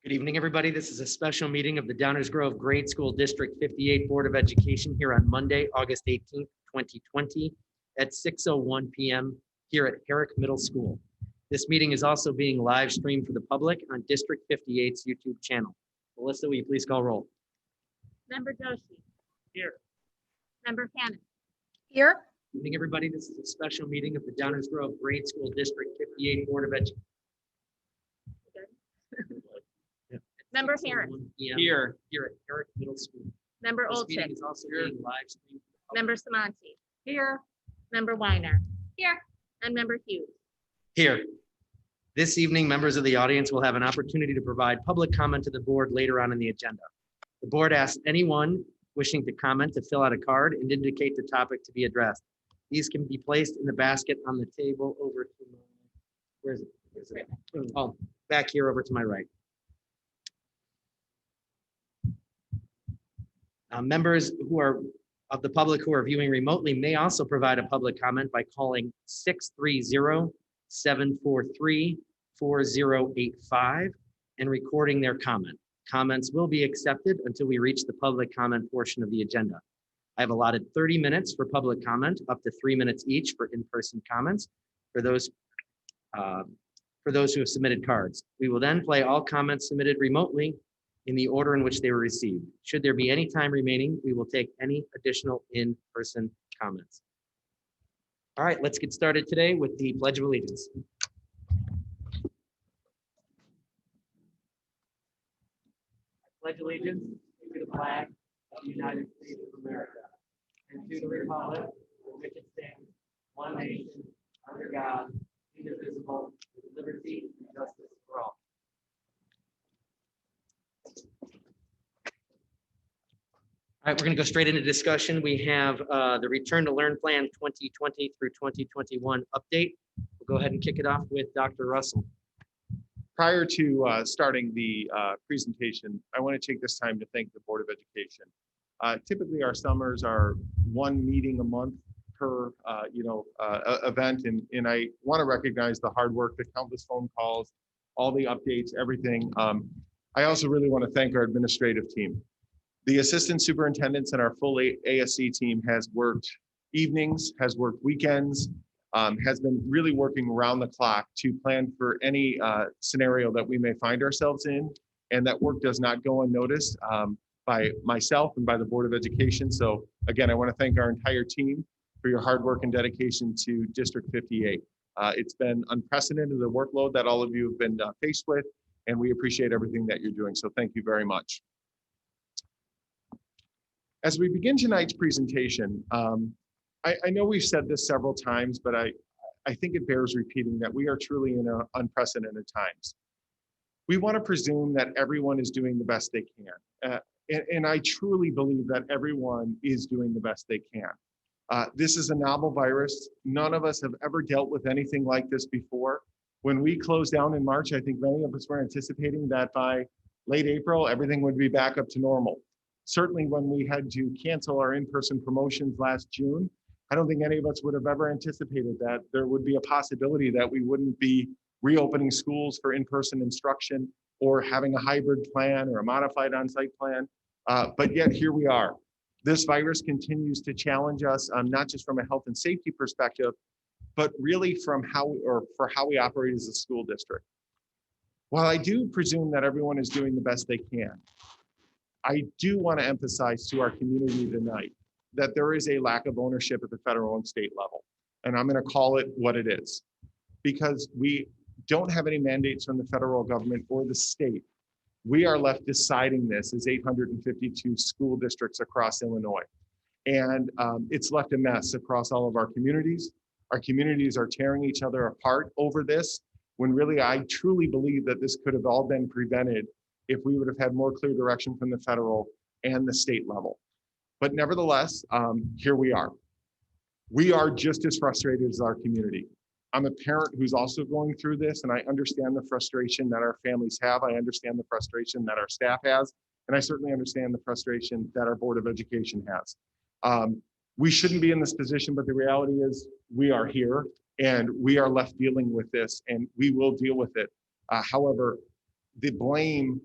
Good evening, everybody. This is a special meeting of the Downers Grove Grade School District 58 Board of Education here on Monday, August 18th, 2020 at 6:01 p.m. here at Herrick Middle School. This meeting is also being live streamed for the public on District 58's YouTube channel. Melissa, will you please call roll? Member Doshi. Here. Member Hannon. Here. Good evening, everybody. This is a special meeting of the Downers Grove Grade School District 58 Board of Education. Member Harris. Here at Herrick Middle School. Member This Olczyk. meeting is also being live streamed. Member Samanti. Here. Member Weiner. Here. And Member Hughes. Here. This evening, members of the audience will have an opportunity to provide public comment to the board later on in the agenda. The board asks anyone wishing to comment to fill out a card and indicate the topic to be addressed. These can be placed in the basket on the table over to my, where is it? Oh, back here over to my right. Members who are of the public who are viewing remotely may also provide a public comment by calling 630-743-4085 and recording their comment. Comments will be accepted until we reach the public comment portion of the agenda. I have allotted 30 minutes for public comment, up to 3 minutes each for in-person comments for those who have submitted cards. We will then play all comments submitted remotely in the order in which they were received. Should there be any time remaining, we will take any additional in-person comments. All right, let's get started today with the Pledge of Allegiance. I pledge allegiance to the flag of the United States of America and to the republic for which it stands, one nation, under God, indivisible, with liberty and justice for all. All right, we're going to go straight into discussion. We have the Return to Learn Plan 2020 through 2021 update. We'll go ahead and kick it off with Dr. Russell. Prior to starting the presentation, I want to take this time to thank the Board of Education. Typically, our summers are one meeting a month per event, and I want to recognize the hard work, the countless phone calls, all the updates, everything. I also really want to thank our administrative team. The assistant superintendents and our full ASC team has worked evenings, has worked weekends, has been really working around the clock to plan for any scenario that we may find ourselves in. And that work does not go unnoticed by myself and by the Board of Education. So again, I want to thank our entire team for your hard work and dedication to District 58. It's been unprecedented, the workload that all of you have been faced with, and we appreciate everything that you're doing. So thank you very much. As we begin tonight's presentation, I know we've said this several times, but I think it bears repeating that we are truly in unprecedented times. We want to presume that everyone is doing the best they can. And I truly believe that everyone is doing the best they can. This is a novel virus. None of us have ever dealt with anything like this before. When we closed down in March, I think many of us were anticipating that by late April, everything would be back up to normal. Certainly when we had to cancel our in-person promotions last June, I don't think any of us would have ever anticipated that there would be a possibility that we wouldn't be reopening schools for in-person instruction or having a hybrid plan or a modified on-site plan. But yet here we are. This virus continues to challenge us, not just from a health and safety perspective, but really from how we operate as a school district. While I do presume that everyone is doing the best they can, I do want to emphasize to our community tonight that there is a lack of ownership at the federal and state level. And I'm going to call it what it is, because we don't have any mandates from the federal government or the state. We are left deciding this as 852 school districts across Illinois. And it's left a mess across all of our communities. Our communities are tearing each other apart over this, when really I truly believe that this could have all been prevented if we would have had more clear direction from the federal and the state level. But nevertheless, here we are. We are just as frustrated as our community. I'm a parent who's also going through this, and I understand the frustration that our families have. I understand the frustration that our staff has, and I certainly understand the frustration that our Board of Education has. We shouldn't be in this position, but the reality is we are here, and we are left dealing with this, and we will deal with it. However, the blame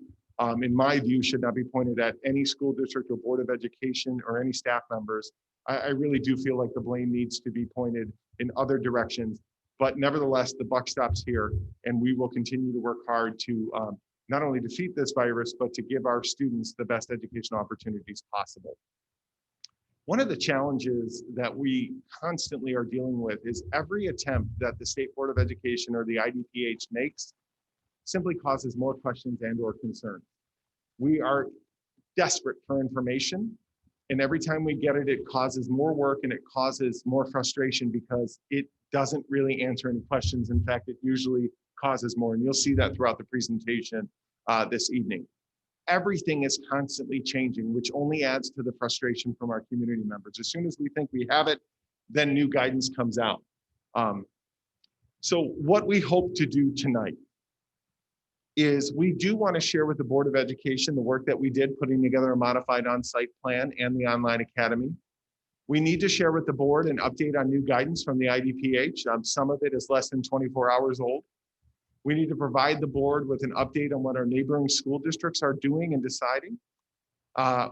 in my view, should not be pointed at any school district or board of education or any staff members. I really do feel like the blame needs to be pointed in other directions. But nevertheless, the buck stops here, and we will continue to work hard to not only defeat this virus, but to give our students the best educational opportunities possible. One of the challenges that we constantly are dealing with is every attempt that the State Board of Education or the IDPH makes simply causes more questions and/or concerns. We are desperate for information, and every time we get it, it causes more work and it causes more frustration because it doesn't really answer any questions. In fact, it usually causes more, and you'll see that throughout the presentation this evening. Everything is constantly changing, which only adds to the frustration from our community members. As soon as we think we have it, then new guidance comes out. So what we hope to do tonight is we do want to share with the Board of Education the work that we did putting together a modified on-site plan and the online academy. We need to share with the board an update on new guidance from the IDPH. Some of it is less than 24 hours old. We need to provide the board with an update on what our neighboring school districts are doing and deciding.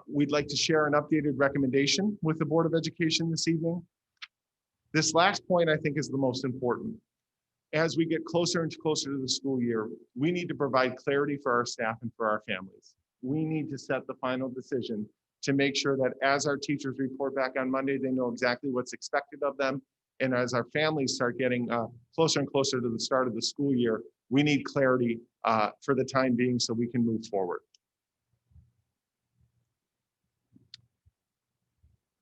We'd like to share an updated recommendation with the Board of Education this evening. This last point I think is the most important. As we get closer and closer to the school year, we need to provide clarity for our staff and for our families. We need to set the final decision to make sure that as our teachers report back on Monday, they know exactly what's expected of them. And as our families start getting closer and closer to the start of the school year, we need clarity for the time being so we can move forward.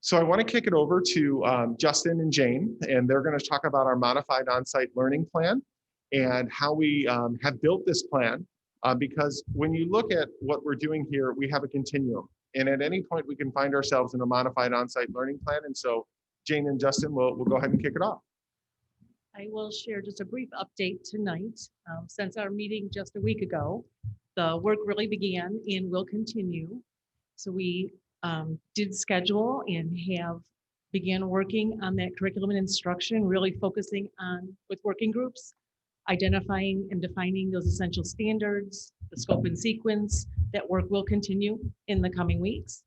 So I want to kick it over to Justin and Jane, and they're going to talk about our modified on-site learning plan and how we have built this plan. Because when you look at what we're doing here, we have a continuum. And at any point, we can find ourselves in a modified on-site learning plan. And so Jane and Justin, we'll go ahead and kick it off. I will share just a brief update tonight. Since our meeting just a week ago, the work really began and will continue. So we did schedule and began working on that curriculum and instruction, really focusing on with working groups, identifying and defining those essential standards, the scope and sequence. That work will continue in the coming weeks.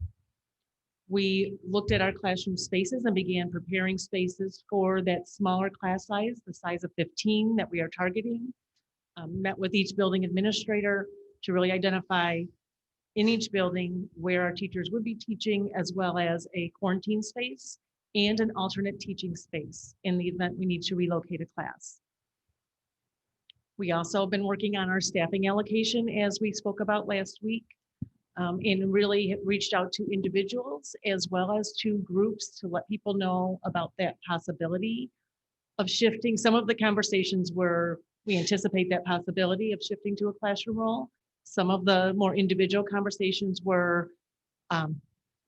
We looked at our classroom spaces and began preparing spaces for that smaller class size, the size of 15 that we are targeting. Met with each building administrator to really identify in each building where our teachers would be teaching, as well as a quarantine space and an alternate teaching space in the event we need to relocate a class. We also have been working on our staffing allocation, as we spoke about last week, and really reached out to individuals as well as to groups to let people know about that possibility of shifting. Some of the conversations were, we anticipate that possibility of shifting to a classroom role. Some of the more individual conversations were,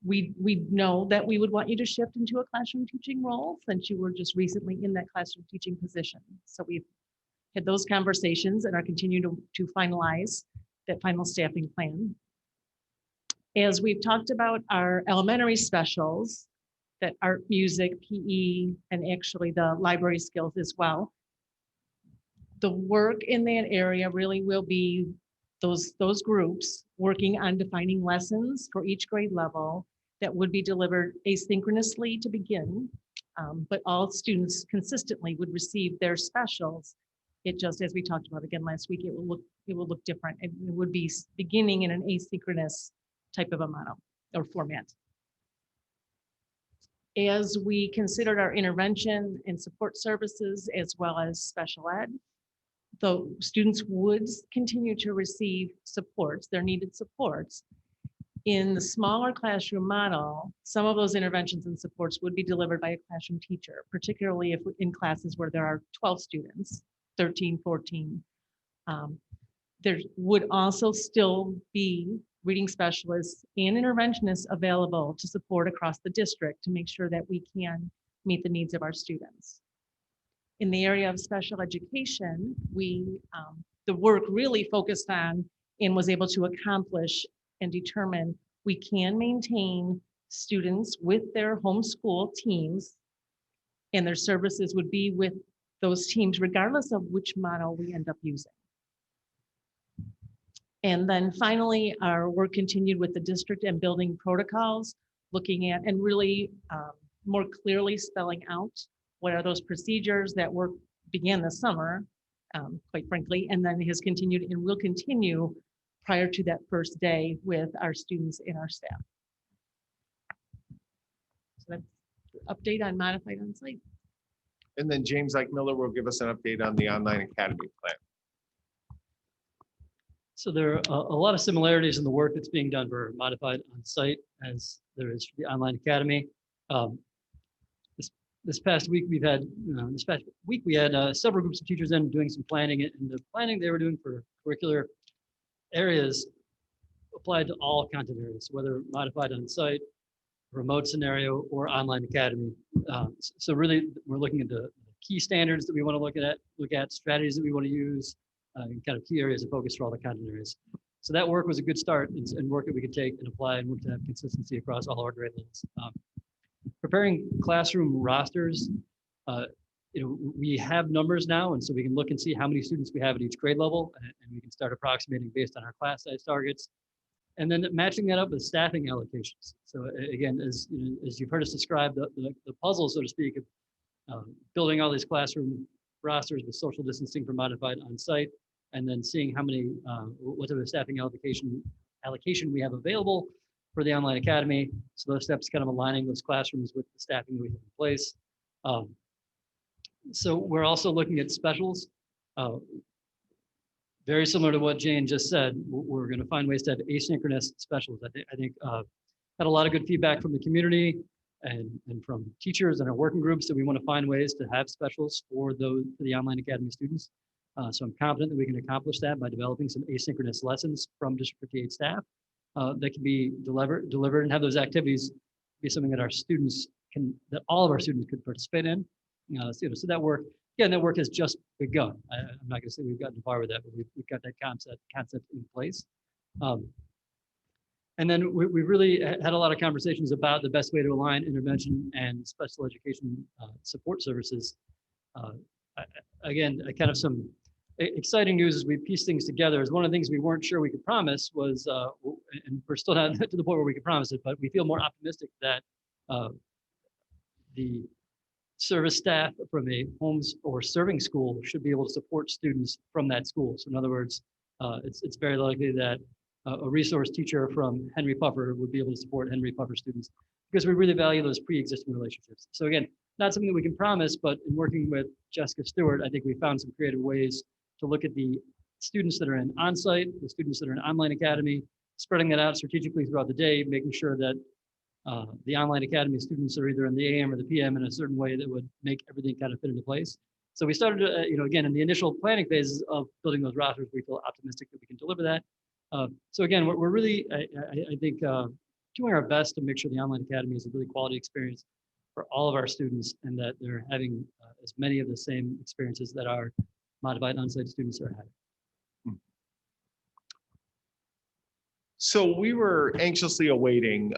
we know that we would want you to shift into a classroom teaching role since you were just recently in that classroom teaching position. So we've had those conversations and are continuing to finalize that final staffing plan. As we've talked about our elementary specials, that art, music, PE, and actually the library skills as well. The work in that area really will be those groups working on defining lessons for each grade level that would be delivered asynchronously to begin, but all students consistently would receive their specials. It just, as we talked about again last week, it will look different. It would be beginning in an asynchronous type of a model or format. As we considered our intervention and support services as well as special ed, the students would continue to receive supports, their needed supports. In the smaller classroom model, some of those interventions and supports would be delivered by a classroom teacher, particularly if in classes where there are 12 students, 13, 14. There would also still be reading specialists and interventionists available to support across the district to make sure that we can meet the needs of our students. In the area of special education, the work really focused on and was able to accomplish and determine we can maintain students with their homeschool teams, and their services would be with those teams regardless of which model we end up using. And then finally, our work continued with the district and building protocols, looking at and really more clearly spelling out what are those procedures that work began this summer, quite frankly, and then has continued and will continue prior to that first day with our students and our staff. So that's the update on modified onsite. And then James Miller will give us an update on the online academy plan. So there are a lot of similarities in the work that's being done for modified on-site as there is for the online academy. This past week we had several groups of teachers in doing some planning, and the planning they were doing for curricular areas applied to all content areas, whether modified on-site, remote scenario, or online academy. So really, we're looking at the key standards that we want to look at strategies that we want to use, and kind of key areas of focus for all the content areas. So that work was a good start and work that we could take and apply and work to have consistency across all our grade levels. Preparing classroom rosters, we have numbers now, and so we can look and see how many students we have at each grade level, and we can start approximating based on our class size targets, and then matching that up with staffing allocations. So again, as you've heard us describe, the puzzle, so to speak, of building all these classroom rosters with social distancing for modified on-site, and then seeing how many, what type of staffing allocation we have available for the online academy. So those steps kind of aligning those classrooms with the staffing that we have in place. So we're also looking at specials. Very similar to what Jane just said, we're going to find ways to have asynchronous specials. I think had a lot of good feedback from the community and from teachers and our working groups that we want to find ways to have specials for the online academy students. So I'm confident that we can accomplish that by developing some asynchronous lessons from District 58 staff that can be delivered and have those activities be something that that all of our students could participate in. So that work, again, that work has just begun. I'm not going to say we've gotten far with that, but we've got that concept in place. And then we really had a lot of conversations about the best way to align intervention and special education support services. Again, kind of some exciting news as we piece things together is one of the things we weren't sure we could promise was, and we're still not to the point where we could promise it, but we feel more optimistic that the service staff from a homes or serving school should be able to support students from that school. So in other words, it's very likely that a resource teacher from Henry Puffer would be able to support Henry Puffer students because we really value those pre-existing relationships. So again, not something that we can promise, but in working with Jessica Stewart, I think we found some creative ways to look at the students that are in on-site, the students that are in online academy, spreading that out strategically throughout the day, making sure that the online academy students are either in the AM or the PM in a certain way that would make everything kind of fit into place. So we started, again, in the initial planning phases of building those rosters, we feel optimistic that we can deliver that. So again, we're really, I think, doing our best to make sure the online academy is a really quality experience for all of our students and that they're having as many of the same experiences that our modified on-site students are having. So we were anxiously awaiting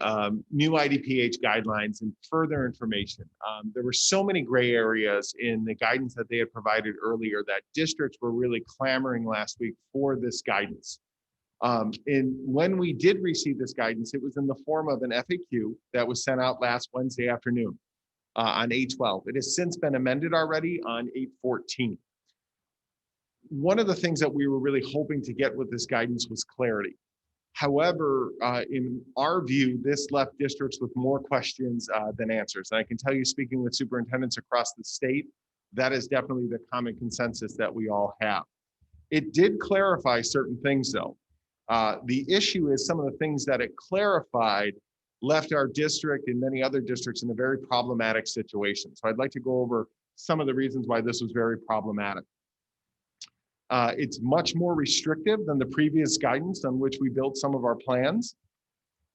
new IDPH guidelines and further information. There were so many gray areas in the guidance that they had provided earlier that districts were really clamoring last week for this guidance. And when we did receive this guidance, it was in the form of an FAQ that was sent out last Wednesday afternoon on 8/12. It has since been amended already on 8/14. One of the things that we were really hoping to get with this guidance was clarity. However, in our view, this left districts with more questions than answers. And I can tell you, speaking with superintendents across the state, that is definitely the common consensus that we all have. It did clarify certain things, though. The issue is some of the things that it clarified left our district and many other districts in a very problematic situation. So I'd like to go over some of the reasons why this was very problematic. It's much more restrictive than the previous guidance on which we built some of our plans.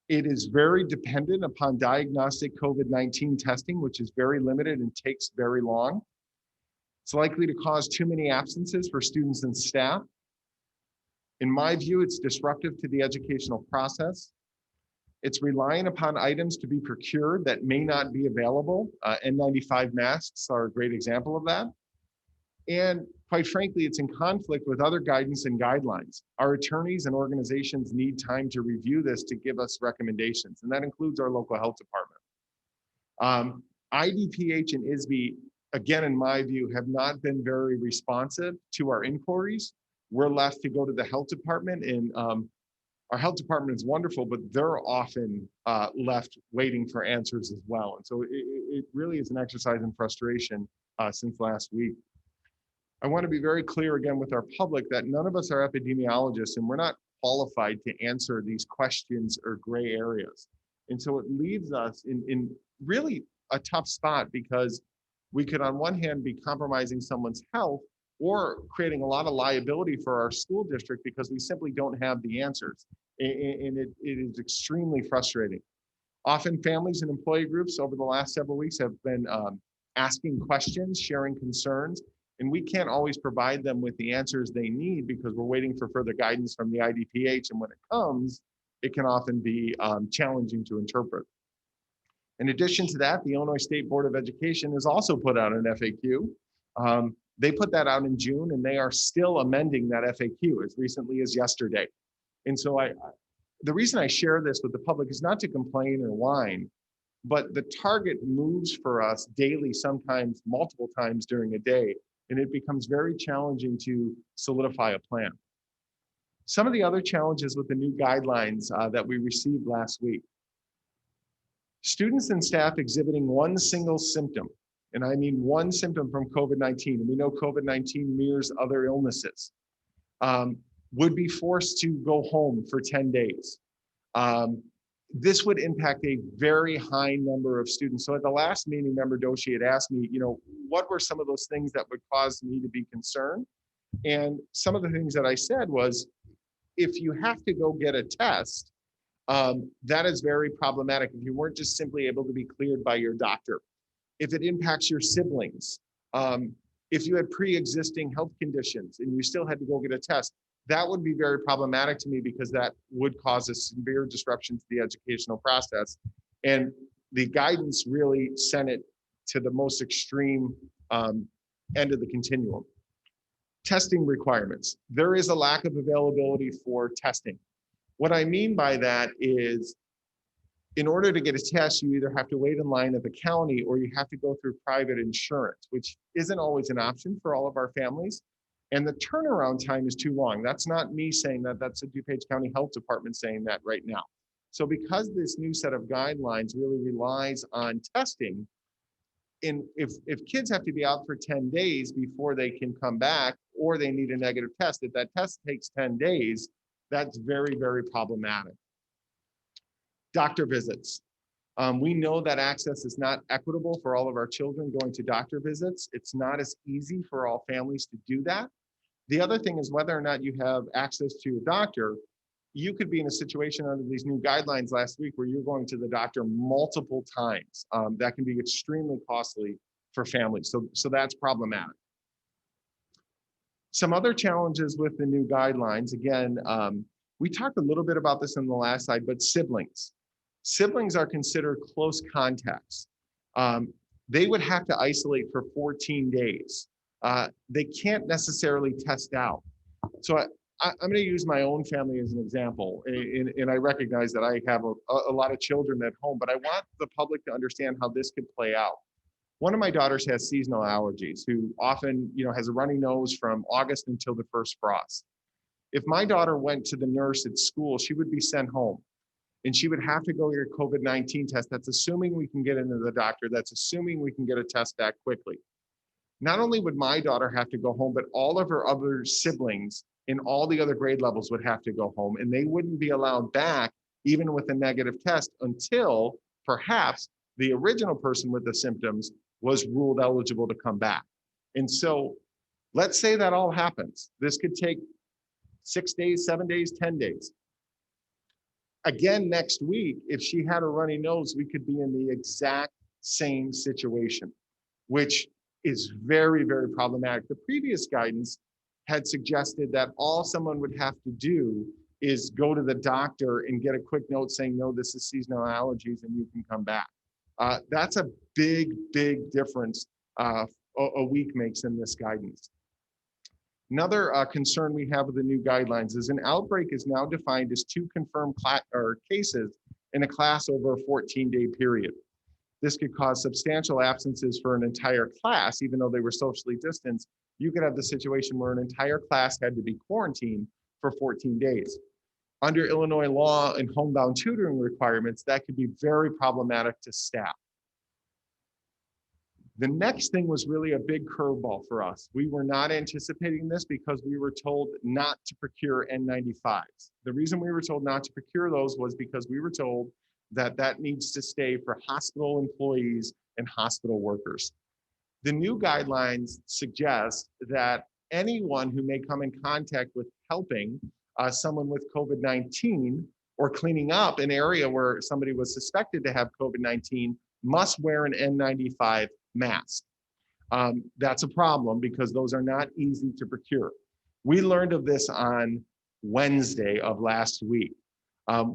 It is very dependent upon diagnostic COVID-19 testing, which is very limited and takes very long. It's likely to cause too many absences for students and staff. In my view, it's disruptive to the educational process. It's relying upon items to be procured that may not be available. N95 masks are a great example of that. And quite frankly, it's in conflict with other guidance and guidelines. Our attorneys and organizations need time to review this to give us recommendations, and that includes our local health department. IDPH and ISB, again, in my view, have not been very responsive to our inquiries. We're left to go to the health department, and our health department is wonderful, but they're often left waiting for answers as well. And so it really is an exercise in frustration since last week. I want to be very clear again with our public that none of us are epidemiologists, and we're not qualified to answer these questions or gray areas. And so it leaves us in really a tough spot, because we could on one hand be compromising someone's health or creating a lot of liability for our school district because we simply don't have the answers. And it is extremely frustrating. Often families and employee groups over the last several weeks have been asking questions, sharing concerns, and we can't always provide them with the answers they need because we're waiting for further guidance from the IDPH. And when it comes, it can often be challenging to interpret. In addition to that, the Illinois State Board of Education has also put out an FAQ. They put that out in June, and they are still amending that FAQ as recently as yesterday. And so the reason I share this with the public is not to complain or whine, but the target moves for us daily, sometimes multiple times during a day, and it becomes very challenging to solidify a plan. Some of the other challenges with the new guidelines that we received last week. Students and staff exhibiting one single symptom, and I mean one symptom from COVID-19, and we know COVID-19 mirrors other illnesses, would be forced to go home for 10 days. This would impact a very high number of students. So at the last meeting, Member Doshi had asked me, what were some of those things that would cause me to be concerned? And some of the things that I said was, if you have to go get a test, that is very problematic if you weren't just simply able to be cleared by your doctor. If it impacts your siblings, if you had pre-existing health conditions and you still had to go get a test, that would be very problematic to me because that would cause a severe disruption to the educational process. And the guidance really sent it to the most extreme end of the continuum. Testing requirements. There is a lack of availability for testing. What I mean by that is, in order to get a test, you either have to wait in line at the county or you have to go through private insurance, which isn't always an option for all of our families. And the turnaround time is too long. That's not me saying that, that's the DuPage County Health Department saying that right now. So because this new set of guidelines really relies on testing, and if kids have to be out for 10 days before they can come back, or they need a negative test, if that test takes 10 days, that's very, very problematic. Doctor visits. We know that access is not equitable for all of our children going to doctor visits. It's not as easy for all families to do that. The other thing is whether or not you have access to a doctor. You could be in a situation under these new guidelines last week where you're going to the doctor multiple times. That can be extremely costly for families. So that's problematic. Some other challenges with the new guidelines, again, we talked a little bit about this in the last slide, but siblings. Siblings are considered close contacts. They would have to isolate for 14 days. They can't necessarily test out. So I'm going to use my own family as an example, and I recognize that I have a lot of children at home, but I want the public to understand how this could play out. One of my daughters has seasonal allergies, who often, has a runny nose from August until the first frost. If my daughter went to the nurse at school, she would be sent home, and she would have to go get a COVID-19 test. That's assuming we can get into the doctor. That's assuming we can get a test back quickly. Not only would my daughter have to go home, but all of her other siblings in all the other grade levels would have to go home, and they wouldn't be allowed back even with a negative test until perhaps the original person with the symptoms was ruled eligible to come back. And so let's say that all happens. This could take 6 days, 7 days, 10 days. Again, next week, if she had a runny nose, we could be in the exact same situation, which is very, very problematic. The previous guidance had suggested that all someone would have to do is go to the doctor and get a quick note saying, no, this is seasonal allergies and you can come back. That's a big, big difference a week makes in this guidance. Another concern we have with the new guidelines is an outbreak is now defined as 2 confirmed cases in a class over a 14-day period. This could cause substantial absences for an entire class, even though they were socially distanced. You could have the situation where an entire class had to be quarantined for 14 days. Under Illinois law and homebound tutoring requirements, that could be very problematic to staff. The next thing was really a big curveball for us. We were not anticipating this because we were told not to procure N95s. The reason we were told not to procure those was because we were told that that needs to stay for hospital employees and hospital workers. The new guidelines suggest that anyone who may come in contact with helping someone with COVID-19 or cleaning up an area where somebody was suspected to have COVID-19 must wear an N95 mask. That's a problem because those are not easy to procure. We learned of this on Wednesday of last week.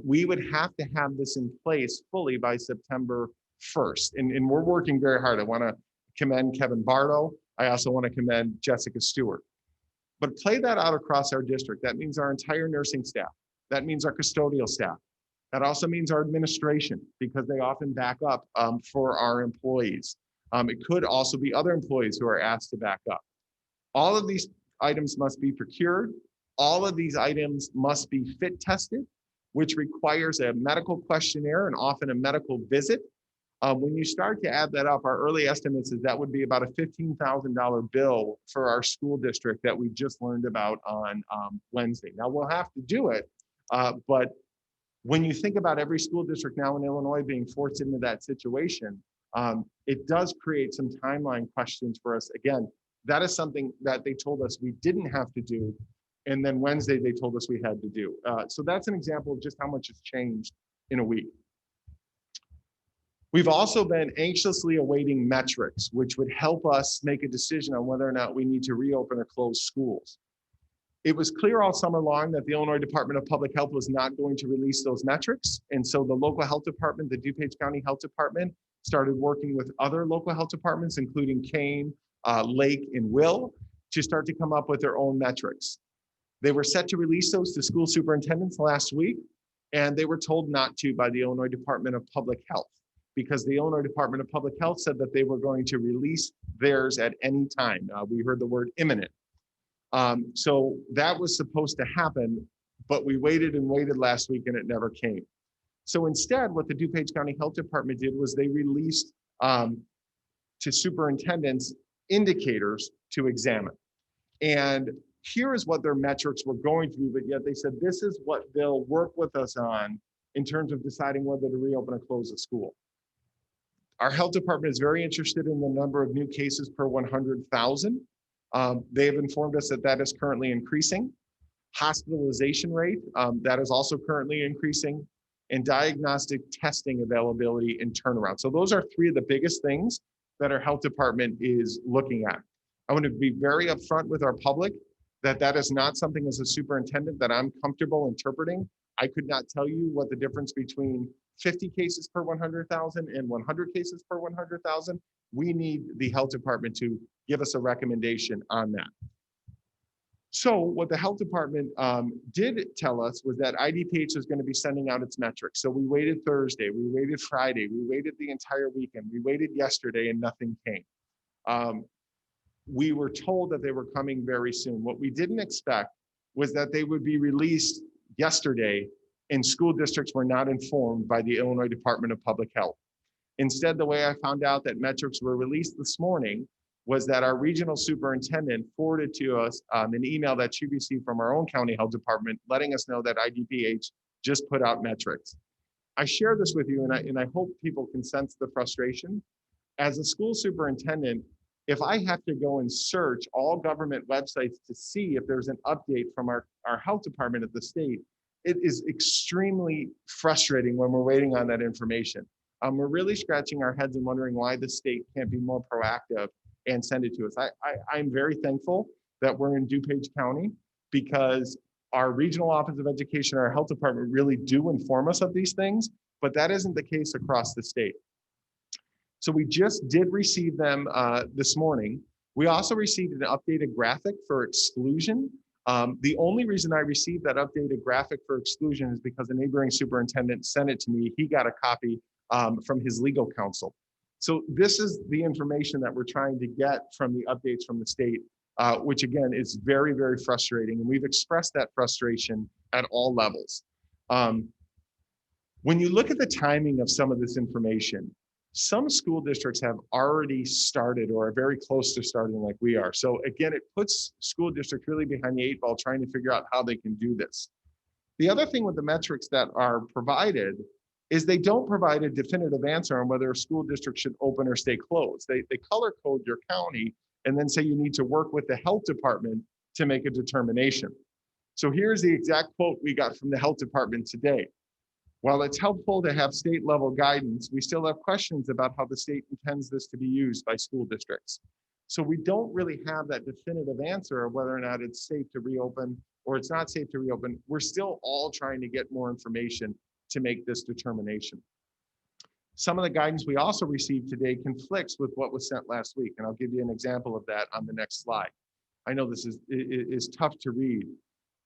We would have to have this in place fully by September 1st. And we're working very hard. I want to commend Kevin Bardo. I also want to commend Jessica Stewart. But play that out across our district. That means our entire nursing staff. That means our custodial staff. That also means our administration, because they often back up for our employees. It could also be other employees who are asked to back up. All of these items must be procured. All of these items must be fit tested, which requires a medical questionnaire and often a medical visit. When you start to add that up, our early estimates is that would be about a $15,000 bill for our school district that we just learned about on Wednesday. Now we'll have to do it, but when you think about every school district now in Illinois being forced into that situation, it does create some timeline questions for us. Again, that is something that they told us we didn't have to do. And then Wednesday, they told us we had to do. So that's an example of just how much has changed in a week. We've also been anxiously awaiting metrics, which would help us make a decision on whether or not we need to reopen or close schools. It was clear all summer long that the Illinois Department of Public Health was not going to release those metrics. And so the local health department, the DuPage County Health Department, started working with other local health departments, including Kane, Lake, and Will, to start to come up with their own metrics. They were set to release those to school superintendents last week, and they were told not to by the Illinois Department of Public Health, because the Illinois Department of Public Health said that they were going to release theirs at any time. We heard the word imminent. So that was supposed to happen, but we waited and waited last week and it never came. So instead, what the DuPage County Health Department did was they released to superintendents indicators to examine. And here is what their metrics were going to be, but yet they said this is what they'll work with us on in terms of deciding whether to reopen or close a school. Our health department is very interested in the number of new cases per 100,000. They have informed us that that is currently increasing. Hospitalization rate, that is also currently increasing, and diagnostic testing availability and turnaround. So those are three of the biggest things that our health department is looking at. I want to be very upfront with our public that that is not something as a superintendent that I'm comfortable interpreting. I could not tell you what the difference between 50 cases per 100,000 and 100 cases per 100,000. We need the health department to give us a recommendation on that. So what the health department did tell us was that IDPH is going to be sending out its metrics. So we waited Thursday, we waited Friday, we waited the entire weekend, we waited yesterday, and nothing came. We were told that they were coming very soon. What we didn't expect was that they would be released yesterday and school districts were not informed by the Illinois Department of Public Health. Instead, the way I found out that metrics were released this morning was that our regional superintendent forwarded to us an email that she received from our own county health department, letting us know that IDPH just put out metrics. I share this with you, and I hope people can sense the frustration. As a school superintendent, if I have to go and search all government websites to see if there's an update from our health department at the state, it is extremely frustrating when we're waiting on that information. We're really scratching our heads and wondering why the state can't be more proactive and send it to us. I'm very thankful that we're in DuPage County because our regional office of education, our health department really do inform us of these things, but that isn't the case across the state. So we just did receive them this morning. We also received an updated graphic for exclusion. The only reason I received that updated graphic for exclusion is because a neighboring superintendent sent it to me. He got a copy from his legal counsel. So this is the information that we're trying to get from the updates from the state, which again is very, very frustrating. And we've expressed that frustration at all levels. When you look at the timing of some of this information, some school districts have already started or are very close to starting like we are. So again, it puts school districts really behind the 8 ball trying to figure out how they can do this. The other thing with the metrics that are provided is they don't provide a definitive answer on whether a school district should open or stay closed. They color code your county and then say you need to work with the health department to make a determination. So here's the exact quote we got from the health department today. While it's helpful to have state level guidance, we still have questions about how the state intends this to be used by school districts. So we don't really have that definitive answer of whether or not it's safe to reopen or it's not safe to reopen. We're still all trying to get more information to make this determination. Some of the guidance we also received today conflicts with what was sent last week, and I'll give you an example of that on the next slide. I know this is tough to read,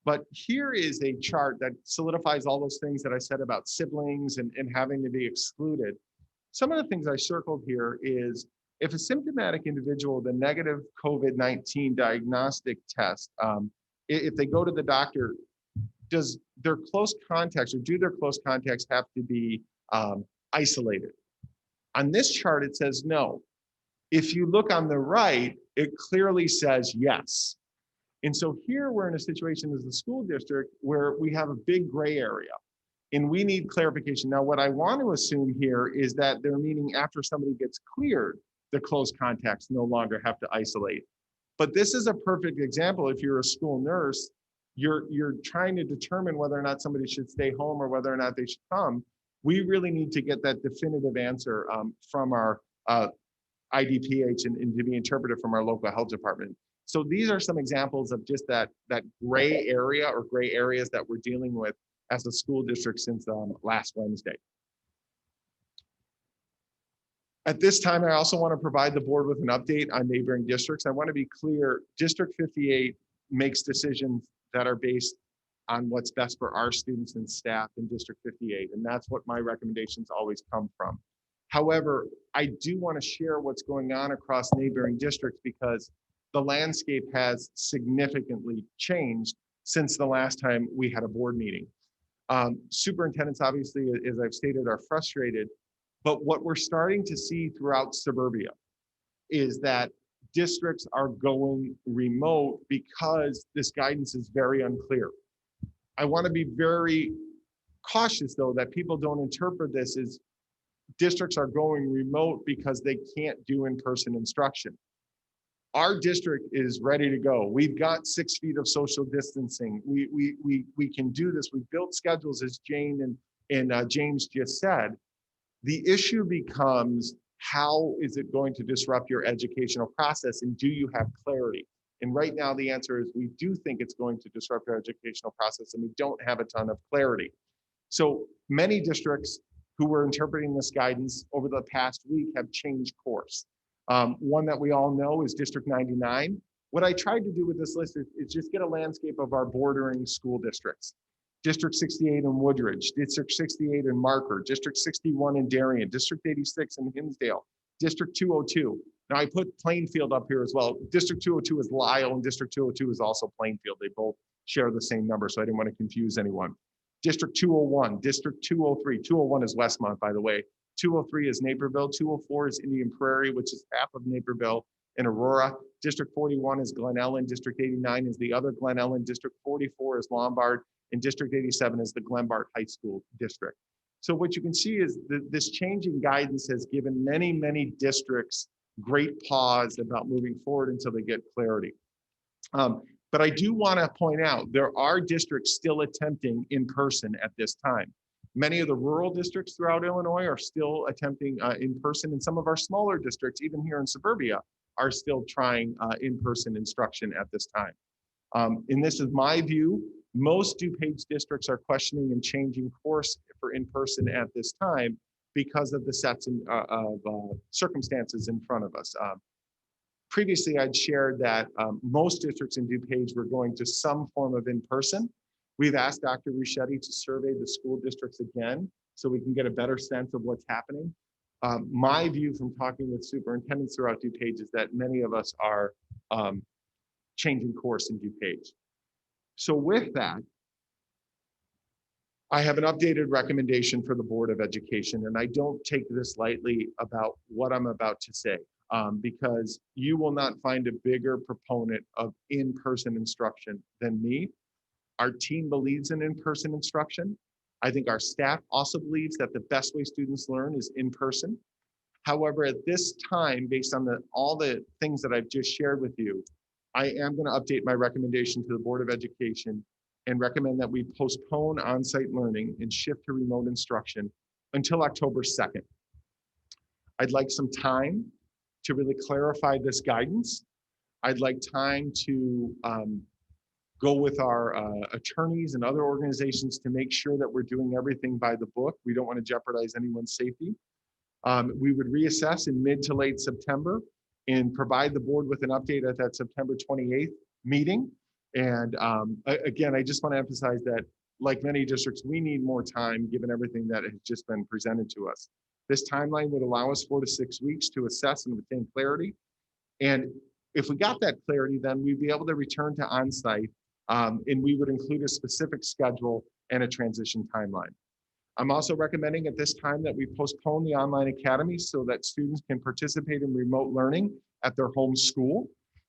but here is a chart that solidifies all those things that I said about siblings and having to be excluded. Some of the things I circled here is if a symptomatic individual with a negative COVID-19 diagnostic test, if they go to the doctor, does their close contacts or do their close contacts have to be isolated? On this chart, it says no. If you look on the right, it clearly says yes. And so here we're in a situation as the school district where we have a big gray area and we need clarification. Now, what I want to assume here is that they're meaning after somebody gets cleared, the close contacts no longer have to isolate. But this is a perfect example. If you're a school nurse, you're trying to determine whether or not somebody should stay home or whether or not they should come. We really need to get that definitive answer from our IDPH and to be interpreted from our local health department. So these are some examples of just that gray area or gray areas that we're dealing with as a school district since last Wednesday. At this time, I also want to provide the board with an update on neighboring districts. I want to be clear, District 58 makes decisions that are based on what's best for our students and staff in District 58, and that's what my recommendations always come from. However, I do want to share what's going on across neighboring districts because the landscape has significantly changed since the last time we had a board meeting. Superintendents, obviously, as I've stated, are frustrated, but what we're starting to see throughout suburbia is that districts are going remote because this guidance is very unclear. I want to be very cautious, though, that people don't interpret this as districts are going remote because they can't do in-person instruction. Our district is ready to go. We've got 6 feet of social distancing. We can do this. We've built schedules, as Jane and James just said. The issue becomes, how is it going to disrupt your educational process, and do you have clarity? And right now, the answer is we do think it's going to disrupt our educational process, and we don't have a ton of clarity. So many districts who were interpreting this guidance over the past week have changed course. One that we all know is District 99. What I tried to do with this list is just get a landscape of our bordering school districts. District 68 in Woodridge, District 68 in Marker, District 61 in Darien, District 86 in Hinsdale, District 202. Now I put Plainfield up here as well. District 202 is Lisle and District 202 is also Plainfield. They both share the same number, so I didn't want to confuse anyone. District 201, District 203, 201 is Westmont, by the way. 203 is Naperville, 204 is Indian Prairie, which is half of Naperville and Aurora. District 41 is Glen Ellen, District 89 is the other Glen Ellen, District 44 is Lombard, and District 87 is the Glenbard High School District. So what you can see is that this changing guidance has given many, many districts great pause about moving forward until they get clarity. But I do want to point out, there are districts still attempting in person at this time. Many of the rural districts throughout Illinois are still attempting in person, and some of our smaller districts, even here in suburbia, are still trying in-person instruction at this time. And this is my view. Most DuPage districts are questioning and changing course for in-person at this time because of the sets of circumstances in front of us. Previously, I'd shared that most districts in DuPage were going to some form of in-person. We've asked Dr. Ruschetti to survey the school districts again so we can get a better sense of what's happening. My view from talking with superintendents throughout DuPage is that many of us are changing course in DuPage. So with that, I have an updated recommendation for the Board of Education, and I don't take this lightly about what I'm about to say, because you will not find a bigger proponent of in-person instruction than me. Our team believes in in-person instruction. I think our staff also believes that the best way students learn is in person. However, at this time, based on all the things that I've just shared with you, I am going to update my recommendation to the Board of Education and recommend that we postpone on-site learning and shift to remote instruction until October 2nd. I'd like some time to really clarify this guidance. I'd like time to go with our attorneys and other organizations to make sure that we're doing everything by the book. We don't want to jeopardize anyone's safety. We would reassess in mid to late September and provide the board with an update at that September 28th meeting. And again, I just want to emphasize that, like many districts, we need more time given everything that has just been presented to us. This timeline would allow us 4 to 6 weeks to assess and obtain clarity. And if we got that clarity, then we'd be able to return to on-site, and we would include a specific schedule and a transition timeline. I'm also recommending at this time that we postpone the online academy so that students can participate in remote learning at their home school.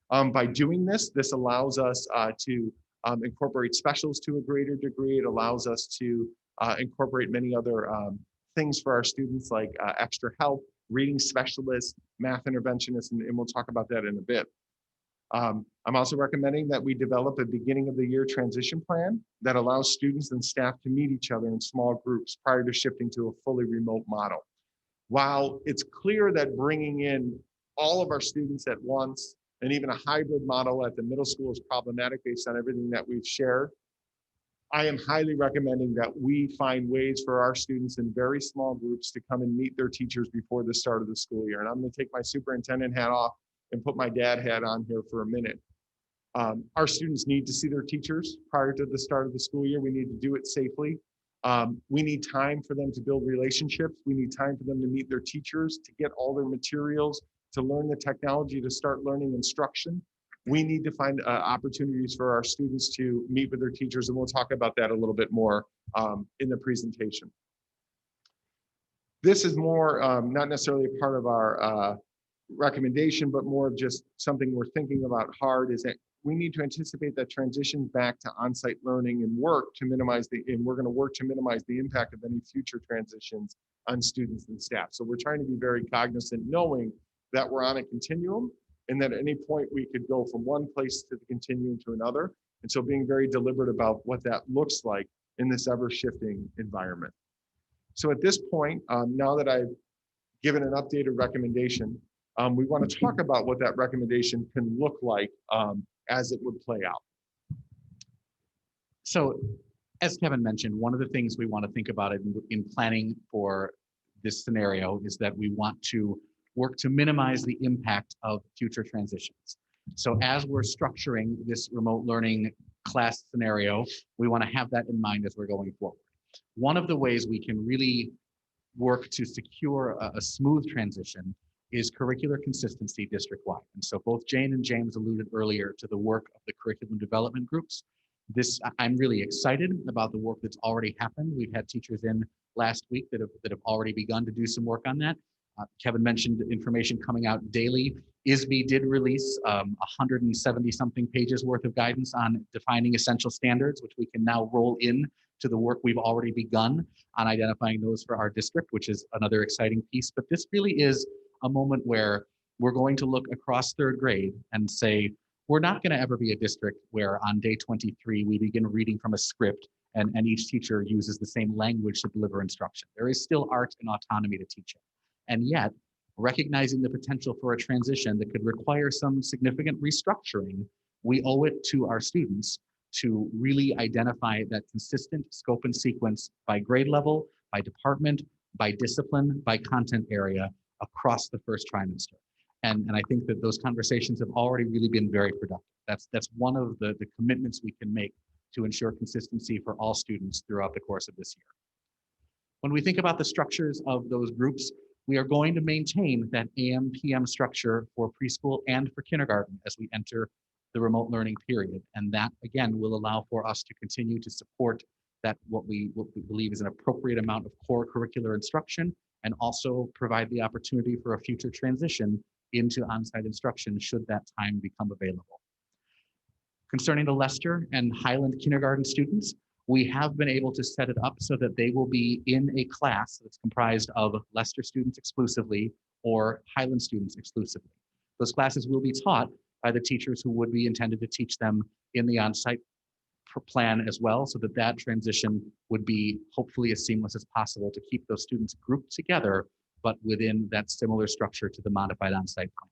By doing this, this allows us to incorporate specials to a greater degree. It allows us to incorporate many other things for our students like extra help, reading specialists, math interventionists, and we'll talk about that in a bit. I'm also recommending that we develop a beginning of the year transition plan that allows students and staff to meet each other in small groups prior to shifting to a fully remote model. While it's clear that bringing in all of our students at once and even a hybrid model at the middle school is problematic based on everything that we've shared, I am highly recommending that we find ways for our students in very small groups to come and meet their teachers before the start of the school year. And I'm going to take my superintendent hat off and put my dad hat on here for a minute. Our students need to see their teachers prior to the start of the school year. We need to do it safely. We need time for them to build relationships. We need time for them to meet their teachers, to get all their materials, to learn the technology, to start learning instruction. We need to find opportunities for our students to meet with their teachers, and we'll talk about that a little bit more in the presentation. This is more not necessarily a part of our recommendation, but more of just something we're thinking about hard, is that we need to anticipate that transition back to on-site learning and work to minimize and we're going to work to minimize the impact of any future transitions on students and staff. So we're trying to be very cognizant, knowing that we're on a continuum and that at any point we could go from one place to the continuum to another. And so being very deliberate about what that looks like in this ever-shifting environment. So at this point, now that I've given an updated recommendation, we want to talk about what that recommendation can look like as it would play out. So as Kevin mentioned, one of the things we want to think about in planning for this scenario is that we want to work to minimize the impact of future transitions. So as we're structuring this remote learning class scenario, we want to have that in mind as we're going forward. One of the ways we can really work to secure a smooth transition is curricular consistency district-wide. And so both Jane and James alluded earlier to the work of the curriculum development groups. I'm really excited about the work that's already happened. We've had teachers in last week that have already begun to do some work on that. Kevin mentioned information coming out daily. ISB did release 170 something pages worth of guidance on defining essential standards, which we can now roll in to the work we've already begun on identifying those for our district, which is another exciting piece. But this really is a moment where we're going to look across third grade and say, we're not going to ever be a district where on day 23, we begin reading from a script and each teacher uses the same language to deliver instruction. There is still art and autonomy to teaching. And yet, recognizing the potential for a transition that could require some significant restructuring, we owe it to our students to really identify that consistent scope and sequence by grade level, by department, by discipline, by content area across the first trimester. And I think that those conversations have already really been very productive. That's one of the commitments we can make to ensure consistency for all students throughout the course of this year. When we think about the structures of those groups, we are going to maintain that AM/PM structure for preschool and for kindergarten as we enter the remote learning period. And that, again, will allow for us to continue to support that what we believe is an appropriate amount of core curricular instruction, and also provide the opportunity for a future transition into on-site instruction should that time become available. Concerning the Leicester and Highland kindergarten students, we have been able to set it up so that they will be in a class that's comprised of Leicester students exclusively or Highland students exclusively. Those classes will be taught by the teachers who would be intended to teach them in the on-site plan as well, so that that transition would be hopefully as seamless as possible to keep those students grouped together, but within that similar structure to the modified on-site plan.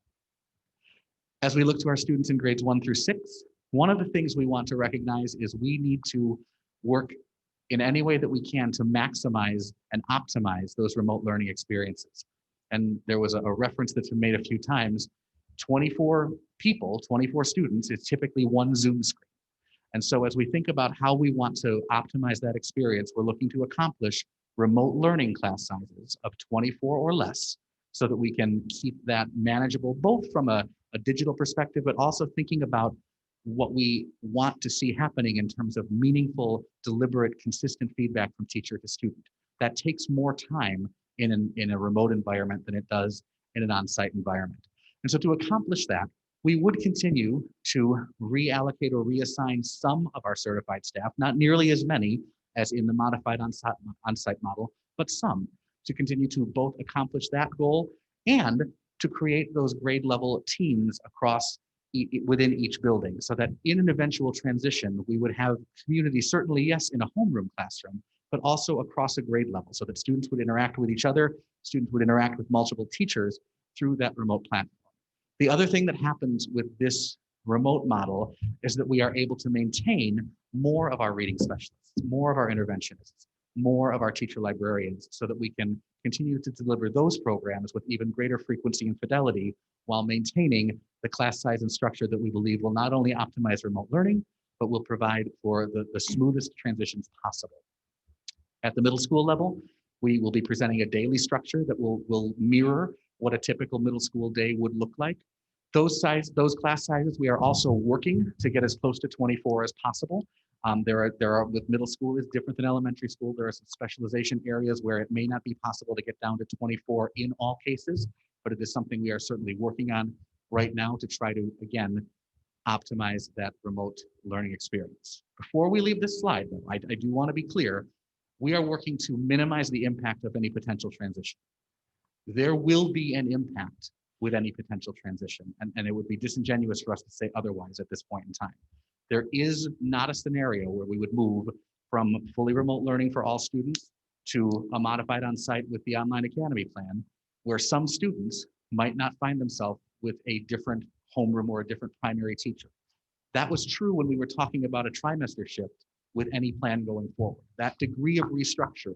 As we look to our students in grades 1 through 6, one of the things we want to recognize is we need to work in any way that we can to maximize and optimize those remote learning experiences. And there was a reference that's been made a few times. 24 people, 24 students is typically one Zoom screen. And so as we think about how we want to optimize that experience, we're looking to accomplish remote learning class sizes of 24 or less, so that we can keep that manageable, both from a digital perspective, but also thinking about what we want to see happening in terms of meaningful, deliberate, consistent feedback from teacher to student. That takes more time in a remote environment than it does in an on-site environment. And so to accomplish that, we would continue to reallocate or reassign some of our certified staff, not nearly as many as in the modified on-site model, but some, to continue to both accomplish that goal and to create those grade level teams across within each building, so that in an eventual transition, we would have community, certainly, yes, in a homeroom classroom, but also across a grade level, so that students would interact with each other, students would interact with multiple teachers through that remote platform. The other thing that happens with this remote model is that we are able to maintain more of our reading specialists, more of our interventionists, more of our teacher librarians, so that we can continue to deliver those programs with even greater frequency and fidelity, while maintaining the class size and structure that we believe will not only optimize remote learning, but will provide for the smoothest transitions possible. At the middle school level, we will be presenting a daily structure that will mirror what a typical middle school day would look like. Those class sizes, we are also working to get as close to 24 as possible. There are with middle school is different than elementary school. There are some specialization areas where it may not be possible to get down to 24 in all cases, but it is something we are certainly working on right now to try to, again, optimize that remote learning experience. Before we leave this slide, though, I do want to be clear, we are working to minimize the impact of any potential transition. There will be an impact with any potential transition, and it would be disingenuous for us to say otherwise at this point in time. There is not a scenario where we would move from fully remote learning for all students to a modified on-site with the online academy plan, where some students might not find themselves with a different homeroom or a different primary teacher. That was true when we were talking about a trimester shift with any plan going forward. That degree of restructuring,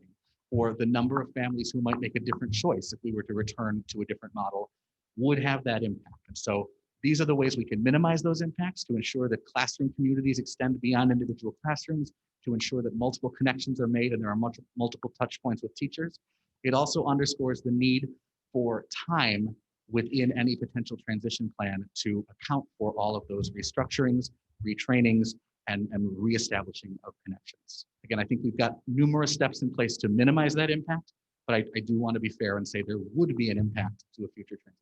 or the number of families who might make a different choice if we were to return to a different model, would have that impact. And so these are the ways we can minimize those impacts to ensure that classroom communities extend beyond individual classrooms, to ensure that multiple connections are made and there are multiple touch points with teachers. It also underscores the need for time within any potential transition plan to account for all of those restructurings, retrainings, and reestablishing of connections. Again, I think we've got numerous steps in place to minimize that impact, but I do want to be fair and say there would be an impact to a future transition.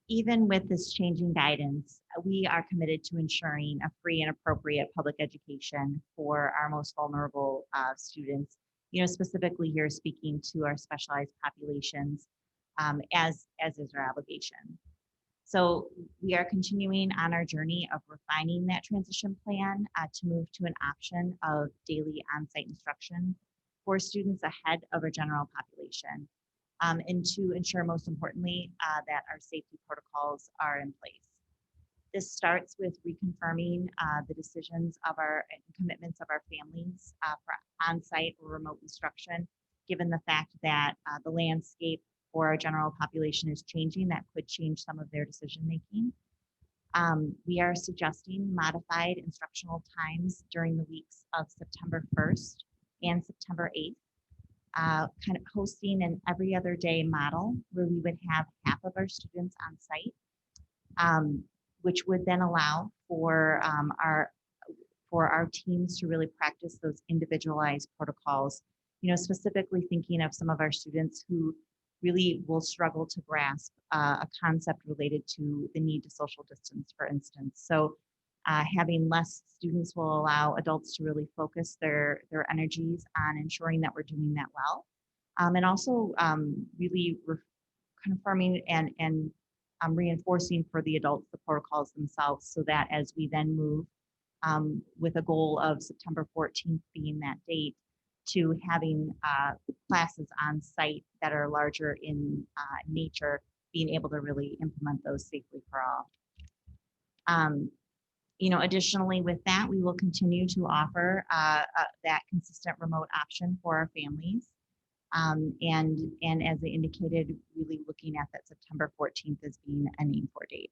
Even with this changing guidance, we are committed to ensuring a free and appropriate public education for our most vulnerable students. You know, specifically here speaking to our specialized populations, as is our obligation. So we are continuing on our journey of refining that transition plan to move to an option of daily on-site instruction for students ahead of our general population, and to ensure, most importantly, that our safety protocols are in place. This starts with reconfirming the decisions of our and commitments of our families for on-site or remote instruction, given the fact that the landscape for our general population is changing, that could change some of their decision making. We are suggesting modified instructional times during the weeks of September 1st and September 8th, kind of hosting an every other day model where we would have half of our students on site, which would then allow for our teams to really practice those individualized protocols, specifically thinking of some of our students who really will struggle to grasp a concept related to the need to social distance, for instance. So having less students will allow adults to really focus their energies on ensuring that we're doing that well. And also really confirming and reinforcing for the adults the protocols themselves, so that as we then move with a goal of September 14th being that date, to having classes on site that are larger in nature, being able to really implement those safely for all. Additionally with that, we will continue to offer that consistent remote option for our families. And as I indicated, really looking at that September 14th as being an aim for date.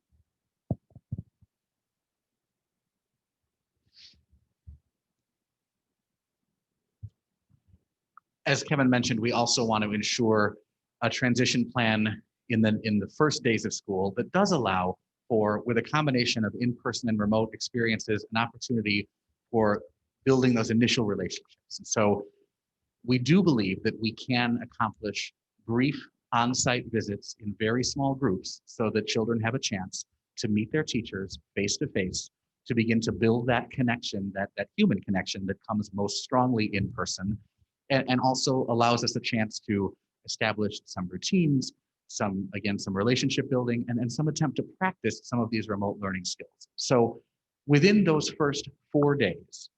As Kevin mentioned, we also want to ensure a transition plan in the first days of school that does allow for, with a combination of in-person and remote experiences, an opportunity for building those initial relationships. And so we do believe that we can accomplish brief on-site visits in very small groups so that children have a chance to meet their teachers face-to-face, to begin to build that connection, that human connection that comes most strongly in person, and also allows us a chance to establish some routines, some relationship building, and some attempt to practice some of these remote learning skills. So within those first 4 days,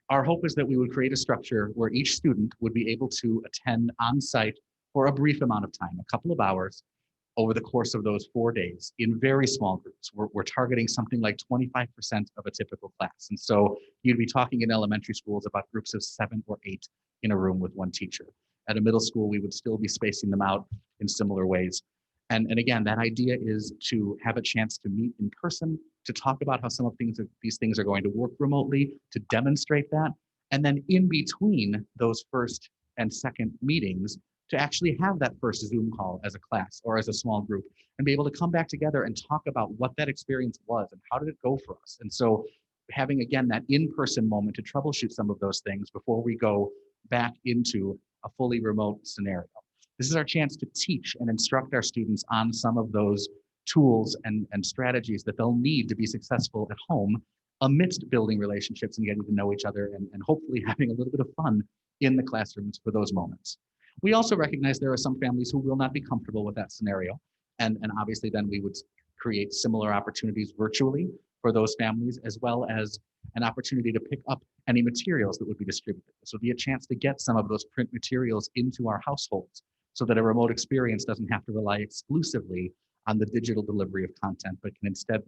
our hope is that we would create a structure where each student would be able to attend on-site for a brief amount of time, a couple of hours, over the course of those 4 days in very small groups. We're targeting something like 25% of a typical class. And so you'd be talking in elementary schools about groups of 7 or 8 in a room with one teacher. At a middle school, we would still be spacing them out in similar ways. And again, that idea is to have a chance to meet in person, to talk about how some of these things are going to work remotely, to demonstrate that. And then in between those first and second meetings, to actually have that first Zoom call as a class or as a small group and be able to come back together and talk about what that experience was and how did it go for us. And so having, again, that in-person moment to troubleshoot some of those things before we go back into a fully remote scenario. This is our chance to teach and instruct our students on some of those tools and strategies that they'll need to be successful at home amidst building relationships and getting to know each other and hopefully having a little bit of fun in the classrooms for those moments. We also recognize there are some families who will not be comfortable with that scenario. And obviously then we would create similar opportunities virtually for those families, as well as an opportunity to pick up any materials that would be distributed. This would be a chance to get some of those print materials into our households so that a remote experience doesn't have to rely exclusively on the digital delivery of content, but can instead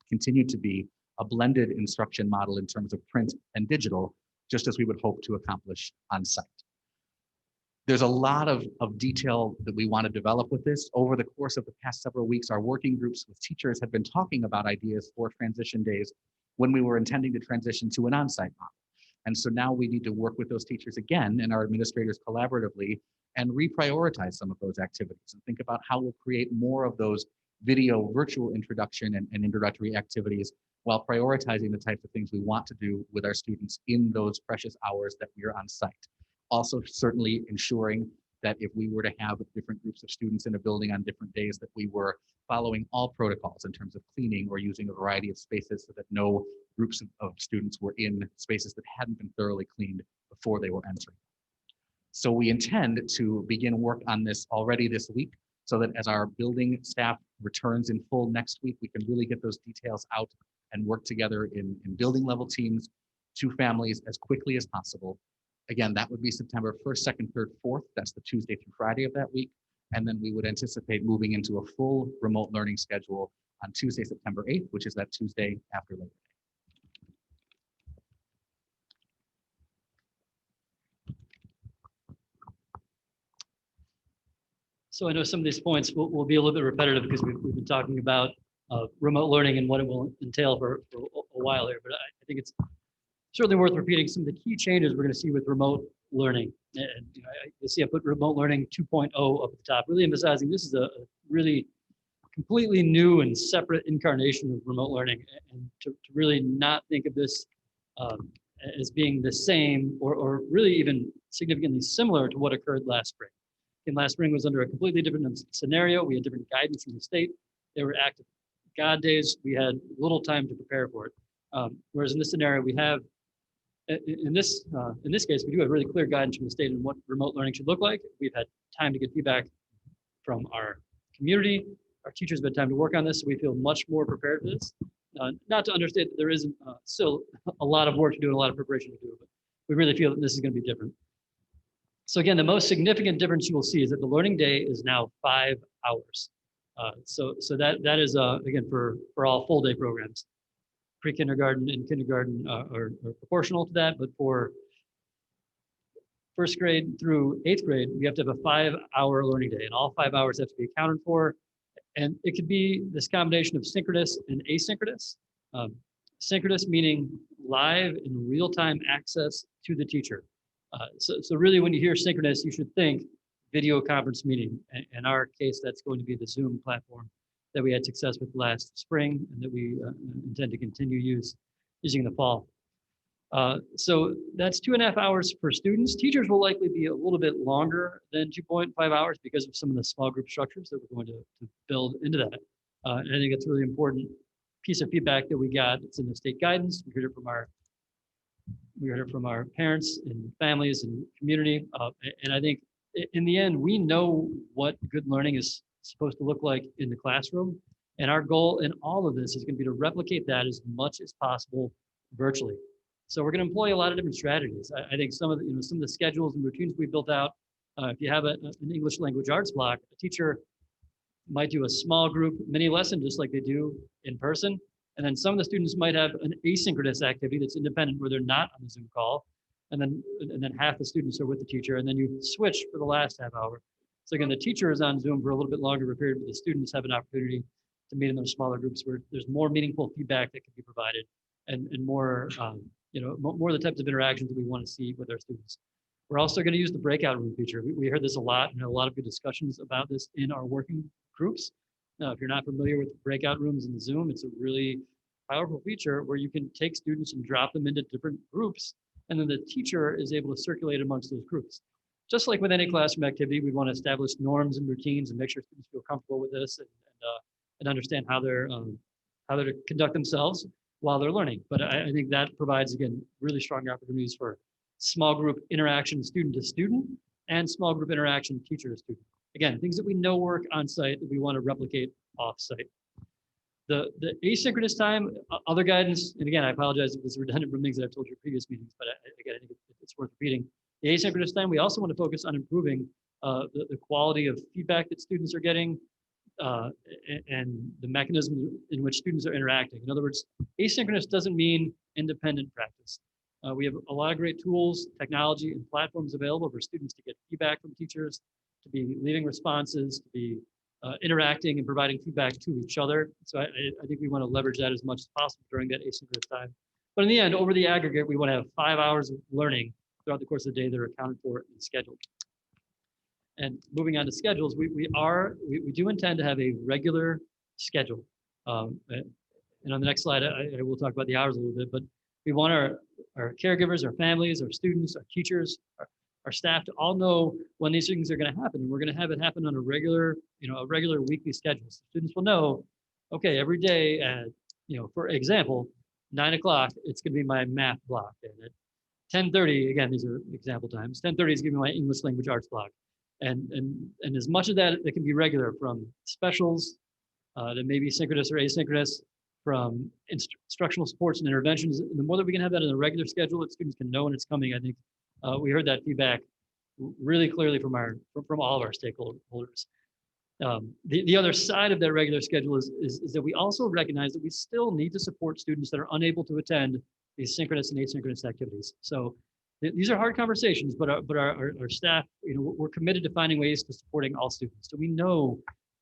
continue to be a blended instruction model in terms of print and digital, just as we would hope to accomplish on site. There's a lot of detail that we want to develop with this. Over the course of the past several weeks, our working groups with teachers have been talking about ideas for transition days when we were intending to transition to an on-site model. And so now we need to work with those teachers again and our administrators collaboratively and reprioritize some of those activities and think about how we'll create more of those video virtual introduction and introductory activities while prioritizing the types of things we want to do with our students in those precious hours that we are on site. Also, certainly ensuring that if we were to have different groups of students in a building on different days, that we were following all protocols in terms of cleaning or using a variety of spaces so that no groups of students were in spaces that hadn't been thoroughly cleaned before they were entering. So we intend to begin work on this already this week so that as our building staff returns in full next week, we can really get those details out and work together in building level teams to families as quickly as possible. Again, that would be September 1st, 2nd, 3rd, 4th. That's the Tuesday through Friday of that week. And then we would anticipate moving into a full remote learning schedule on Tuesday, September 8th, which is that Tuesday after Labor Day. So I know some of these points will be a little bit repetitive because we've been talking about remote learning and what it will entail for a while here, but I think it's certainly worth repeating some of the key changes we're going to see with remote learning. And you'll see I put remote learning 2.0 up at the top, really emphasizing this is a really completely new and separate incarnation of remote learning, and to really not think of this as being the same or really even significantly similar to what occurred last spring. And last spring was under a completely different scenario. We had different guidance from the state. They were active God days. We had little time to prepare for it. Whereas in this scenario, we have, in this case, we do have really clear guidance from the state on what remote learning should look like. We've had time to get feedback from our community. Our teachers have had time to work on this, so we feel much more prepared for this. Not to understate that there isn't still a lot of work to do and a lot of preparation to do, but we really feel that this is going to be different. So again, the most significant difference you will see is that the learning day is now 5 hours. So that is again for all full day programs. Pre-kindergarten and kindergarten are proportional to that, but for first grade through 8th grade, we have to have a 5-hour learning day, and all 5 hours have to be accounted for. And it could be this combination of synchronous and asynchronous. Synchronous meaning live and real-time access to the teacher. So really, when you hear synchronous, you should think video conference meeting. In our case, that's going to be the Zoom platform that we had success with last spring and that we intend to continue using in the fall. So that's 2.5 hours for students. Teachers will likely be a little bit longer than 2.5 hours because of some of the small group structures that we're going to build into that. And I think it's a really important piece of feedback that we got. It's in the state guidance. We heard it from our parents and families and community. And I think in the end, we know what good learning is supposed to look like in the classroom. And our goal in all of this is going to be to replicate that as much as possible virtually. So we're going to employ a lot of different strategies. I think some of the schedules and routines we built out. If you have an English language arts block, a teacher might do a small group mini lesson just like they do in person. And then some of the students might have an asynchronous activity that's independent where they're not on the Zoom call. And then half the students are with the teacher, and then you switch for the last half hour. So again, the teacher is on Zoom for a little bit longer period, but the students have an opportunity to meet in those smaller groups where there's more meaningful feedback that can be provided and more more the types of interactions that we want to see with our students. We're also going to use the breakout room feature. We heard this a lot and had a lot of good discussions about this in our working groups. Now, if you're not familiar with breakout rooms in Zoom, it's a really powerful feature where you can take students and drop them into different groups, and then the teacher is able to circulate amongst those groups. Just like with any classroom activity, we want to establish norms and routines and make sure students feel comfortable with this and understand how they're to conduct themselves while they're learning. But I think that provides, again, really strong opportunities for small group interaction student to student and small group interaction teacher to student. Again, things that we know work on site that we want to replicate off site. The asynchronous time, other guidance, and again, I apologize if this is redundant from things that I've told you in previous meetings, but again, I think it's worth repeating. The asynchronous time, we also want to focus on improving the quality of feedback that students are getting and the mechanism in which students are interacting. In other words, asynchronous doesn't mean independent practice. We have a lot of great tools, technology, and platforms available for students to get feedback from teachers, to be leaving responses, to be interacting and providing feedback to each other. So I think we want to leverage that as much as possible during that asynchronous time. But in the end, over the aggregate, we want to have 5 hours of learning throughout the course of the day that are accounted for and scheduled. And moving on to schedules, we do intend to have a regular schedule. And on the next slide, I will talk about the hours a little bit, but we want our caregivers, our families, our students, our teachers, our staff to all know when these things are going to happen. And we're going to have it happen on a regular weekly schedule. So students will know, okay, every day at, for example, 9 o'clock, it's going to be my math block. And at 10:30, again, these are example times, 10:30 is going to be my English language arts block. And as much of that can be regular, from specials that may be synchronous or asynchronous, from instructional supports and interventions. And the more that we can have that in a regular schedule that students can know when it's coming, I think we heard that feedback really clearly from all of our stakeholders. The other side of that regular schedule is that we also recognize that we still need to support students that are unable to attend these synchronous and asynchronous activities. So these are hard conversations, but our staff, we're committed to finding ways to supporting all students. So we know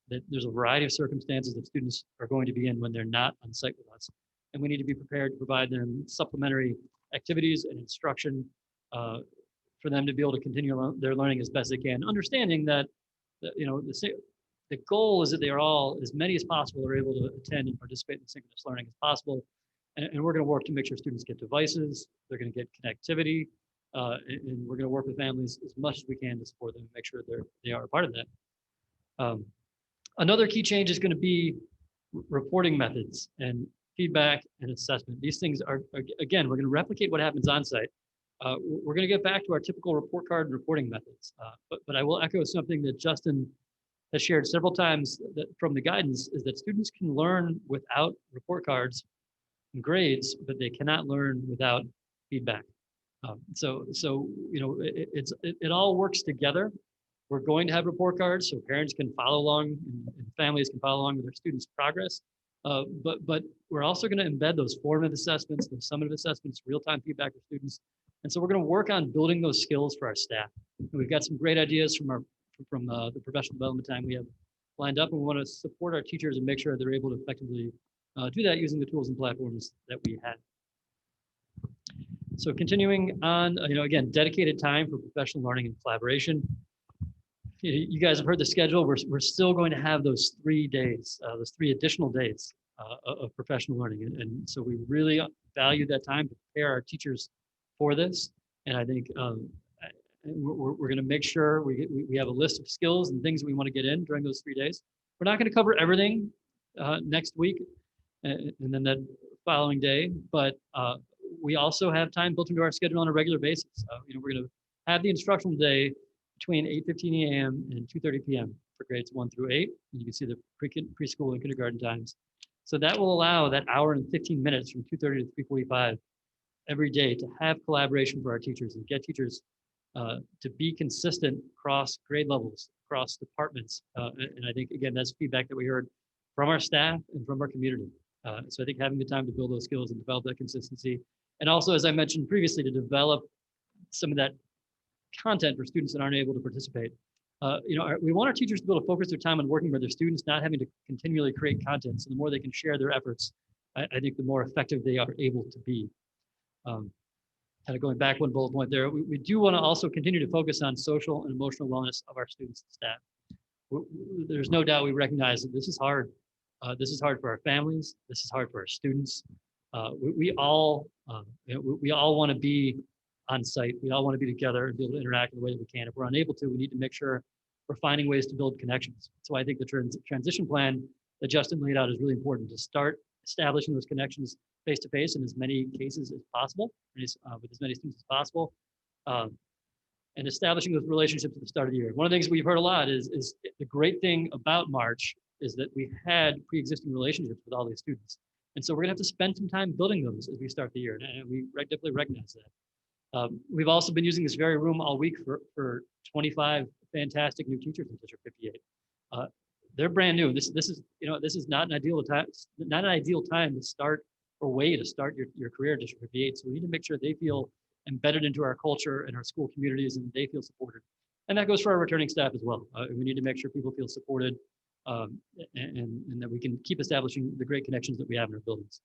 that there's a variety of circumstances that students are going to be in when they're not on site with us. And we need to be prepared to provide them supplementary activities and instruction for them to be able to continue their learning as best they can, understanding that, the goal is that they are all, as many as possible, are able to attend and participate in synchronous learning as possible. And we're going to work to make sure students get devices, they're going to get connectivity, and we're going to work with families as much as we can to support them and make sure they are a part of that. Another key change is going to be reporting methods and feedback and assessment. These things are again, we're going to replicate what happens on site. We're going to get back to our typical report card and reporting methods. But I will echo something that Justin has shared several times that from the guidance is that students can learn without report cards and grades, but they cannot learn without feedback. It all works together. We're going to have report cards so parents can follow along and families can follow along with their students' progress. But we're also going to embed those formative assessments, those summative assessments, real-time feedback for students. And so we're going to work on building those skills for our staff. And we've got some great ideas from the professional development time we have lined up, and we want to support our teachers and make sure they're able to effectively do that using the tools and platforms that we have. So continuing on, again, dedicated time for professional learning and collaboration. You guys have heard the schedule. We're still going to have those 3 days, those 3 additional days of professional learning. And so we really value that time to prepare our teachers for this. And I think we're going to make sure we have a list of skills and things we want to get in during those 3 days. We're not going to cover everything next week and then that following day, but we also have time built into our schedule on a regular basis. We're going to have the instructional day between 8:15 a.m. and 2:30 p.m. for grades 1 through 8. And you can see the preschool and kindergarten times. So that will allow that hour and 15 minutes from 2:30 to 3:45 every day to have collaboration for our teachers and get teachers to be consistent across grade levels, across departments. And I think, again, that's feedback that we heard from our staff and from our community. So I think having the time to build those skills and develop that consistency. And also, as I mentioned previously, to develop some of that content for students that aren't able to participate. We want our teachers to be able to focus their time on working with their students, not having to continually create content. So the more they can share their efforts, I think the more effective they are able to be. Kind of going back one bullet point there, we do want to also continue to focus on social and emotional wellness of our students and staff. There's no doubt we recognize that this is hard. This is hard for our families. This is hard for our students. We all want to be on site. We all want to be together and be able to interact in the way that we can. If we're unable to, we need to make sure we're finding ways to build connections. So I think the transition plan that Justin laid out is really important to start establishing those connections face to face in as many cases as possible, with as many students as possible, and establishing those relationships at the start of the year. One of the things we've heard a lot is the great thing about March is that we had pre-existing relationships with all these students. And so we're gonna have to spend some time building those as we start the year. And we definitely recognize that. We've also been using this very room all week for 25 fantastic new teachers in District 58. They're brand new. This is not an ideal time to start or way to start your career in District 58. So we need to make sure they feel embedded into our culture and our school communities and they feel supported. And that goes for our returning staff as well. We need to make sure people feel supported and that we can keep establishing the great connections that we have in our buildings.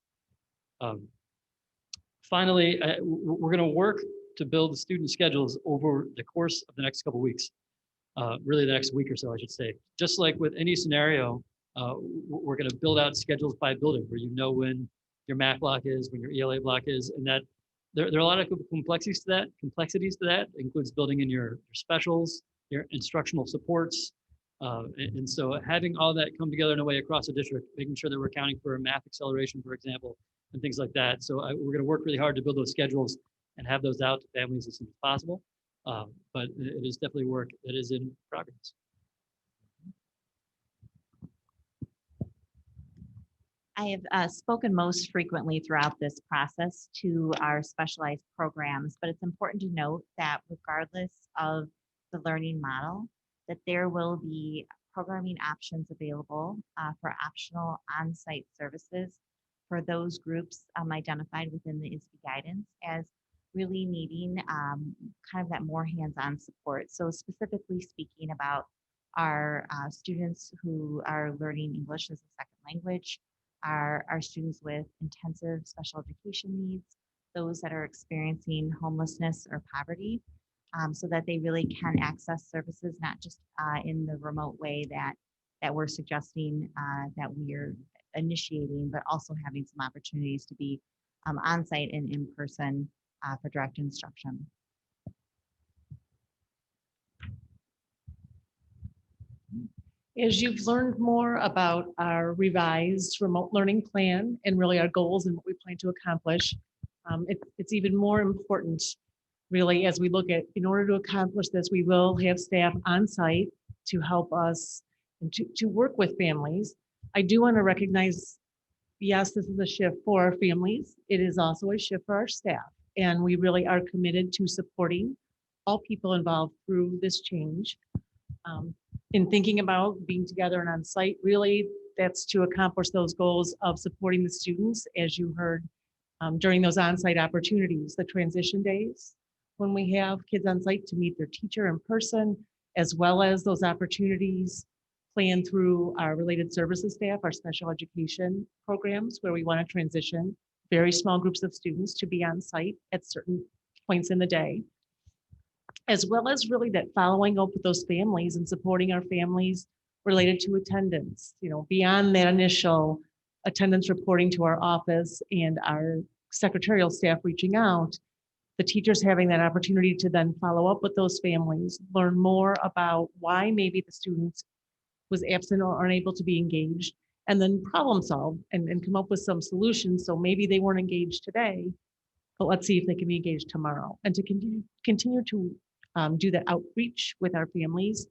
Finally, we're going to work to build the student schedules over the course of the next couple of weeks, really the next week or so, I should say. Just like with any scenario, we're going to build out schedules by building where you know when your math block is, when your ELA block is, and that there are a lot of complexities to that. It includes building in your specials, your instructional supports. And so having all that come together in a way across the district, making sure that we're accounting for math acceleration, for example, and things like that. So we're going to work really hard to build those schedules and have those out to families as soon as possible. But it is definitely work that is in progress. I have spoken most frequently throughout this process to our specialized programs, but it's important to note that regardless of the learning model, that there will be programming options available for optional on-site services for those groups identified within the ISB guidance as really needing kind of that more hands-on support. So specifically speaking about our students who are learning English as a second language, our students with intensive special education needs, those that are experiencing homelessness or poverty, so that they really can access services, not just in the remote way that we're suggesting that we're initiating, but also having some opportunities to be on-site and in person for direct instruction. As you've learned more about our revised remote learning plan and really our goals and what we plan to accomplish, it's even more important really as we look at, in order to accomplish this, we will have staff on site to help us and to work with families. I do want to recognize, yes, this is a shift for our families. It is also a shift for our staff. And we really are committed to supporting all people involved through this change. In thinking about being together and on site, really, that's to accomplish those goals of supporting the students, as you heard during those on-site opportunities, the transition days, when we have kids on site to meet their teacher in person, as well as those opportunities planned through our related services staff, our special education programs, where we want to transition very small groups of students to be on site at certain points in the day, as well as really that following up with those families and supporting our families related to attendance, beyond that initial attendance reporting to our office and our secretarial staff reaching out, the teachers having that opportunity to then follow up with those families, learn more about why maybe the student was absent or unable to be engaged, and then problem solve and come up with some solutions. So maybe they weren't engaged today, but let's see if they can be engaged tomorrow, and to continue to do the outreach with our families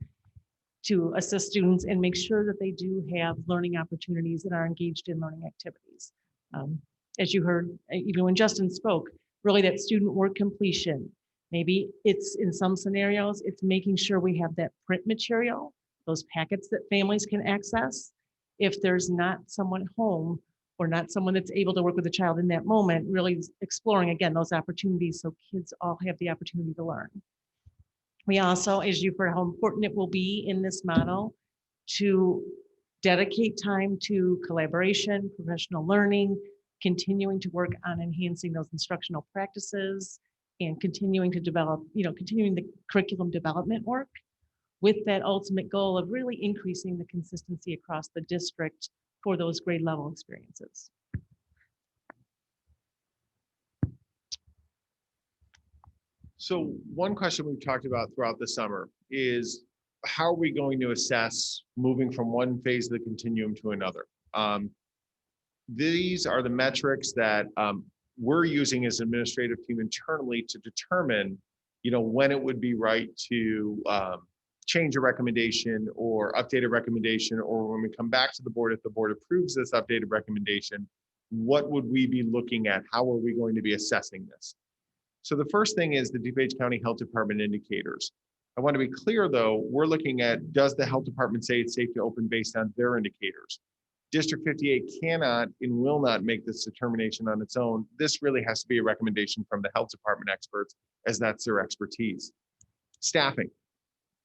to assist students and make sure that they do have learning opportunities and are engaged in learning activities. As you heard, even when Justin spoke, really that student work completion. Maybe it's in some scenarios, it's making sure we have that print material, those packets that families can access. If there's not someone home or not someone that's able to work with the child in that moment, really exploring again those opportunities so kids all have the opportunity to learn. We also, as you've heard, how important it will be in this model to dedicate time to collaboration, professional learning, continuing to work on enhancing those instructional practices and continuing to develop, continuing the curriculum development work with that ultimate goal of really increasing the consistency across the district for those grade level experiences. So one question we've talked about throughout the summer is how are we going to assess moving from one phase of the continuum to another? These are the metrics that we're using as an administrative team internally to determine, when it would be right to change a recommendation or update a recommendation, or when we come back to the board, if the board approves this updated recommendation, what would we be looking at? How are we going to be assessing this? So the first thing is the DuPage County Health Department indicators. I want to be clear though, we're looking at, does the health department say it's safe to open based on their indicators? District 58 cannot and will not make this determination on its own. This really has to be a recommendation from the health department experts, as that's their expertise. Staffing.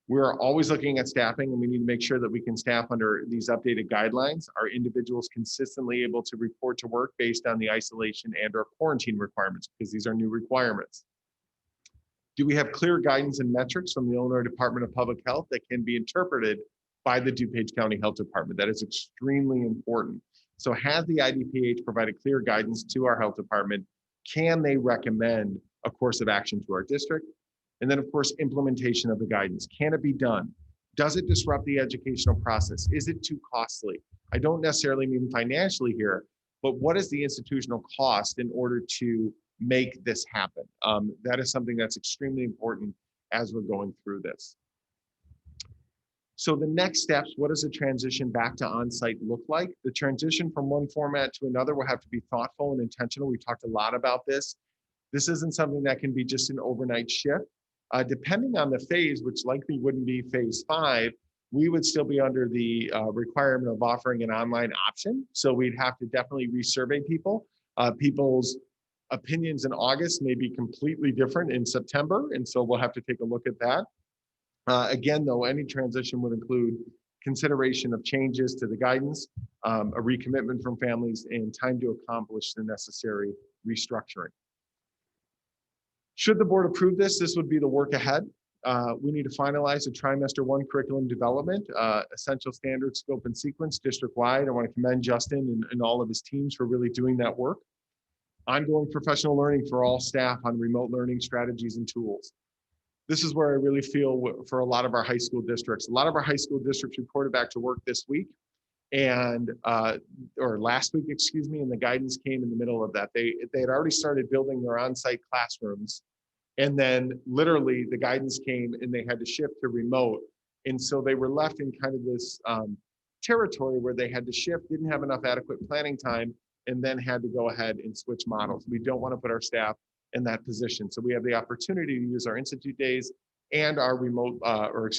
We're always looking at staffing, and we need to make sure that we can staff under these updated guidelines. Are individuals consistently able to report to work based on the isolation and/or quarantine requirements? Because these are new requirements. Do we have clear guidance and metrics from the Illinois Department of Public Health that can be interpreted by the DuPage County Health Department? That is extremely important. So has the IDPH provided clear guidance to our health department? Can they recommend a course of action to our district? And then of course, implementation of the guidance. Can it be done? Does it disrupt the educational process? Is it too costly? I don't necessarily mean financially here, but what is the institutional cost in order to make this happen? That is something that's extremely important as we're going through this. So the next steps, what does a transition back to on-site look like? The transition from one format to another will have to be thoughtful and intentional. We talked a lot about this. This isn't something that can be just an overnight shift. Depending on the phase, which likely wouldn't be phase 5, we would still be under the requirement of offering an online option. So we'd have to definitely resurvey people. People's Opinions in August may be completely different in September, and so we'll have to take a look at that. Again, though, any transition would include consideration of changes to the guidance, a recommitment from families, and time to accomplish the necessary restructuring. Should the board approve this, this would be the work ahead. We need to finalize the trimester 1 curriculum development, essential standards, scope, and sequence district-wide. I want to commend Justin and all of his teams for really doing that work. Ongoing professional learning for all staff on remote learning strategies and tools. This is where I really feel for a lot of our high school districts. A lot of our high school districts reported back to work this week and, or last week, excuse me, and the guidance came in the middle of that. They had already started building their on-site classrooms, and then literally the guidance came and they had to shift to remote. And so they were left in kind of this territory where they had to shift, didn't have enough adequate planning time, and then had to go ahead and switch models. We don't want to put our staff in that position. So we have the opportunity to use our institute days and our remote, our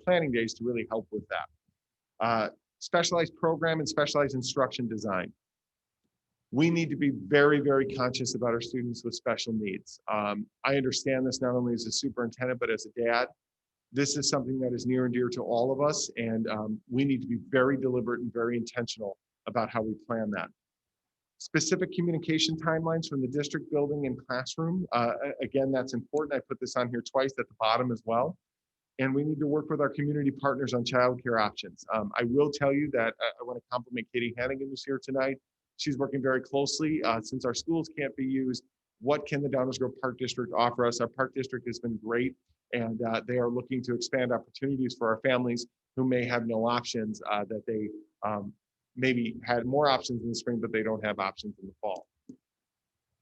planning days to really help with that. Specialized program and specialized instruction design. We need to be very, very conscious about our students with special needs. I understand this not only as a superintendent, but as a dad. This is something that is near and dear to all of us, and we need to be very deliberate and very intentional about how we plan that. Specific communication timelines from the district building and classroom. Again, that's important. I put this on here twice at the bottom as well. And we need to work with our community partners on childcare options. I will tell you that I want to compliment Katie Hannigan, who's here tonight. She's working very closely since our schools can't be used. What can the Downers Grove Park District offer us? Our Park District has been great, and they are looking to expand opportunities for our families who may have no options, that they maybe had more options in the spring, but they don't have options in the fall.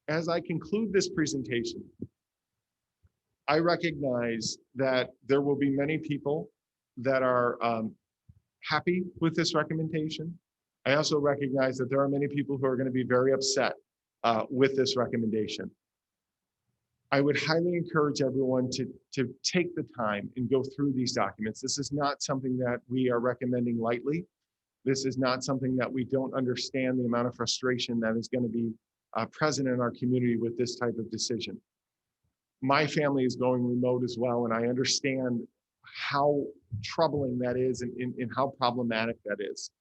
As I conclude this presentation, I recognize that there will be many people that are happy with this recommendation. I also recognize that there are many people who are going to be very upset with this recommendation. I would highly encourage everyone to take the time and go through these documents. This is not something that we are recommending lightly. This is not something that we don't understand the amount of frustration that is going to be present in our community with this type of decision. My family is going remote as well, and I understand how troubling that is and how problematic that is.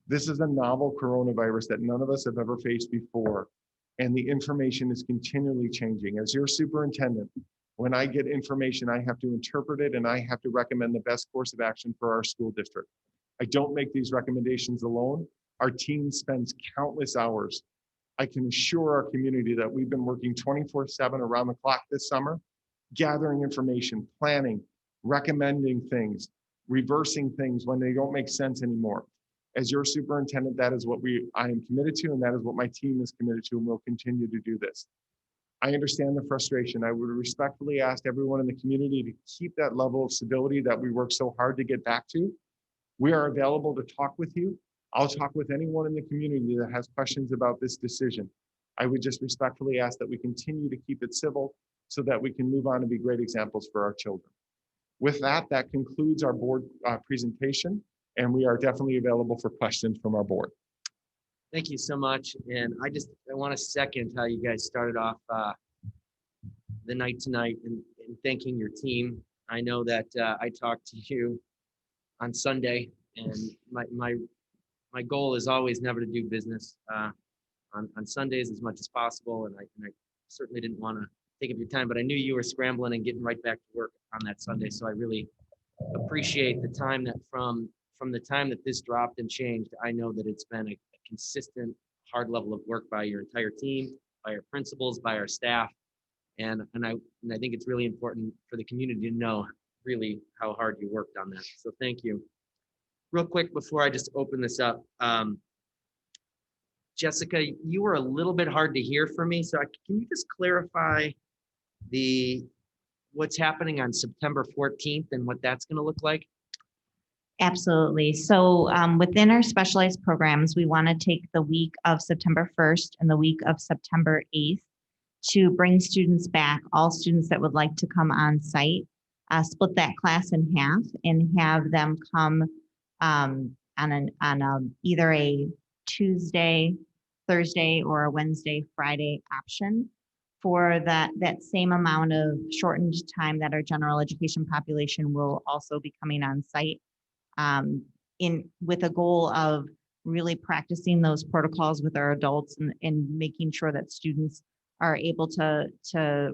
This is a novel coronavirus that none of us have ever faced before, and the information is continually changing. As your superintendent, when I get information, I have to interpret it and I have to recommend the best course of action for our school district. I don't make these recommendations alone. Our team spends countless hours. I can assure our community that we've been working 24/7 around the clock this summer, gathering information, planning, recommending things, reversing things when they don't make sense anymore. As your superintendent, that is what I am committed to, and that is what my team is committed to, and we'll continue to do this. I understand the frustration. I would respectfully ask everyone in the community to keep that level of stability that we work so hard to get back to. We are available to talk with you. I'll talk with anyone in the community that has questions about this decision. I would just respectfully ask that we continue to keep it civil so that we can move on and be great examples for our children. With that, that concludes our board presentation, and we are definitely available for questions from our board. Thank you so much. And I want to second how you guys started off the night tonight and thanking your team. I know that I talked to you on Sunday, and my goal is always never to do business on Sundays as much as possible. And I certainly didn't want to take up your time, but I knew you were scrambling and getting right back to work on that Sunday. So I really appreciate the time that from the time that this dropped and changed, I know that it's been a consistent, hard level of work by your entire team, by our principals, by our staff. And I think it's really important for the community to know really how hard you worked on that. So thank you. Real quick, before I just open this up, Jessica, you were a little bit hard to hear for me. So can you just clarify what's happening on September 14th and what that's going to look like? Absolutely. So within our specialized programs, we want to take the week of September 1st and the week of September 8th to bring students back, all students that would like to come on site, split that class in half and have them come on either a Tuesday Thursday or a Wednesday, Friday option for that same amount of shortened time that our general education population will also be coming on site, with a goal of really practicing those protocols with our adults and making sure that students are able to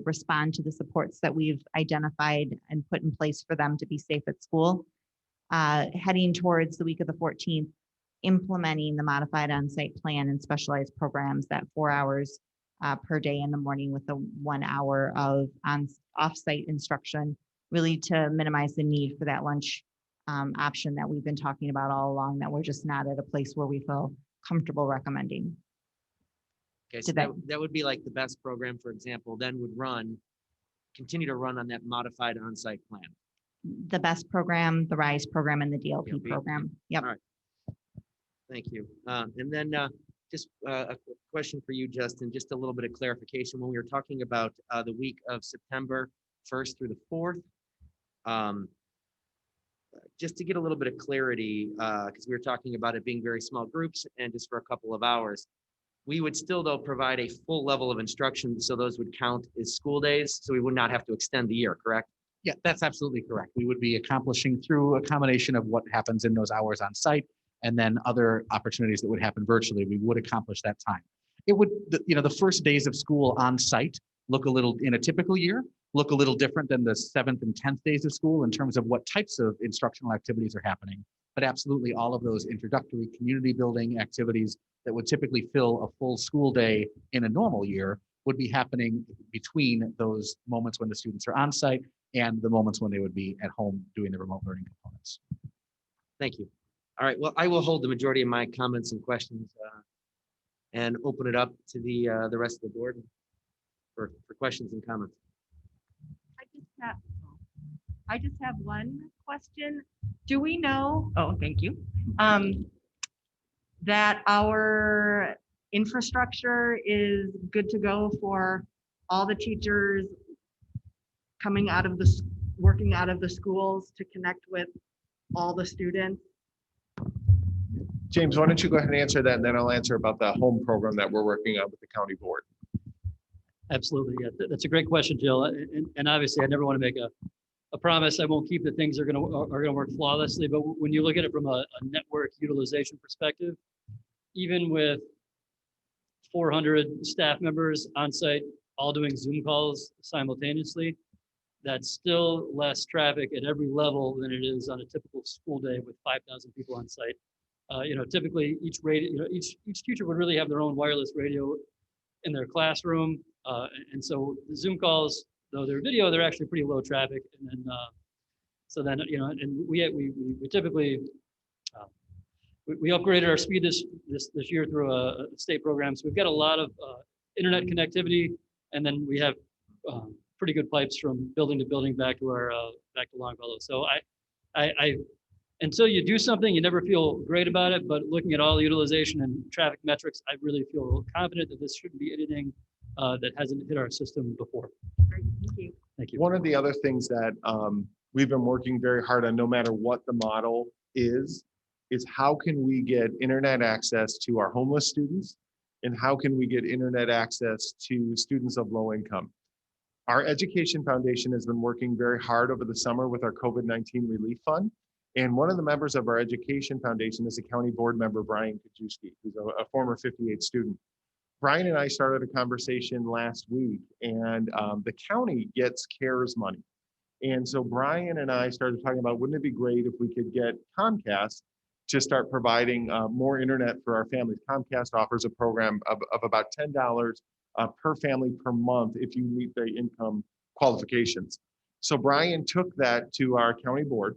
respond to the supports that we've identified and put in place for them to be safe at school. Heading towards the week of the 14th, implementing the modified on-site plan and specialized programs, that 4 hours per day in the morning with the 1 hour of off-site instruction, really to minimize the need for that lunch option that we've been talking about all along, that we're just not at a place where we feel comfortable recommending. Okay, so Did that would be like the best program, for example, then would continue to run on that modified on-site plan. The BEST program, the RISE program, and the DLP DLP. program. Yep. All right. Thank you. And then just a question for you, Justin, just a little bit of clarification. When we were talking about the week of September 1st through the 4th, just to get a little bit of clarity, because we were talking about it being very small groups and just for a couple of hours, we would still, though, provide a full level of instruction, so those would count as school days, so we would not have to extend the year, correct? Yeah, that's absolutely correct. We would be accomplishing through a combination of what happens in those hours on site and then other opportunities that would happen virtually. We would accomplish that time. It would, the first days of school on site look a little, in a typical year, look a little different than the 7th and 10th days of school in terms of what types of instructional activities are happening. But absolutely all of those introductory community building activities that would typically fill a full school day in a normal year would be happening between those moments when the students are on site and the moments when they would be at home doing the remote learning components. Thank you. All right, well, I will hold the majority of my comments and questions and open it up to the rest of the board for questions and comments. I just have one question. Do we know, oh, thank you, that our infrastructure is good to go for all the teachers coming out of working out of the schools to connect with all the students? James, why don't you go ahead and answer that, and then I'll answer about the home program that we're working on with the county board. Absolutely. Yeah, that's a great question, Jill. And obviously, I never want to make a promise. I won't keep that things are going to work flawlessly. But when you look at it from a network utilization perspective, even with 400 staff members on site, all doing Zoom calls simultaneously, that's still less traffic at every level than it is on a typical school day with 5,000 people on site. Typically each radio, each teacher would really have their own wireless radio in their classroom. And so the Zoom calls, though they're video, they're actually pretty low traffic. And then, and we typically, we upgraded our speed this year through a state program. So we've got a lot of internet connectivity, and then we have pretty good pipes from building to building back to Longfellow. So I until you do something, you never feel great about it. But looking at all the utilization and traffic metrics, I really feel confident that this shouldn't be anything that hasn't hit our system before. Great, thank you. Thank you. One of the other things that we've been working very hard on, no matter what the model is how can we get internet access to our homeless students, and how can we get internet access to students of low income? Our Education Foundation has been working very hard over the summer with our COVID-19 Relief Fund. And one of the members of our Education Foundation is a county board member, Brian Kajewski, who's a former 58 student. Brian and I started a conversation last week, and the county gets CARES money. And so Brian and I started talking about, wouldn't it be great if we could get Comcast to start providing more internet for our families? Comcast offers a program of about $10 per family per month if you meet the income qualifications. So Brian took that to our county board,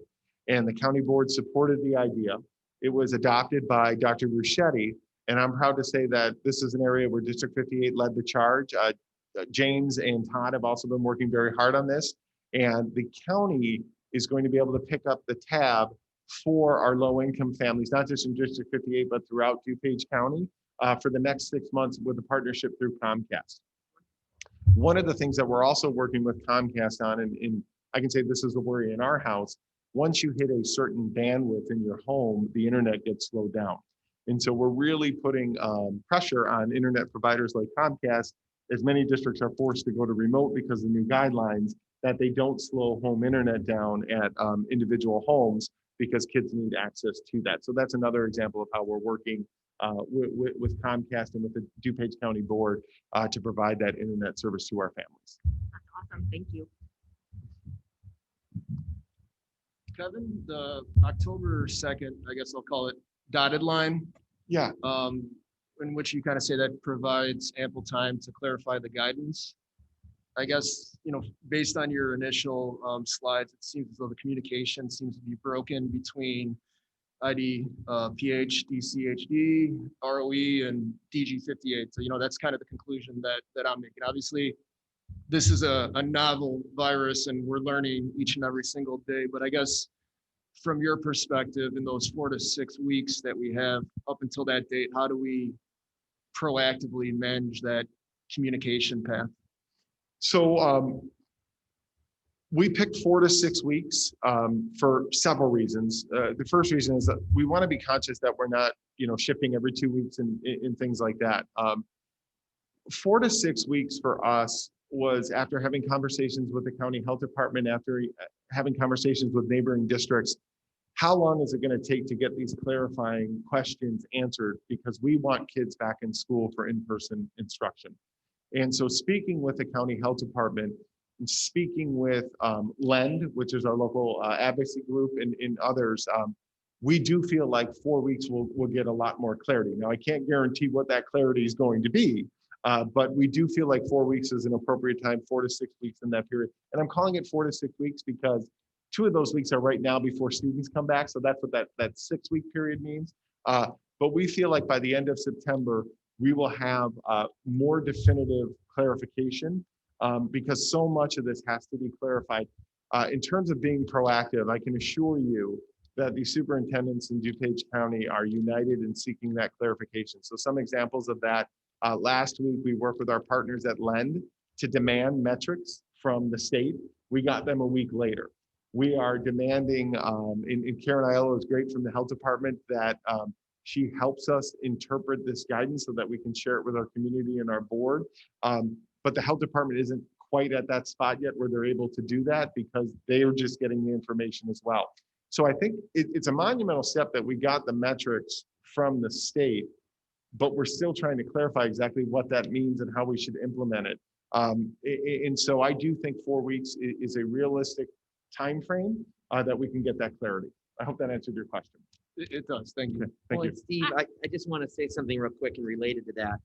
and the county board supported the idea. It was adopted by Dr. Bruschetti, and I'm proud to say that this is an area where District 58 led the charge. James and Todd have also been working very hard on this, and the county is going to be able to pick up the tab for our low-income families, not just in District 58, but throughout DuPage County for the next 6 months with a partnership through Comcast. One of the things that we're also working with Comcast on, and I can say this is a worry in our house, once you hit a certain bandwidth in your home, the internet gets slowed down. And so we're really putting pressure on internet providers like Comcast, as many districts are forced to go to remote because of new guidelines, that they don't slow home internet down at individual homes because kids need access to that. So that's another example of how we're working with Comcast and with the DuPage County Board to provide that internet service to our families. That's awesome. Thank you. Kevin, the October 2nd, I guess I'll call it dotted line, Yeah, in which you kind of say that provides ample time to clarify the guidance. I guess, based on your initial slides, it seems as though the communication seems to be broken between IDPH, DCHD, ROE, and DG58. So, that's kind of the conclusion that I'm making. Obviously, this is a novel virus and we're learning each and every single day, but I guess from your perspective, in those 4 to 6 weeks that we have up until that date, how do we proactively manage that communication path? so we picked 4 to 6 weeks for several reasons. The first reason is that we want to be conscious that we're not, shipping every 2 weeks and things like that. 4 to 6 weeks for us was after having conversations with the county health department, after having conversations with neighboring districts. How long is it going to take to get these clarifying questions answered? Because we want kids back in school for in-person instruction. And so speaking with the county health department, and speaking with LEND, which is our local advocacy group, and others, we do feel like 4 weeks will get a lot more clarity. Now, I can't guarantee what that clarity is going to be, but we do feel like 4 weeks is an appropriate time, 4 to 6 weeks in that period. And I'm calling it 4 to 6 weeks because 2 of those weeks are right now before students come back. So that's what that 6 week period means. But we feel like by the end of September, we will have more definitive clarification because so much of this has to be clarified. In terms of being proactive, I can assure you that the superintendents in DuPage County are united in seeking that clarification. So some examples of that, last week, we worked with our partners at LEND to demand metrics from the state. We got them a week later. We are demanding, and Karen Aiello is great from the health department, that she helps us interpret this guidance so that we can share it with our community and our board. But the health department isn't quite at that spot yet where they're able to do that because they are just getting the information as well. So I think it's a monumental step that we got the metrics from the state, but we're still trying to clarify exactly what that means and how we should implement it. And so I do think 4 weeks is a realistic time frame that we can get that clarity. I hope that answered your question. It does. Thank you. Okay, thank you. And Steve, I just want to say something real quick and related to that.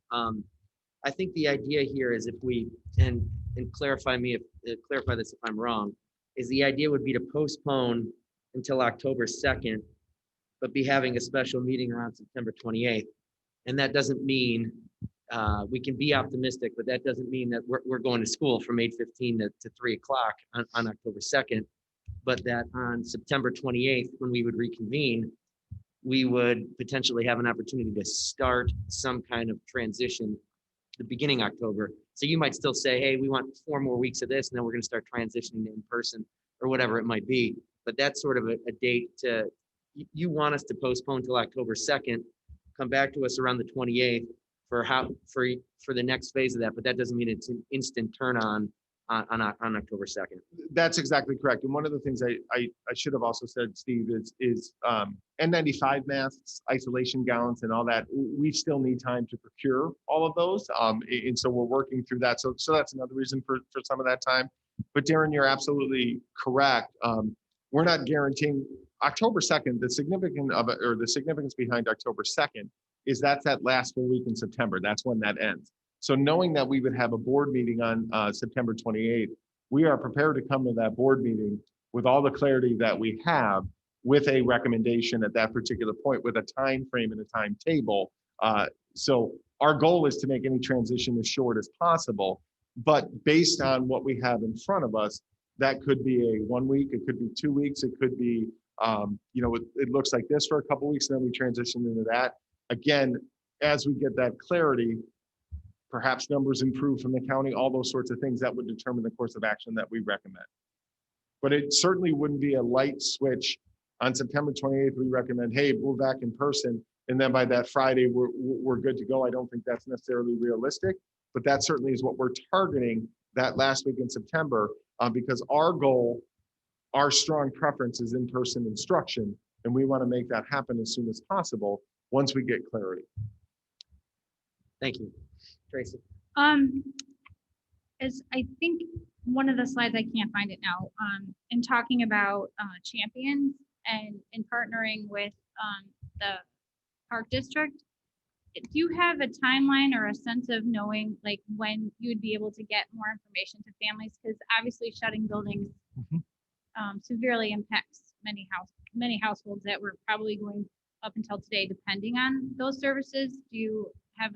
I think the idea here is if we, and clarify this if I'm wrong, is the idea would be to postpone until October 2nd, but be having a special meeting around September 28th. And that doesn't mean, we can be optimistic, but that doesn't mean that we're going to school from 8:15 to 3 o'clock on October 2nd, but that on September 28th, when we would reconvene, we would potentially have an opportunity to start some kind of transition the beginning October. So you might still say, hey, we want 4 more weeks of this, and then we're going to start transitioning to in person or whatever it might be. But that's sort of a date to, you want us to postpone till October 2nd, come back to us around the 28th for the next phase of that. But that doesn't mean it's an instant turn on October 2nd. That's exactly correct. And one of the things I should have also said, Steve, is N95 masks, isolation gowns, and all that. We still need time to procure all of those. And so we're working through that. So that's another reason for some of that time. But Darren, you're absolutely correct. We're not guaranteeing October 2nd, the significance behind October 2nd is that's that last full week in September. That's when that ends. So knowing that we would have a board meeting on September 28th, we are prepared to come to that board meeting with all the clarity that we have, with a recommendation at that particular point, with a time frame and a timetable. So our goal is to make any transition as short as possible, but based on what we have in front of us, that could be a 1 week, it could be 2 weeks, it could be, it looks like this for a couple weeks, and then we transition into that. Again, as we get that clarity, perhaps numbers improve from the county, all those sorts of things that would determine the course of action that we recommend. But it certainly wouldn't be a light switch. On September 28th, we recommend, hey, we're back in person. and then by that Friday, we're good to go. I don't think that's necessarily realistic, but that certainly is what we're targeting that last week in September, because our goal, our strong preference is in-person instruction, and we want to make that happen as soon as possible once we get clarity. Thank you. Tracy? As I think one of the slides, I can't find it now, in talking about champions and in partnering with the park district, do you have a timeline or a sense of knowing like when you would be able to get more information to families? Because obviously shutting buildings severely impacts many households that were probably going up until today, depending on those services. Do you have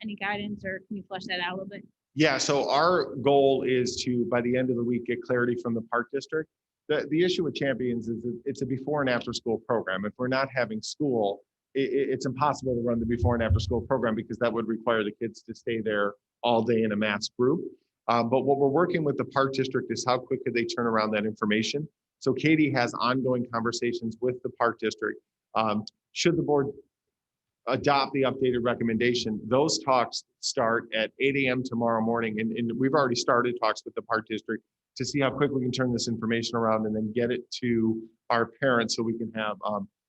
any guidance, or can you flesh that out a little bit? Yeah, so our goal is to, by the end of the week, get clarity from the park district. The issue with Champions is that it's a before and after school program. If we're not having school, it's impossible to run the before and after school program because that would require the kids to stay there all day in a mass group. But what we're working with the park district is how quick could they turn around that information. So Katie has ongoing conversations with the park district. Should the board adopt the updated recommendation, those talks start at 8 a.m. tomorrow morning. And we've already started talks with the park district to see how quick we can turn this information around and then get it to our parents so we can have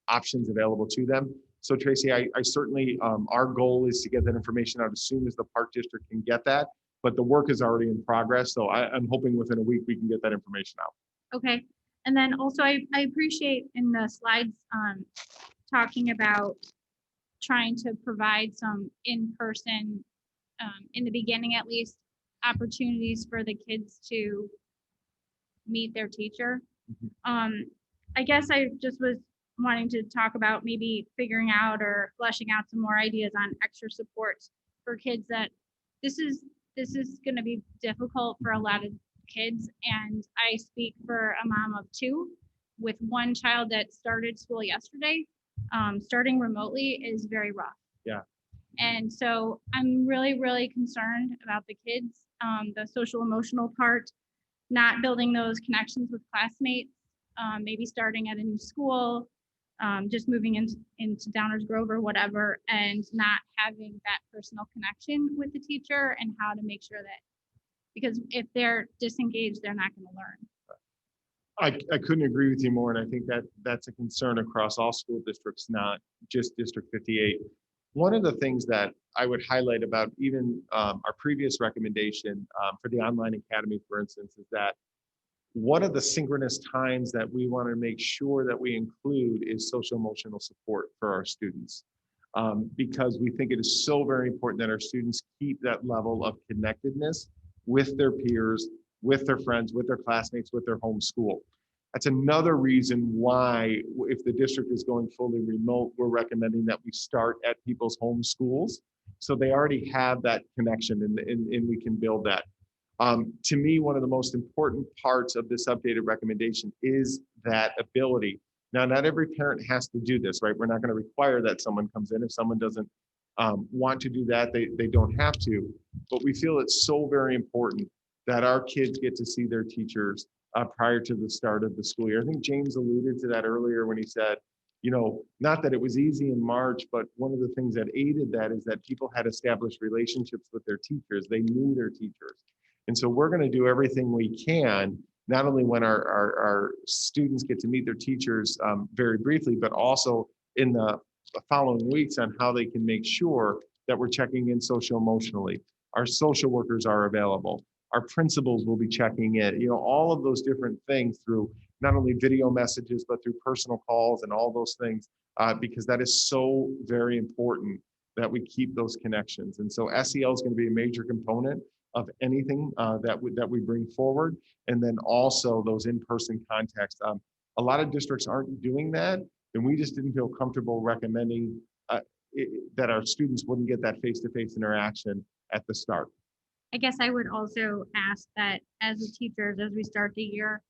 options available to them. So Tracy, I certainly, our goal is to get that information out as soon as the park district can get that, but the work is already in progress. So I'm hoping within a week we can get that information out. Okay. And then also I appreciate in the slides talking about trying to provide some in-person, in the beginning at least, opportunities for the kids to meet their teacher. I guess I just was wanting to talk about maybe figuring out or fleshing out some more ideas on extra supports for kids that this is going to be difficult for a lot of kids. And I speak for a mom of two with one child that started school yesterday. Starting remotely is very rough. Yeah. And so I'm really, really concerned about the kids, the social emotional part, not building those connections with classmates, maybe starting at a new school, just moving into Downers Grove or whatever, and not having that personal connection with the teacher, and how to make sure that, because if they're disengaged, they're not going to learn. I couldn't agree with you more, and I think that that's a concern across all school districts, not just District 58. One of the things that I would highlight about even our previous recommendation for the online academy, for instance, is that one of the synchronous times that we want to make sure that we include is social emotional support for our students, because we think it is so very important that our students keep that level of connectedness with their peers, with their friends, with their classmates, with their home school. That's another reason why, if the district is going fully remote, we're recommending that we start at people's home schools. So they already have that connection and we can build that. To me, one of the most important parts of this updated recommendation is that ability. Now, not every parent has to do this, right? We're not going to require that someone comes in. If someone doesn't want to do that, they don't have to. But we feel it's so very important that our kids get to see their teachers prior to the start of the school year. I think James alluded to that earlier when he said, you know, not that it was easy in March, but one of the things that aided that is that people had established relationships with their teachers. They knew their teachers. And so we're going to do everything we can, not only when our students get to meet their teachers very briefly, but also in the following weeks on how they can make sure that we're checking in social emotionally. Our social workers are available. Our principals will be checking in, you know, all of those different things through not only video messages, but through personal calls and all those things, because that is so very important that we keep those connections. And so SEL is going to be a major component of anything that we bring forward. And then also those in-person contacts. A lot of districts aren't doing that, and we just didn't feel comfortable recommending that our students wouldn't get that face-to-face interaction at the start. I guess I would also ask that as the teachers, as we start the year,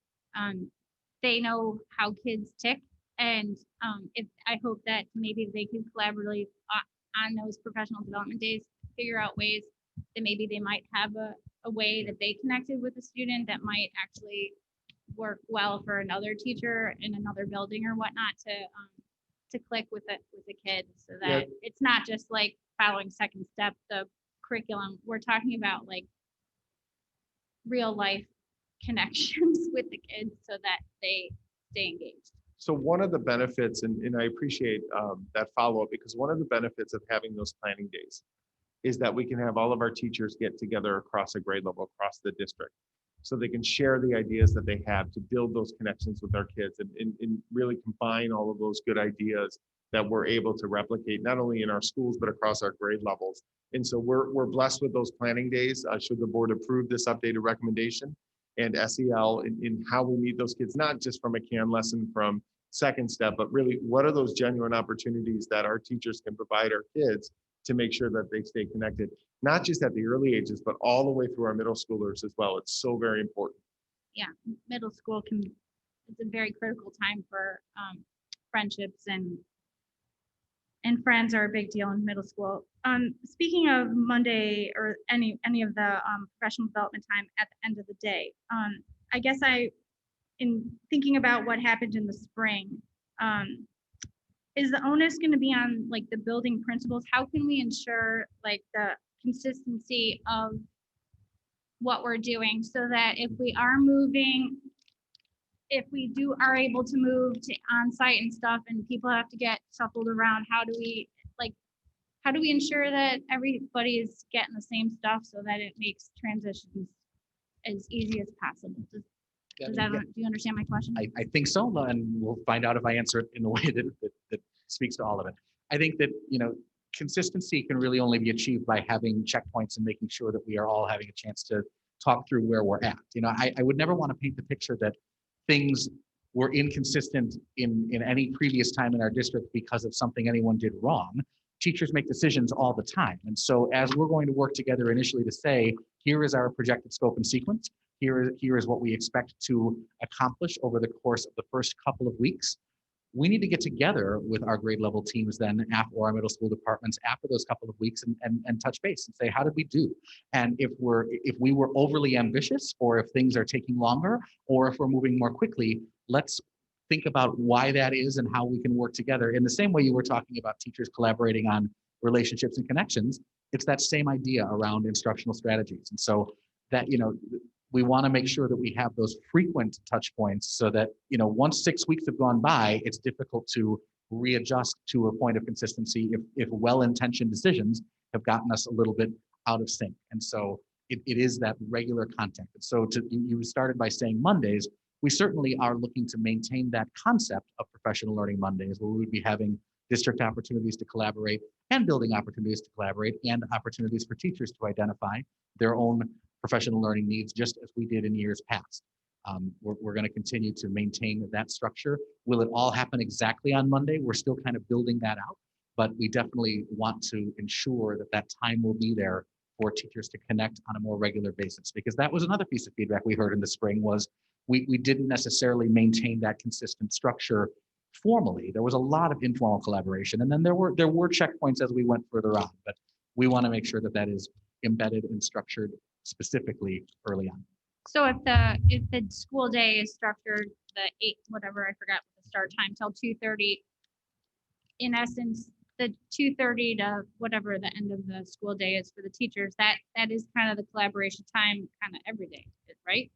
they know how kids tick, and I hope that maybe they can collaboratively on those professional development days, figure out ways that maybe they might have a way that they connected with a student that might actually work well for another teacher in another building or whatnot, to to click with the kids so Yeah. that it's not just like following second step, the curriculum. We're talking about like real life connections with the kids so that they stay engaged. So one of the benefits, and I appreciate that follow-up, because one of the benefits of having those planning days is that we can have all of our teachers get together across a grade level, across the district. So they can share the ideas that they have to build those connections with our kids and really combine all of those good ideas that we're able to replicate, not only in our schools, but across our grade levels. And so we're blessed with those planning days. Should the board approve this updated recommendation and SEL in how we meet those kids, not just from a CAN lesson from second step, but really what are those genuine opportunities that our teachers can provide our kids to make sure that they stay connected, not just at the early ages, but all the way through our middle schoolers as well. It's so very important. Yeah, middle school it's a very critical time for friendships and friends are a big deal in middle school. Speaking of Monday or any of the professional development time at the end of the day, I guess in thinking about what happened in the spring, is the onus going to be on like the building principals? How can we ensure like the consistency of what we're doing so that if we are moving, if we are able to move to on-site and stuff and people have to get shuffled around, how do we ensure that everybody is getting the same stuff so that it makes transitions as easy as possible? Do you understand my question? I think so, and we'll find out if I answer it in a way that speaks to all of it. I think that, consistency can really only be achieved by having checkpoints and making sure that we are all having a chance to talk through where we're at. I would never want to paint the picture that things were inconsistent in any previous time in our district because of something anyone did wrong. Teachers make decisions all the time. And so as we're going to work together initially to say, here is our projected scope and sequence, here is what we expect to accomplish over the course of the first couple of weeks, we need to get together with our grade level teams then or our middle school departments after those couple of weeks and touch base and say, how did we do? And if we were overly ambitious, or if things are taking longer, or if we're moving more quickly, let's think about why that is and how we can work together. In the same way you were talking about teachers collaborating on relationships and connections, it's that same idea around instructional strategies. And so that, we want to make sure that we have those frequent touch points so that, once 6 weeks have gone by, it's difficult to readjust to a point of consistency if well-intentioned decisions have gotten us a little bit out of sync. And so it is that regular contact. And so you started by saying Mondays. We certainly are looking to maintain that concept of professional learning Mondays, where we would be having district opportunities to collaborate and building opportunities to collaborate and opportunities for teachers to identify their own professional learning needs, just as we did in years past. We're going to continue to maintain that structure. Will it all happen exactly on Monday? We're still kind of building that out, but we definitely want to ensure that time will be there for teachers to connect on a more regular basis, because that was another piece of feedback we heard in the spring was we didn't necessarily maintain that consistent structure formally. There was a lot of informal collaboration, and then there were checkpoints as we went further on, but we want to make sure that is embedded and structured specifically early on. So if the school day is structured the 8, whatever, I forgot the start time, till 2:30, in essence, the 2:30 to whatever the end of the school day is for the teachers, that is kind of the collaboration time kind of every day, right?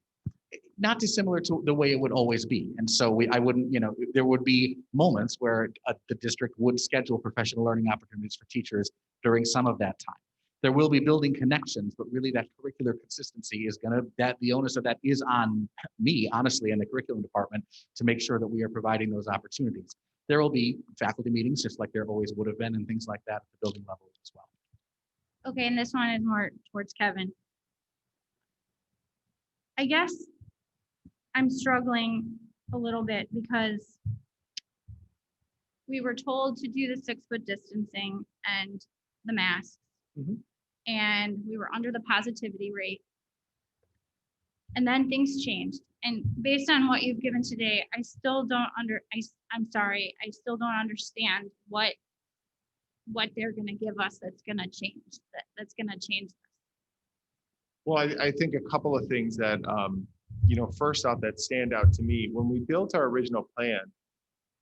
Not dissimilar to the way it would always be. And so I wouldn't, there would be moments where the district would schedule professional learning opportunities for teachers during some of that time. There will be building connections, but really that curricular consistency is the onus of that is on me, honestly, in the curriculum department to make sure that we are providing those opportunities. There will be faculty meetings, just like there always would have been, and things like that at the building level as well. Okay, and this one is more towards Kevin. I guess I'm struggling a little bit because we were told to do the 6-foot distancing and the masks. Mm-hmm. And we were under the positivity rate. And then things changed. And based on what you've given today, I still don't I'm sorry, I still don't understand what they're gonna give us that's gonna change, that's gonna change this. Well, I think a couple of things that, first off, that stand out to me. When we built our original plan,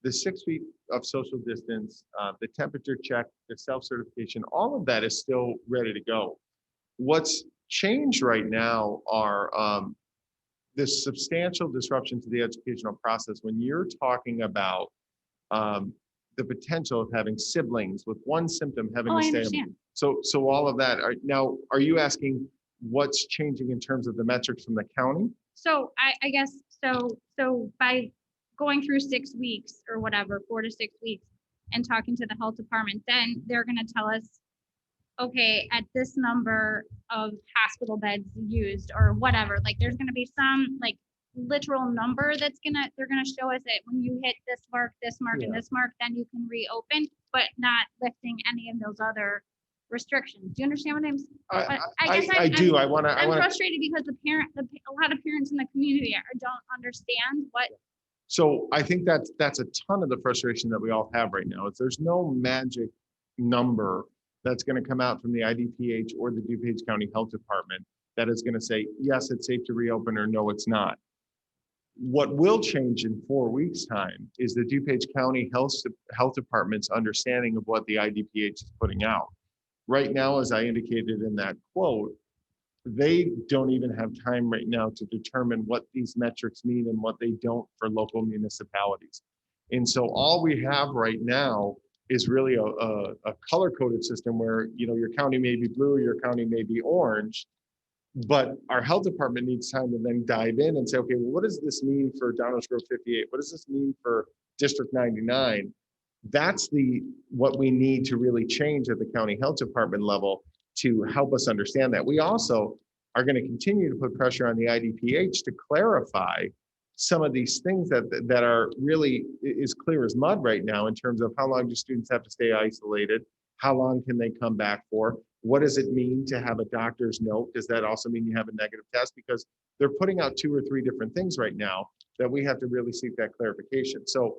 the 6 feet of social distance, the temperature check, the self-certification, all of that is still ready to go. What's changed right now are this substantial disruption to the educational process when you're talking about the potential of having siblings with one symptom having Oh, to I stay. understand. So all of that. Are you asking what's changing in terms of the metrics from the county? So I guess, so by going through 6 weeks or whatever, 4 to 6 weeks, and talking to the health department, then they're gonna tell us, okay, at this number of hospital beds used or whatever, like there's gonna be some like literal number they're gonna show us that when you hit this mark, and this mark, then you can reopen, but not lifting any of those other restrictions. Do you understand what I'm? I do. I'm frustrated because a lot of parents in the community don't understand what. So I think that's a ton of the frustration that we all have right now. Is there's no magic number that's going to come out from the IDPH or the DuPage County Health Department that is going to say, yes, it's safe to reopen, or no, it's not. What will change in 4 weeks' time is the DuPage County Health Department's understanding of what the IDPH is putting out. Right now, as I indicated in that quote, they don't even have time right now to determine what these metrics mean and what they don't for local municipalities. And so all we have right now is really a color-coded system where, your county may be blue, your county may be orange, but our health department needs time to then dive in and say, okay, well, what does this mean for Downers Grove 58? What does this mean for District 99? That's what we need to really change at the county health department level to help us understand that. We also are going to continue to put pressure on the IDPH to clarify some of these things that are really as clear as mud right now in terms of how long do students have to stay isolated? How long can they come back for? What does it mean to have a doctor's note? Does that also mean you have a negative test? Because they're putting out 2 or 3 different things right now that we have to really seek that clarification. So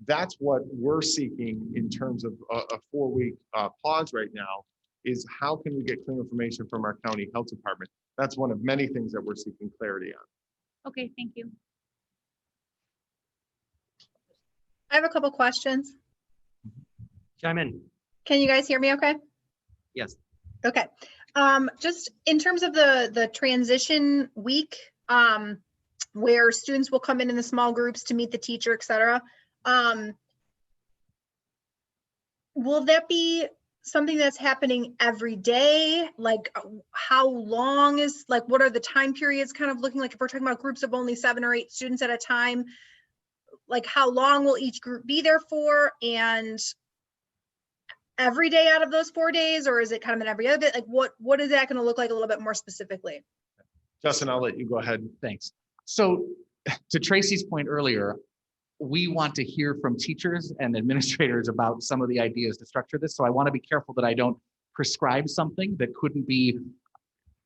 that's what we're seeking in terms of a 4-week pause right now, is how can we get clear information from our county health department? That's one of many things that we're seeking clarity on. Okay, thank you. I have a couple questions. Chime in. Can you guys hear me okay? Yes. Okay. Just in terms of the transition week, where students will come in the small groups to meet the teacher, et cetera, will that be something that's happening every day? Like how long is, like, what are the time periods kind of looking like? If we're talking about groups of only 7 or 8 students at a time, like how long will each group be there for? And every day out of those 4 days, or is it kind of an every other bit? Like what is that going to look like a little bit more specifically? Justin, I'll let you go ahead. Thanks. So to Tracy's point earlier, we want to hear from teachers and administrators about some of the ideas to structure this. So I want to be careful that I don't prescribe something that couldn't be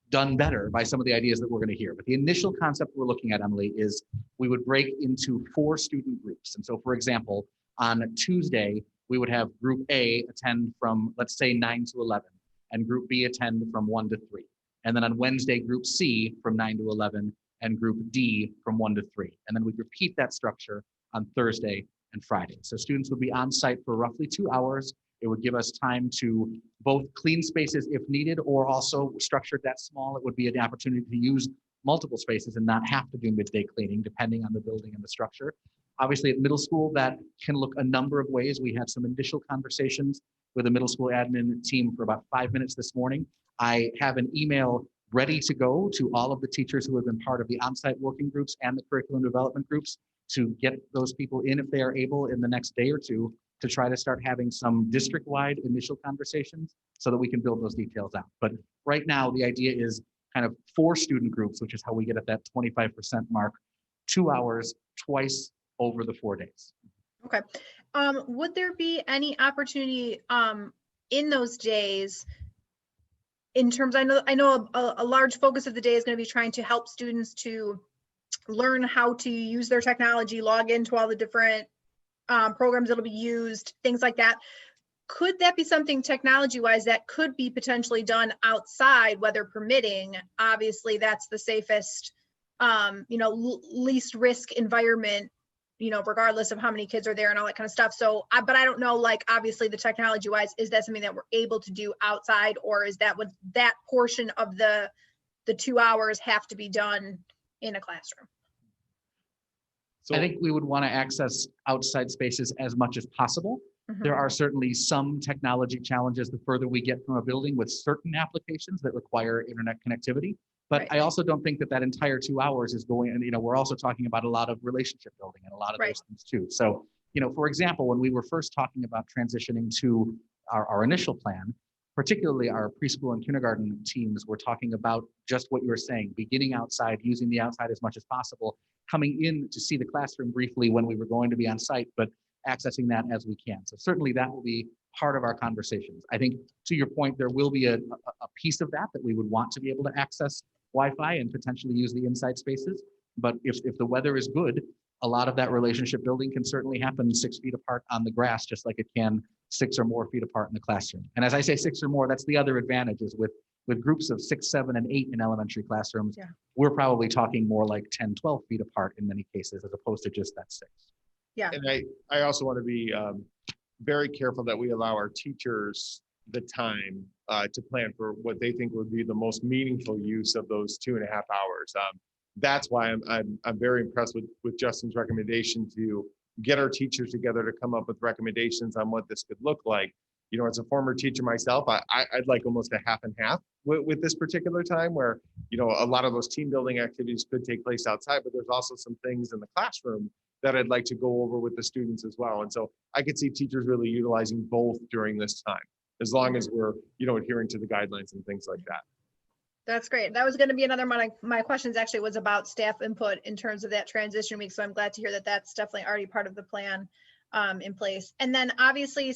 done better by some of the ideas that we're going to hear. But the initial concept we're looking at, Emily, is we would break into 4 student groups. And so, for example, on Tuesday, we would have group A attend from, let's say, 9 to 11, and group B attend from 1 to 3. And then on Wednesday, group C from 9 to 11, and group D from 1 to 3. And then we'd repeat that structure on Thursday and Friday. So students would be on site for roughly 2 hours. It would give us time to both clean spaces if needed, or also structured that small, it would be an opportunity to use multiple spaces and not have to do midday cleaning, depending on the building and the structure. Obviously at middle school, that can look a number of ways. We had some initial conversations with the middle school admin team for about 5 minutes this morning. I have an email ready to go to all of the teachers who have been part of the on-site working groups and the curriculum development groups to get those people in if they are able in the next day or two to try to start having some district-wide initial conversations so that we can build those details out. But right now, the idea is kind of 4 student groups, which is how we get at that 25% mark, 2 hours twice over the 4 days. Okay. Would there be any opportunity in those days in terms, I know a large focus of the day is going to be trying to help students to learn how to use their technology, log into all the different programs that'll be used, things like that. Could that be something technology-wise that could be potentially done outside, weather permitting? Obviously, that's the safest, least risk environment, regardless of how many kids are there and all that kind of stuff. So, but I don't know, like, obviously the technology wise, is that something that we're able to do outside, or is that what that portion of the 2 hours have to be done in a classroom? So I think we would want to access outside spaces as much as possible. Mhm. There are certainly some technology challenges the further we get from a building with certain applications that require internet connectivity. But Right. I also don't think that that entire 2 hours is going, and we're also talking about a lot of relationship building and a lot of Right. those things too. So, for example, when we were first talking about transitioning to our initial plan, particularly our preschool and kindergarten teams were talking about just what you were saying, beginning outside, using the outside as much as possible, coming in to see the classroom briefly when we were going to be on site, but accessing that as we can. So certainly that will be part of our conversations. I think to your point, there will be a piece of that we would want to be able to access Wi-Fi and potentially use the inside spaces. But if the weather is good, a lot of that relationship building can certainly happen 6 feet apart on the grass, just like it can 6 or more feet apart in the classroom. And as I say 6 or more, that's the other advantage is with groups of 6, 7, and 8 in elementary classrooms, Yeah. we're probably talking more like 10, 12 feet apart in many cases, as opposed to just that 6. Yeah. And I also want to be very careful that we allow our teachers the time to plan for what they think would be the most meaningful use of those 2.5 hours. That's why I'm very impressed with Justin's recommendation to get our teachers together to come up with recommendations on what this could look like. As a former teacher myself, I'd like almost a half and half with this particular time where, a lot of those team building activities could take place outside, but there's also some things in the classroom that I'd like to go over with the students as well. And so I could see teachers really utilizing both during this time, as long as we're, adhering to the guidelines and things like that. That's great. That was going to be another one of my questions, actually, was about staff input in terms of that transition week. So I'm glad to hear that that's definitely already part of the plan in place. And then obviously,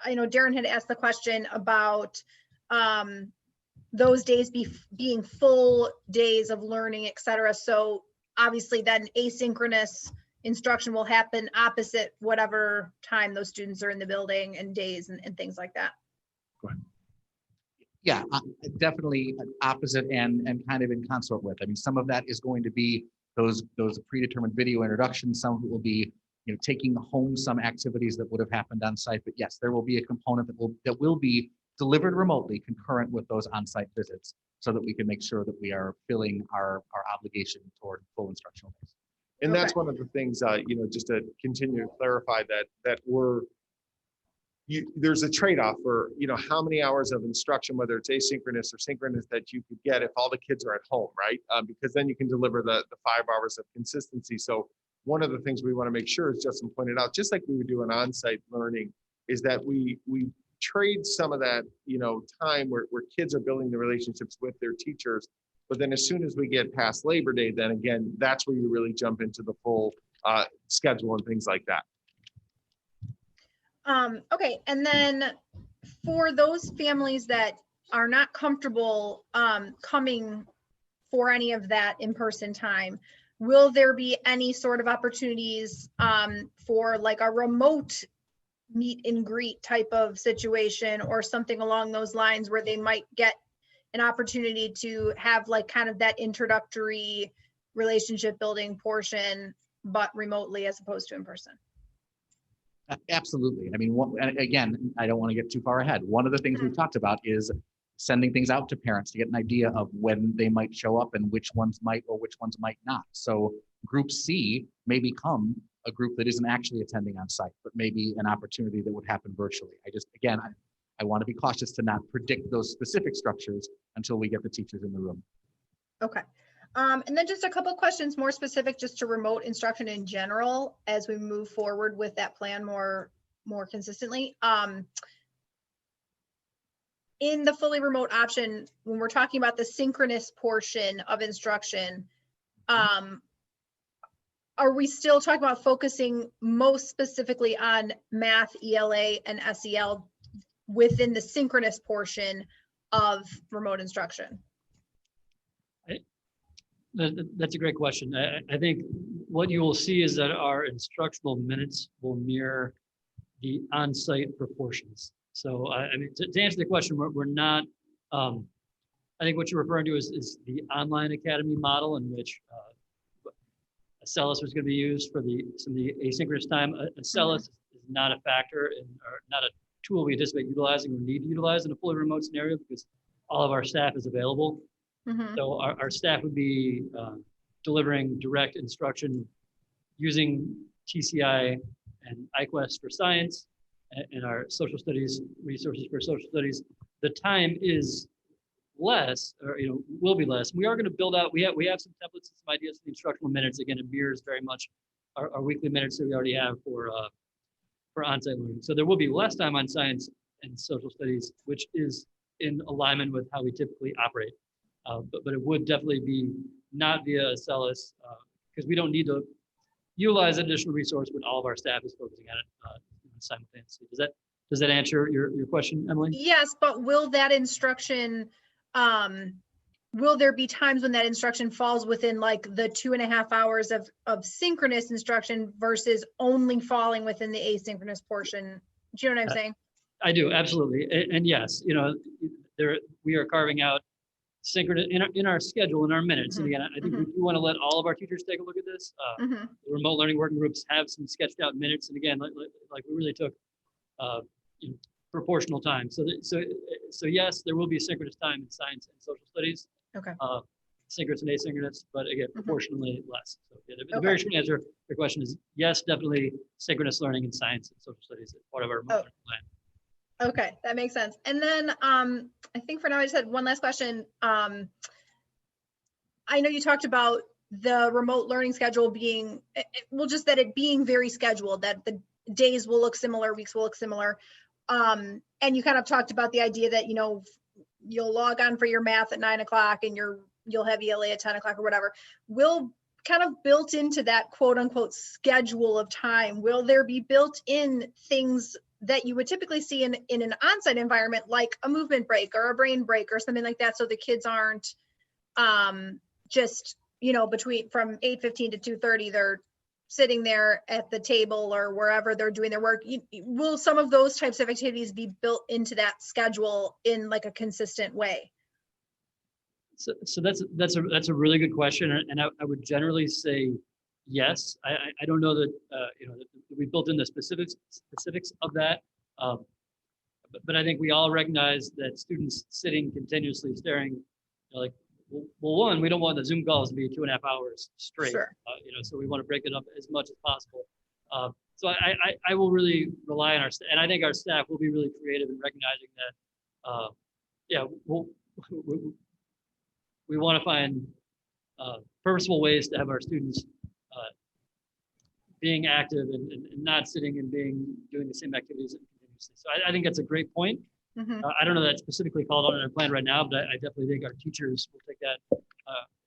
I know Darren had asked the question about those days being full days of learning, et cetera. So obviously then asynchronous instruction will happen opposite whatever time those students are in the building and days and things like that. Go ahead. Yeah, definitely opposite and kind of in consort with. I mean, some of that is going to be those predetermined video introductions. Some of it will be, taking home some activities that would have happened on site. But yes, there will be a component that will be delivered remotely concurrent with those on-site visits, so that we can make sure that we are filling our obligation toward full instructional days. And that's one of the things, just to continue to clarify that there's a trade-off for, how many hours of instruction, whether it's asynchronous or synchronous, that you could get if all the kids are at home, right? Because then you can deliver the 5 hours of consistency. So one of the things we want to make sure, as Justin pointed out, just like we would do an on-site learning, is that we trade some of that, time where kids are building the relationships with their teachers. But then as soon as we get past Labor Day, then again, that's where you really jump into the full schedule and things like that. Okay, and then for those families that are not comfortable coming for any of that in-person time, will there be any sort of opportunities for like a remote meet and greet type of situation or something along those lines where they might get an opportunity to have like kind of that introductory relationship building portion, but remotely as opposed to in person? Absolutely. I mean, and again, I don't want to get too far ahead. One of the things we've talked about is sending things out to parents to get an idea of when they might show up and which ones might or which ones might not. So Group C may become a group that isn't actually attending on site, but maybe an opportunity that would happen virtually. I want to be cautious to not predict those specific structures until we get the teachers in the room. Okay. And then just a couple questions more specific just to remote instruction in general as we move forward with that plan more consistently. In the fully remote option, when we're talking about the synchronous portion of instruction, are we still talking about focusing most specifically on math, ELA, and SEL within the synchronous portion of remote instruction? That's a great question. I think what you will see is that our instructional minutes will mirror the on-site proportions. So I mean, to answer the question, we're not, I think what you're referring to is the online academy model in which Acellus was going to be used for some of the asynchronous time. Acellus is not a factor or not a tool we anticipate utilizing or need to utilize in a fully remote scenario because all of our staff is available. So our staff would be delivering direct instruction using TCI and iQuest for science and our social studies resources for social studies. The time is less, or will be less. We are going to build out. We have some templates and some ideas for the instructional minutes. Again, it mirrors very much our weekly minutes that we already have for on-site learning. So there will be less time on science and social studies, which is in alignment with how we typically operate. But it would definitely be not via Acellus because we don't need to utilize additional resource when all of our staff is focusing on it simultaneously. Does that answer your question, Emily? Yes, but will that instruction, will there be times when that instruction falls within like the 2.5 hours of synchronous instruction versus only falling within the asynchronous portion? Do you know what I'm saying? I do, absolutely. And yes, we are carving out synchronous in our schedule, in our minutes. And again, I think we do want to let all of our teachers take a look at this. The remote learning working groups have some sketched out minutes. And again, like we really took proportional time. So yes, there will be synchronous time in science and social studies. Okay. Synchronous and asynchronous, but again, proportionally less. So yeah, the very short answer to your question is yes, definitely synchronous learning in science and social studies as part of our remote learning plan. Okay, that makes sense. And then I think for now I just had one last question. I know you talked about the remote learning schedule being, well, just that it being very scheduled, that the days will look similar, weeks will look similar. And you kind of talked about the idea that, you'll log on for your math at 9 o'clock and you'll have ELA at 10 o'clock or whatever. Will kind of built into that quote unquote schedule of time, will there be built in things that you would typically see in an on-site environment, like a movement break or a brain break or something like that, so the kids aren't just, between from 8:15 to 2:30, they're sitting there at the table or wherever they're doing their work? Will some of those types of activities be built into that schedule in like a consistent way? So that's a really good question, and I would generally say yes. I don't know that that we built in the specifics of that, but I think we all recognize that students sitting continuously staring, well, one, we don't want the Zoom calls to be 2.5 hours straight. Sure. So we want to break it up as much as possible. So I will really rely on our staff, and I think our staff will be really creative in recognizing that. We want to find purposeful ways to have our students being active and not sitting and doing the same activities continuously. So I think that's a great point. I don't know that it's specifically called out in our plan right now, but I definitely think our teachers will take that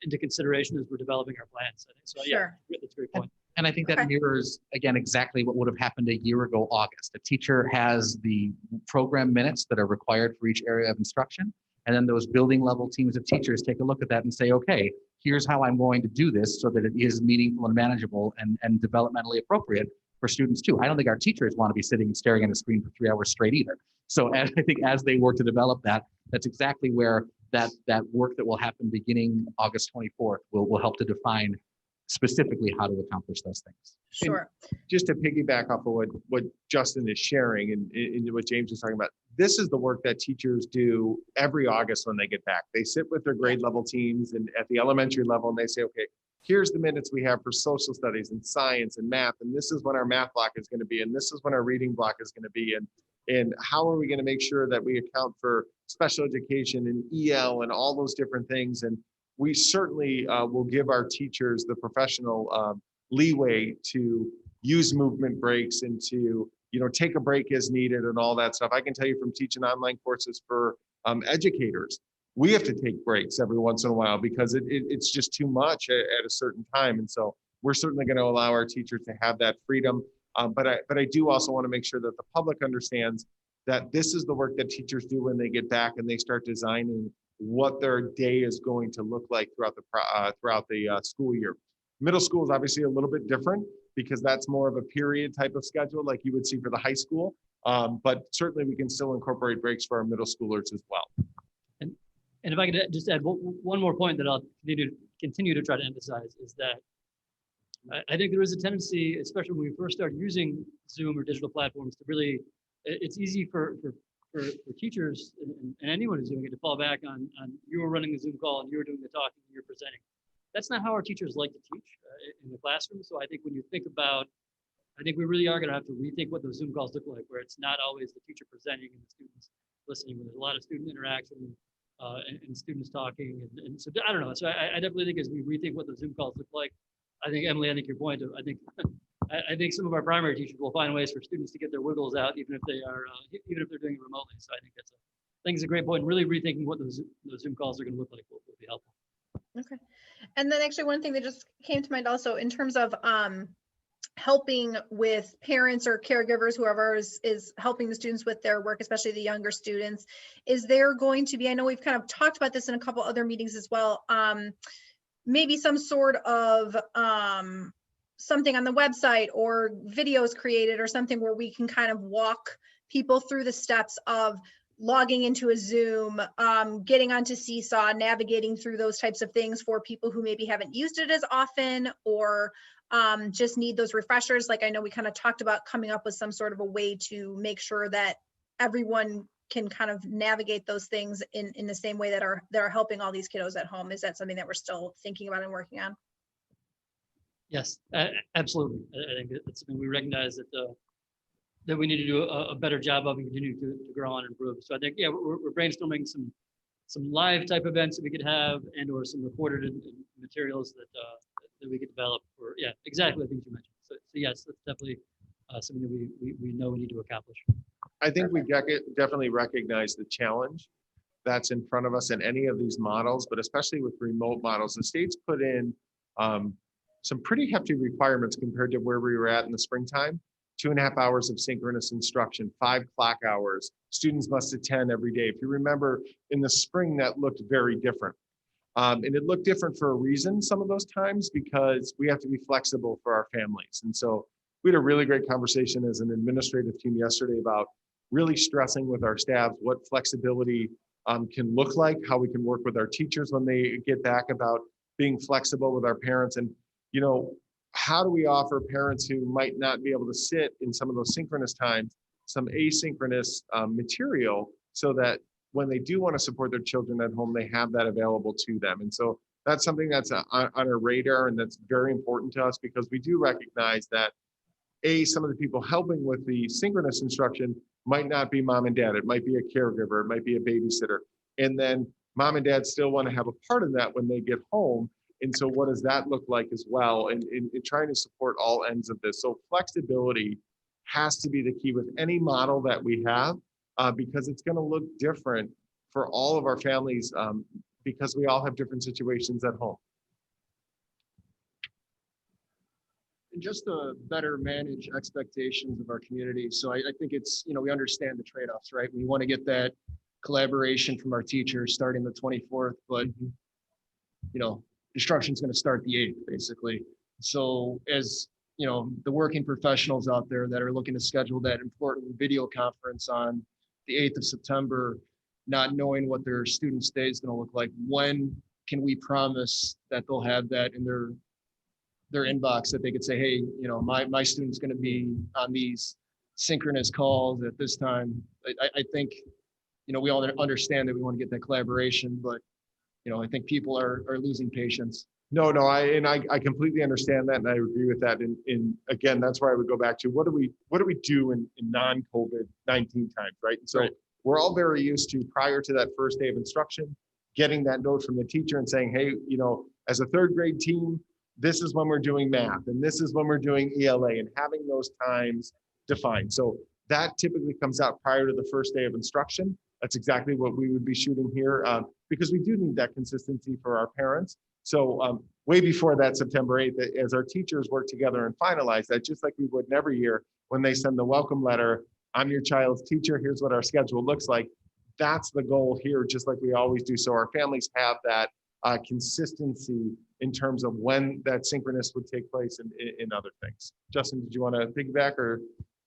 into consideration as we're developing our plans. So yeah, that's a great point. And I think that mirrors, again, exactly what would have happened a year ago, August. A teacher has the program minutes that are required for each area of instruction. And then those building level teams of teachers take a look at that and say, okay, here's how I'm going to do this so that it is meaningful and manageable and developmentally appropriate for students too. I don't think our teachers want to be sitting and staring at a screen for 3 hours straight either. So I think as they work to develop that, that's exactly where that work that will happen beginning August 24th will help to define specifically how to accomplish those things. Sure. And just to piggyback off of what Justin is sharing and what James is talking about, this is the work that teachers do every August when they get back. They sit with their grade level teams and at the elementary level and they say, okay, here's the minutes we have for social studies and science and math, and this is when our math block is going to be, and this is when our reading block is going to be, and how are we going to make sure that we account for special education and EL and all those different things. And we certainly will give our teachers the professional leeway to use movement breaks and to take a break as needed and all that stuff. I can tell you from teaching online courses for educators, we have to take breaks every once in a while because it's just too much at a certain time. And so we're certainly going to allow our teachers to have that freedom. But I do also want to make sure that the public understands that this is the work that teachers do when they get back and they start designing what their day is going to look like throughout the school year. Middle school is obviously a little bit different because that's more of a period type of schedule like you would see for the high school. But certainly we can still incorporate breaks for our middle schoolers as well. And if I could just add one more point that I'll continue to try to emphasize is that I think there is a tendency, especially when we first started using Zoom or digital platforms, to really, it's easy for teachers and anyone who's doing it to fall back on you were running the Zoom call and you were doing the talking and you're presenting. That's not how our teachers like to teach in the classroom. So I think when you think about, I think we really are going to have to rethink what those Zoom calls look like, where it's not always the teacher presenting and the students listening, where there's a lot of student interaction and students talking. And so I don't know. So I definitely think as we rethink what the Zoom calls look like, I think, Emily, I think your point of, I think some of our primary teachers will find ways for students to get their wiggles out, even if they are, even if they're doing it remotely. So I think it's a great point. Really rethinking what those Zoom calls are going to look like will be helpful. Okay. And then actually one thing that just came to mind also in terms of helping with parents or caregivers, whoever is helping the students with their work, especially the younger students, is there going to be, I know we've kind of talked about this in a couple other meetings as well, maybe some sort of something on the website or videos created or something where we can kind of walk people through the steps of logging into a Zoom, getting onto Seesaw, navigating through those types of things for people who maybe haven't used it as often or just need those refreshers. Like I know we kind of talked about coming up with some sort of a way to make sure that everyone can kind of navigate those things in the same way that are helping all these kiddos at home. Is that something that we're still thinking about and working on? Yes, absolutely. I think it's something we recognize that we need to do a better job of and continue to grow on and improve. So I think, yeah, we're brainstorming some live type events that we could have and or some recorded materials that we could develop for, yeah, exactly the things you mentioned. So yes, that's definitely something that we know we need to accomplish. I think we definitely recognize the challenge that's in front of us in any of these models, but especially with remote models. The state's put in some pretty hefty requirements compared to where we were at in the springtime. 2.5 hours of synchronous instruction, 5 clock hours. Students must attend every day. If you remember, in the spring, that looked very different. And it looked different for a reason some of those times because we have to be flexible for our families. And so we had a really great conversation as an administrative team yesterday about really stressing with our staff what flexibility can look like, how we can work with our teachers when they get back, about being flexible with our parents. And, you know, how do we offer parents who might not be able to sit in some of those synchronous times, some asynchronous material so that when they do want to support their children at home, they have that available to them. And so that's something that's on our radar and that's very important to us because we do recognize that some of the people helping with the synchronous instruction might not be mom and dad. It might be a caregiver, it might be a babysitter. And then mom and dad still want to have a part of that when they get home. And so what does that look like as well in trying to support all ends of this? So flexibility has to be the key with any model that we have because it's going to look different for all of our families because we all have different situations at home. And just to better manage expectations of our community. So I think it's, we understand the trade-offs, right? We want to get that collaboration from our teachers starting the 24th, but, instruction is going to start the 8th, basically. So as, the working professionals out there that are looking to schedule that important video conference on the 8th of September, not knowing what their student's day is going to look like, when can we promise that they'll have that in their inbox that they could say, hey, my student's going to be on these synchronous calls at this time. I think, we all understand that we want to get that collaboration, but, I think people are losing patience. No, I completely understand that. And I agree with that. And again, that's where I would go back to what do we do in non-COVID-19 times, right? And so right. We're all very used to, prior to that first day of instruction, getting that note from the teacher and saying, hey, as a 3rd grade team, this is when we're doing math and this is when we're doing ELA, and having those times defined. So that typically comes out prior to the first day of instruction. That's exactly what we would be shooting here because we do need that consistency for our parents. So way before that September 8th, as our teachers work together and finalize that, just like we would in every year when they send the welcome letter, I'm your child's teacher, here's what our schedule looks like. That's the goal here, just like we always do. So our families have that consistency in terms of when that synchronous would take place in other things. Justin, did you want to piggyback or?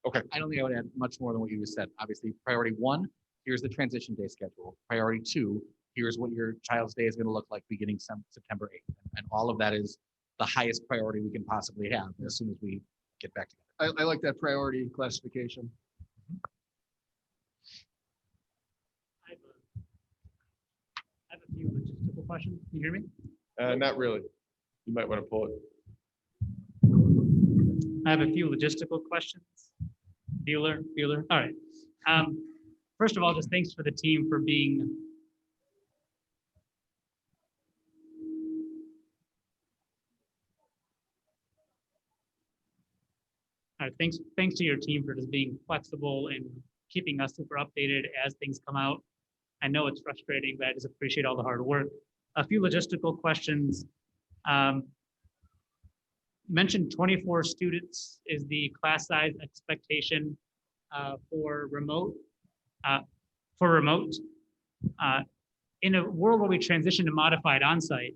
Okay. I don't think I would add much more than what you just said. Obviously, priority 1, here's the transition day schedule. Priority 2, here's what your child's day is going to look like beginning September 8th. And all of that is the highest priority we can possibly have as soon as we get back together. I like that priority classification. I have a few logistical questions. Can you hear me? Not really. You might want to pull it. I have a few logistical questions. Bueller. All right. First of all, just thanks for the team for being thanks to your team for just being flexible and keeping us super updated as things come out. I know it's frustrating, but I just appreciate all the hard work. A few logistical questions. Mentioned 24 students is the class size expectation for remote. In a world where we transition to modified onsite,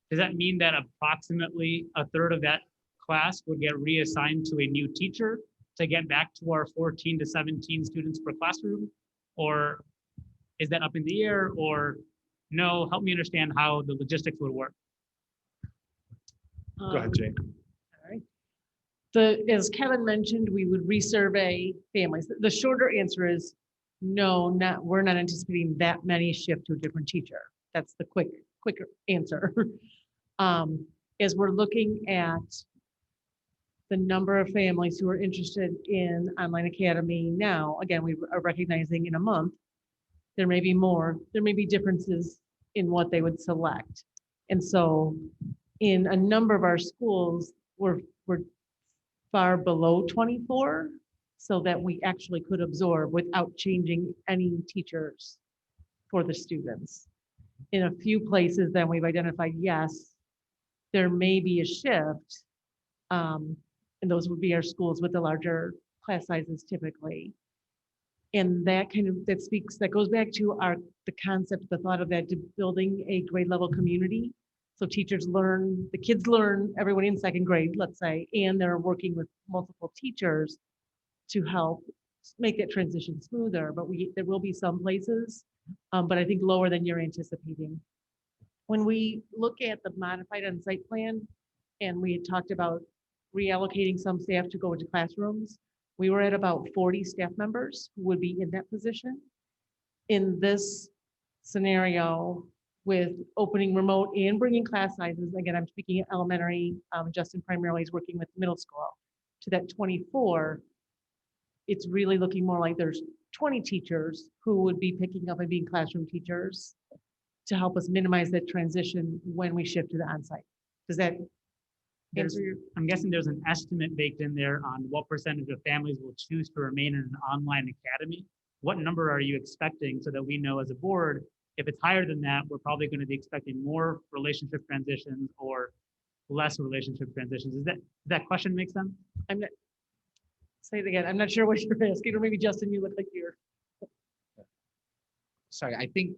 does that mean that approximately a third of that class would get reassigned to a new teacher to get back to our 14 to 17 students per classroom? Or is that up in the air? Or no, help me understand how the logistics would work. Go ahead, Jane. All right. As Kevin mentioned, we would resurvey families. The shorter answer is no, we're not anticipating that many shift to a different teacher. That's the quicker answer. As we're looking at the number of families who are interested in Online Academy now, again, we are recognizing in a month, there may be more, there may be differences in what they would select. And so in a number of our schools, we're far below 24, so that we actually could absorb without changing any teachers for the students. In a few places, then we've identified, yes, there may be a shift, and those would be our schools with the larger class sizes typically. And that that goes back to the concept, the thought of that, building a grade level community. So teachers learn, the kids learn, everyone in second grade, let's say, and they're working with multiple teachers to help make that transition smoother. But there will be some places, but I think lower than you're anticipating. When we look at the modified on-site plan, and we had talked about reallocating some staff to go into classrooms, we were at about 40 staff members who would be in that position. In this scenario, with opening remote and bringing class sizes, again, I'm speaking elementary, Justin primarily is working with middle school, to that 24, it's really looking more like there's 20 teachers who would be picking up and being classroom teachers to help us minimize that transition when we shift to the onsite. Does that answer your? I'm guessing there's an estimate baked in there on what percentage of families will choose to remain in an online academy. What number are you expecting so that we know as a board, if it's higher than that, we're probably going to be expecting more relationship transitions or less relationship transitions. Does that question make sense? Say it again. I'm not sure what you're asking, or maybe Justin, you look like you're. Sorry, I think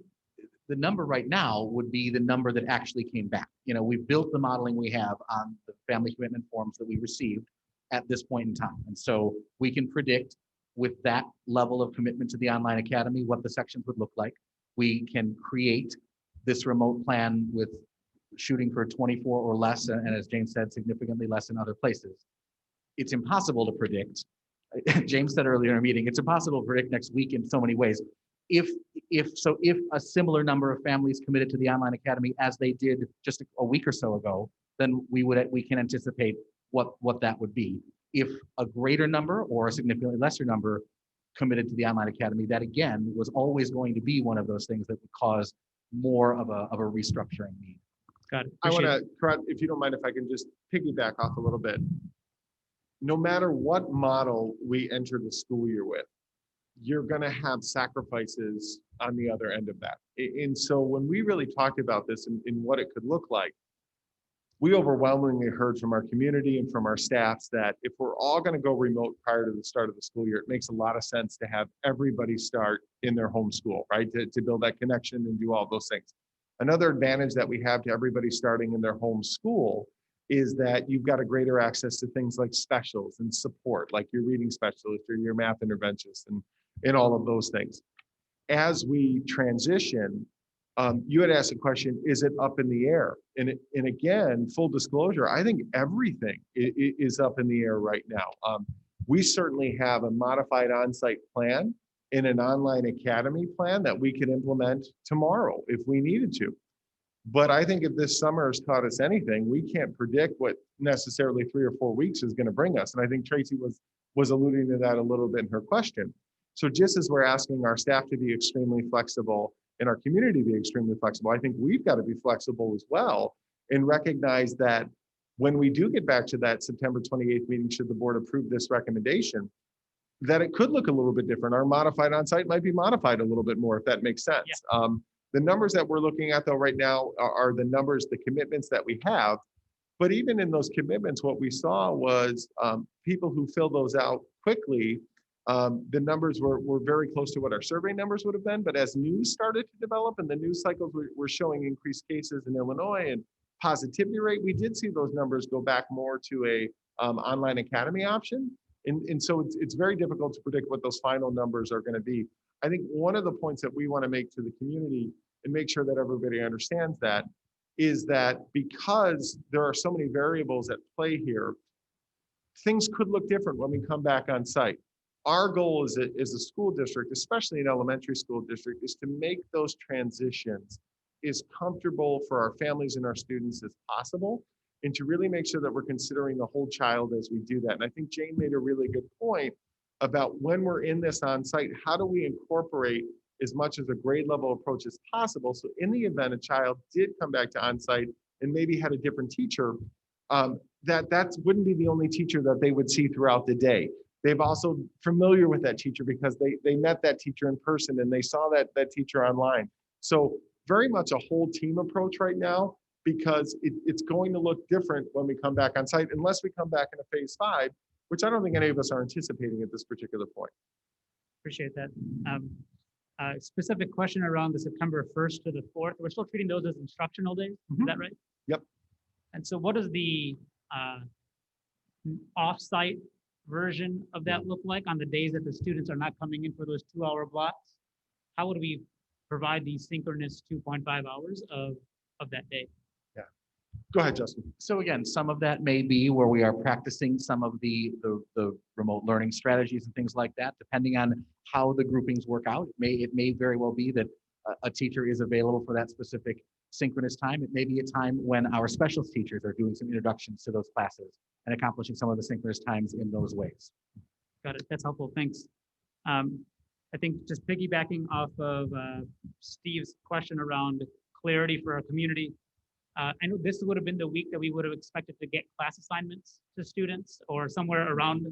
the number right now would be the number that actually came back. You know, we've built the modeling we have on the family commitment forms that we received at this point in time. And so we can predict with that level of commitment to the online academy, what the sections would look like. We can create this remote plan with shooting for 24 or less, and as James said, significantly less in other places. It's impossible to predict. James said earlier in a meeting, it's impossible to predict next week in so many ways. If a similar number of families committed to the online academy as they did just a week or so ago, then we can anticipate what that would be. If a greater number or a significantly lesser number committed to the online academy, that again was always going to be one of those things that would cause more of a restructuring need. Got it. I want to correct, if you don't mind, if I can just piggyback off a little bit. No matter what model we enter the school year with, you're going to have sacrifices on the other end of that. And so when we really talked about this and what it could look like, we overwhelmingly heard from our community and from our staffs that if we're all going to go remote prior to the start of the school year, it makes a lot of sense to have everybody start in their home school, right? To build that connection and do all those things. Another advantage that we have to everybody starting in their home school is that you've got a greater access to things like specials and support, like your reading specialist or your math interventionist and all of those things. As we transition, You had asked a question, is it up in the air? And again, full disclosure, I think everything is up in the air right now. We certainly have a modified on-site plan and an online academy plan that we can implement tomorrow if we needed to. But I think if this summer has taught us anything, we can't predict what necessarily 3 or 4 weeks is going to bring us. And I think Tracy was alluding to that a little bit in her question. So just as we're asking our staff to be extremely flexible and our community to be extremely flexible, I think we've got to be flexible as well and recognize that when we do get back to that September 28th meeting, should the board approve this recommendation, that it could look a little bit different. Our modified on-site might be modified a little bit more, if that makes sense. Yeah. The numbers that we're looking at though right now are the numbers, the commitments that we have. But even in those commitments, what we saw was people who filled those out quickly, the numbers were very close to what our survey numbers would have been. But as news started to develop and the news cycles were showing increased cases in Illinois and positivity rate, we did see those numbers go back more to a online academy option. And so it's very difficult to predict what those final numbers are going to be. I think one of the points that we want to make to the community and make sure that everybody understands that is that because there are so many variables at play here, things could look different when we come back on site. Our goal as a school district, especially an elementary school district, is to make those transitions as comfortable for our families and our students as possible, and to really make sure that we're considering the whole child as we do that. And I think Jane made a really good point about when we're in this on site, how do we incorporate as much as a grade level approach as possible? So in the event a child did come back to on site and maybe had a different teacher, that wouldn't be the only teacher that they would see throughout the day. They've also familiar with that teacher because they met that teacher in person and they saw that teacher online. So very much a whole team approach right now, because it's going to look different when we come back on site, unless we come back in a phase 5, which I don't think any of us are anticipating at this particular point. Appreciate that. Specific question around the September 1st to the 4th. We're still treating those as instructional days. Is that right? Yep. And so what does the off-site version of that look like on the days that the students are not coming in for those 2-hour blocks? How would we provide these synchronous 2.5 hours of that day? Go ahead, Justin. So again, some of that may be where we are practicing some of the remote learning strategies and things like that, depending on how the groupings work out. It may very well be that a teacher is available for that specific synchronous time. It may be a time when our specialist teachers are doing some introductions to those classes and accomplishing some of the synchronous times in those ways. Got it. That's helpful. Thanks. I think just piggybacking off of Steve's question around clarity for our community. I know this would have been the week that we would have expected to get class assignments to students, or somewhere around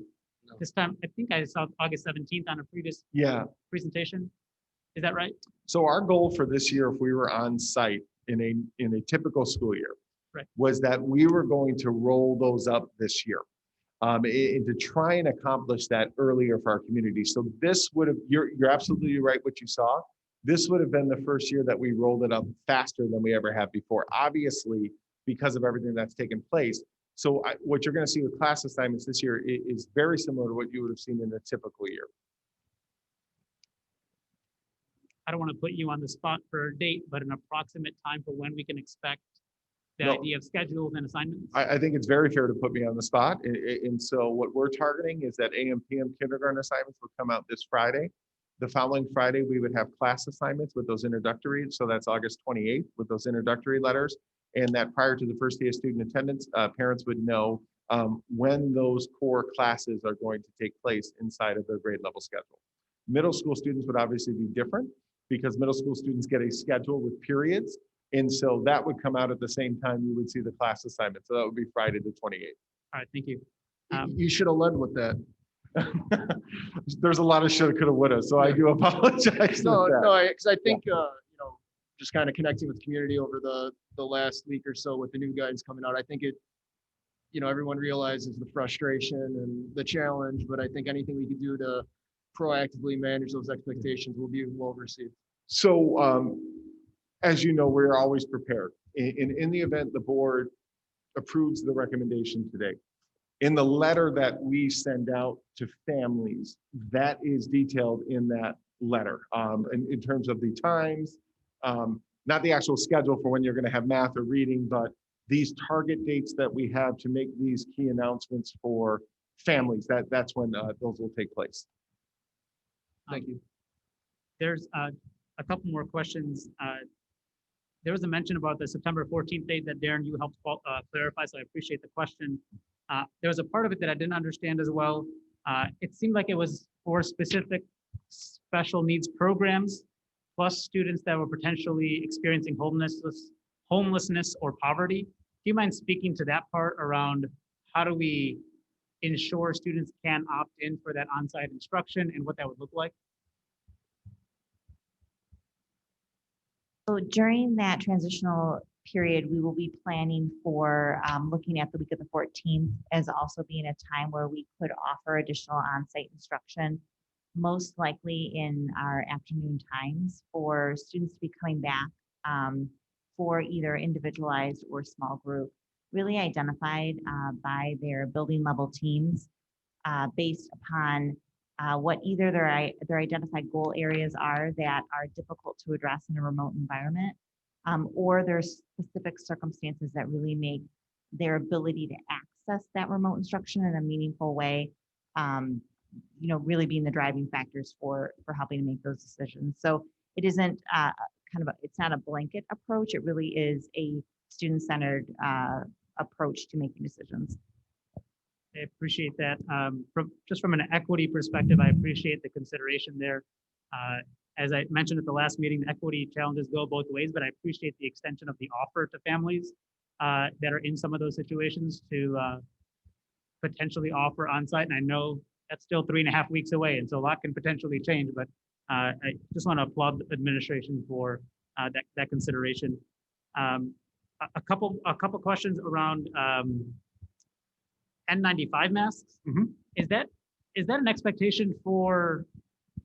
this time. I think I saw August 17th on a previous presentation. Is that right? So our goal for this year, if we were on site in a typical school year, was that we were going to roll those up this year, and to try and accomplish that earlier for our community. So this would have, you're absolutely right what you saw. This would have been the first year that we rolled it up faster than we ever have before, obviously, because of everything that's taken place. So what you're going to see with class assignments this year is very similar to what you would have seen in a typical year. I don't want to put you on the spot for a date, but an approximate time for when we can expect the No. idea of schedules and assignments? I think it's very fair to put me on the spot. And so what we're targeting is that AM, PM kindergarten assignments will come out this Friday. The following Friday, we would have class assignments with those introductory. So that's August 28th with those introductory letters. And that prior to the first day of student attendance, parents would know when those core classes are going to take place inside of their grade level schedule. Middle school students would obviously be different because middle school students get a schedule with periods. And so that would come out at the same time you would see the class assignment. So that would be Friday the 28th. All right, thank you. You should have led with that. There's a lot of shoulda, coulda, woulda, so I do apologize. No, with that. no, because I think, just kind of connecting with the community over the last week or so with the new guidance coming out, I think it, everyone realizes the frustration and the challenge, but I think anything we can do to proactively manage those expectations will be well received. So, as you know, we're always prepared. In the event the board approves the recommendation today, in the letter that we send out to families, that is detailed in that letter in terms of the times, not the actual schedule for when you're going to have math or reading, but these target dates that we have to make these key announcements for families, that's when those will take place. Thank you. There's a couple more questions. There was a mention about the September 14th date that Darren, you helped clarify, so I appreciate the question. There was a part of it that I didn't understand as well. It seemed like it was for specific special needs programs, plus students that were potentially experiencing homelessness or poverty. Do you mind speaking to that part around how do we ensure students can opt in for that on-site instruction and what that would look like? So during that transitional period, we will be planning for looking at the week of the 14th as also being a time where we could offer additional on-site instruction, most likely in our afternoon times for students to be coming back for either individualized or small group, really identified by their building level teams based upon what either their identified goal areas are that are difficult to address in a remote environment, or there's specific circumstances that really make their ability to access that remote instruction in a meaningful way, really being the driving factors for helping to make those decisions. So it isn't it's not a blanket approach. It really is a student-centered approach to making decisions. I appreciate that. From an equity perspective, I appreciate the consideration there. As I mentioned at the last meeting, the equity challenges go both ways, but I appreciate the extension of the offer to families that are in some of those situations to potentially offer on-site. And I know that's still 3.5 weeks away, and so a lot can potentially change, but I just want to applaud the administration for that consideration. A couple questions around N95 masks. Mm-hmm. Is that an expectation for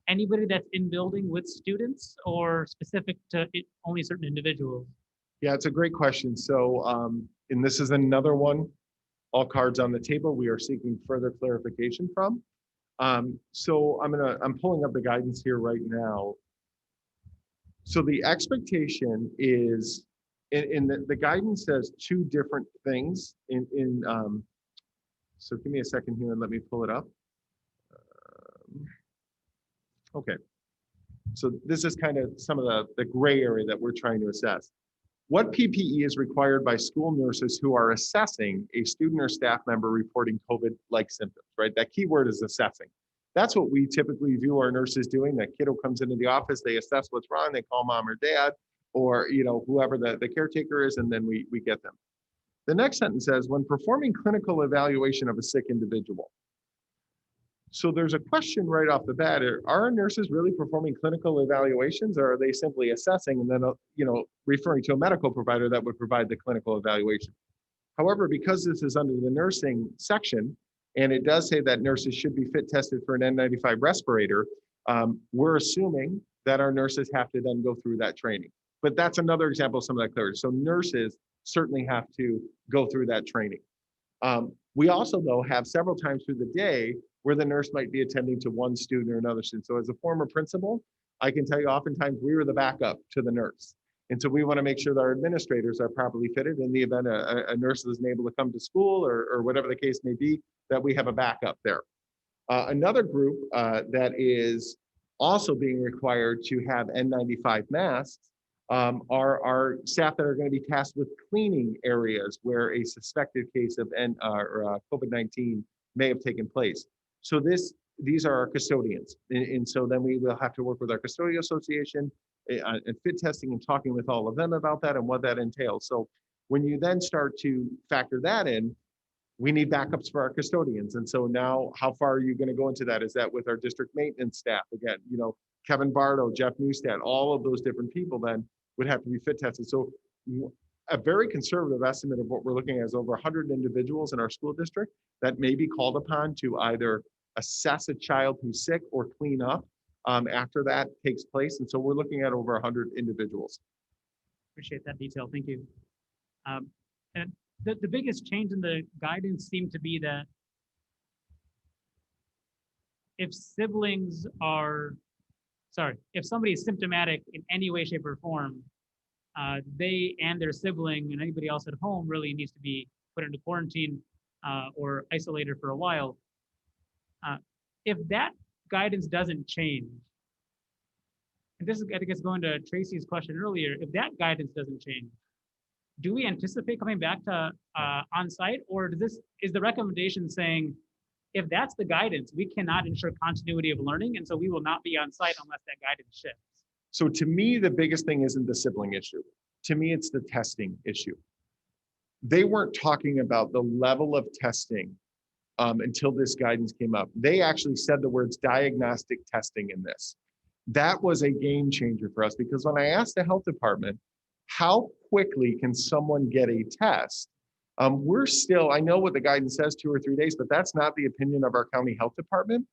anybody that's in building with students or specific to only certain individuals? Yeah, it's a great question. So, and this is another one, all cards on the table, we are seeking further clarification from. So I'm pulling up the guidance here right now. So the expectation is, in the guidance says two different things so give me a second here and let me pull it up. Okay. So this is kind of some of the gray area that we're trying to assess. What PPE is required by school nurses who are assessing a student or staff member reporting COVID-like symptoms, right? That key word is assessing. That's what we typically view our nurses doing. That kiddo comes into the office, they assess what's wrong, they call mom or dad, or whoever the caretaker is, and then we get them. The next sentence says, when performing clinical evaluation of a sick individual. So there's a question right off the bat. Are our nurses really performing clinical evaluations, or are they simply assessing and then, referring to a medical provider that would provide the clinical evaluation? However, because this is under the nursing section, and it does say that nurses should be fit tested for an N95 respirator, we're assuming that our nurses have to then go through that training. But that's another example of some of that clarity. So nurses certainly have to go through that training. We also, though, have several times through the day where the nurse might be attending to one student or another student. So as a former principal, I can tell you oftentimes we were the backup to the nurse. And so we want to make sure that our administrators are properly fitted in the event a nurse isn't able to come to school or whatever the case may be, that we have a backup there. Another group that is also being required to have N95 masks are our staff that are going to be tasked with cleaning areas where a suspected case of COVID-19 may have taken place. So these are our custodians. And so then we will have to work with our custodial association and fit testing and talking with all of them about that and what that entails. So when you then start to factor that in, we need backups for our custodians. And so now how far are you going to go into that? Is that with our district maintenance staff? Again, Kevin Bardo, Jeff Newstead, all of those different people then would have to be fit tested. So a very conservative estimate of what we're looking at is over 100 individuals in our school district that may be called upon to either assess a child who's sick or clean up after that takes place. And so we're looking at over 100 individuals. Appreciate that detail. Thank you. And the biggest change in the guidance seemed to be that if if somebody is symptomatic in any way, shape, or form, they and their sibling and anybody else at home really needs to be put into quarantine or isolated for a while. If that guidance doesn't change, and this is, I think it's going to Tracy's question earlier, if that guidance doesn't change, do we anticipate coming back to on-site, or is the recommendation saying, if that's the guidance, we cannot ensure continuity of learning, and so we will not be on-site unless that guidance shifts? So to me, the biggest thing isn't the sibling issue. To me, it's the testing issue. They weren't talking about the level of testing until this guidance came up. They actually said the words diagnostic testing in this. That was a game changer for us, because when I asked the health department, how quickly can someone get a test? We're still, I know what the guidance says, 2 or 3 days, but that's not the opinion of our county health department.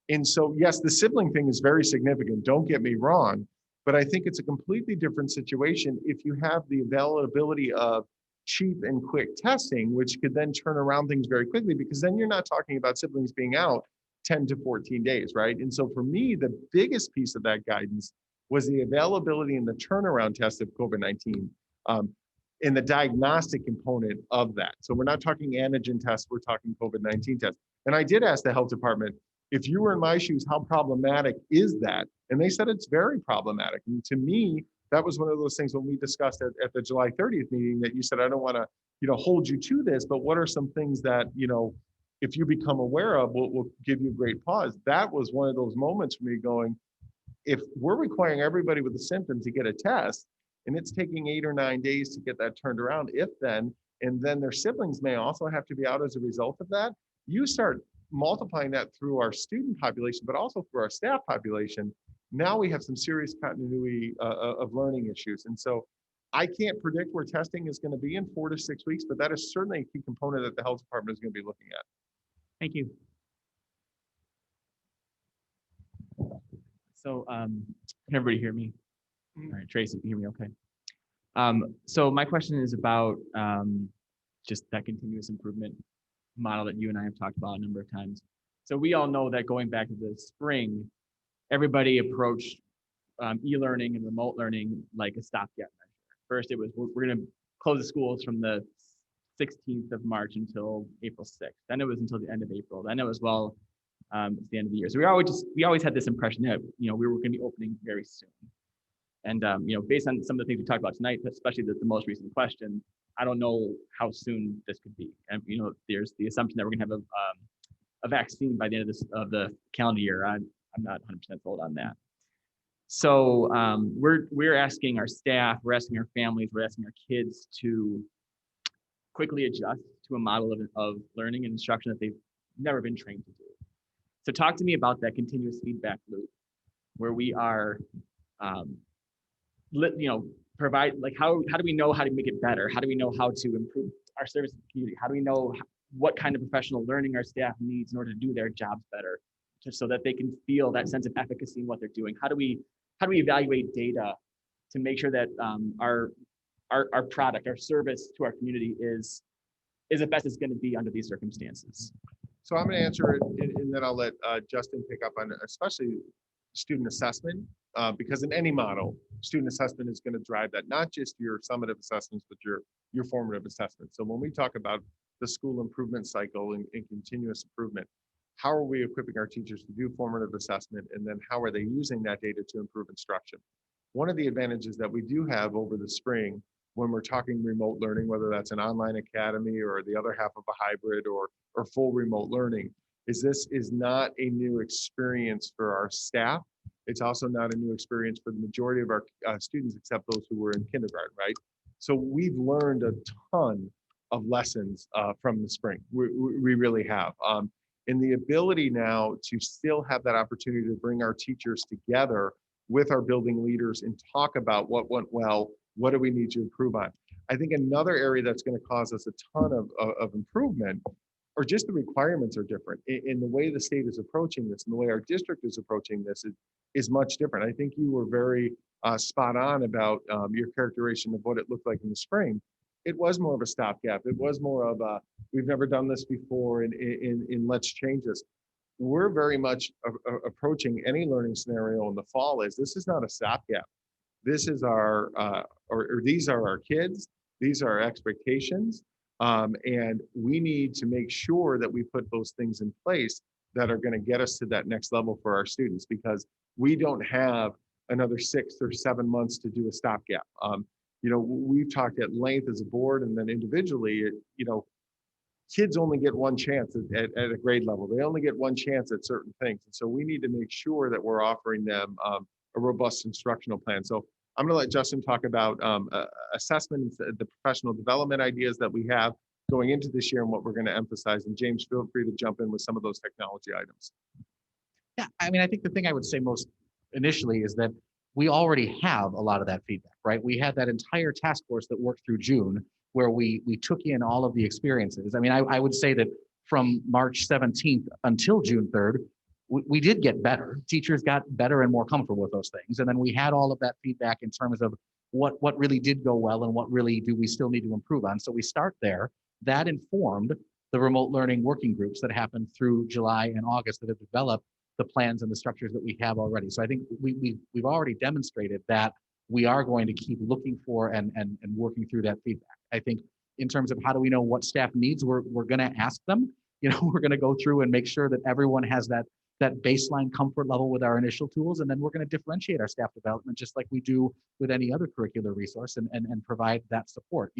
And so, yes, the sibling thing is very significant, don't get me wrong, but I think it's a completely different situation if you have the availability of cheap and quick testing, which could then turn around things very quickly, because then you're not talking about siblings being out 10 to 14 days, right? And so for me, the biggest piece of that guidance was the availability and the turnaround test of COVID-19 in the diagnostic component of that. So we're not talking antigen tests, we're talking COVID-19 tests. And I did ask the health department, if you were in my shoes, how problematic is that? And they said it's very problematic. And to me, that was one of those things when we discussed at the July 30th meeting that you said, I don't want to, hold you to this, but what are some things that, if you become aware of, will give you great pause. That was one of those moments for me going, if we're requiring everybody with the symptoms to get a test, and it's taking 8 or 9 days to get that turned around, and then their siblings may also have to be out as a result of that, you start multiplying that through our student population, but also through our staff population. Now we have some serious continuity of learning issues. And so I can't predict where testing is going to be in 4 to 6 weeks, but that is certainly a key component that the health department is going to be looking at. Thank you. So can everybody hear me? All right, Tracy, can you hear me okay? So my question is about just that continuous improvement model that you and I have talked about a number of times. So we all know that going back to the spring, everybody approached e-learning and remote learning like a stopgap measure. First, it was, we're going to close the schools from the 16th of March until April 6th. Then it was until the end of April. Then it was, well, it's the end of the year. So we always had this impression that, we were going to be opening very soon. And, based on some of the things we talked about tonight, especially the most recent question, I don't know how soon this could be. And, there's the assumption that we're going to have a vaccine by the end of the calendar year. I'm not 100% sold on that. So we're asking our staff, we're asking our families, we're asking our kids to quickly adjust to a model of learning and instruction that they've never been trained to do. So talk to me about that continuous feedback loop where we are, provide, like, how do we know how to make it better? How do we know how to improve our service to the community? How do we know what kind of professional learning our staff needs in order to do their jobs better, just so that they can feel that sense of efficacy in what they're doing? How do we evaluate data to make sure that our product, our service to our community is the best it's going to be under these circumstances? So I'm going to answer it, and then I'll let Justin pick up on it, especially student assessment, because in any model, student assessment is going to drive that, not just your summative assessments, but your formative assessments. So when we talk about the school improvement cycle and continuous improvement, how are we equipping our teachers to do formative assessment, and then how are they using that data to improve instruction? One of the advantages that we do have over the spring when we're talking remote learning, whether that's an online academy or the other half of a hybrid or full remote learning, is this is not a new experience for our staff. It's also not a new experience for the majority of our students, except those who were in kindergarten, right? So we've learned a ton of lessons from the spring. We really have. And the ability now to still have that opportunity to bring our teachers together with our building leaders and talk about what went well, what do we need to improve on. I think another area that's going to cause us a ton of improvement, or just the requirements are different in the way the state is approaching this and the way our district is approaching this is much different. I think you were very spot on about your characterization of what it looked like in the spring. It was more of a stopgap. It was more of a, we've never done this before, and let's change this. We're very much approaching any learning scenario in the fall as this is not a stopgap. this is our, or these are our kids, these are our expectations. And we need to make sure that we put those things in place that are going to get us to that next level for our students, because we don't have another 6 or 7 months to do a stopgap. We've talked at length as a board and then individually, kids only get one chance at a grade level. They only get one chance at certain things. And so we need to make sure that we're offering them a robust instructional plan. So I'm going to let Justin talk about assessment, the professional development ideas that we have going into this year and what we're going to emphasize. And James, feel free to jump in with some of those technology items. Yeah, I mean, I think the thing I would say most initially is that we already have a lot of that feedback, right? We had that entire task force that worked through June where we took in all of the experiences. I mean, I would say that from March 17th until June 3rd, we did get better. Teachers got better and more comfortable with those things. And then we had all of that feedback in terms of what really did go well and what really do we still need to improve on. So we start there. That informed the remote learning working groups that happened through July and August that have developed the plans and the structures that we have already. So I think we've already demonstrated that we are going to keep looking for and working through that feedback. I think in terms of how do we know what staff needs, we're going to ask them. We're going to go through and make sure that everyone has that baseline comfort level with our initial tools, and then we're going to differentiate our staff development just like we do with any other curricular resource and provide that support.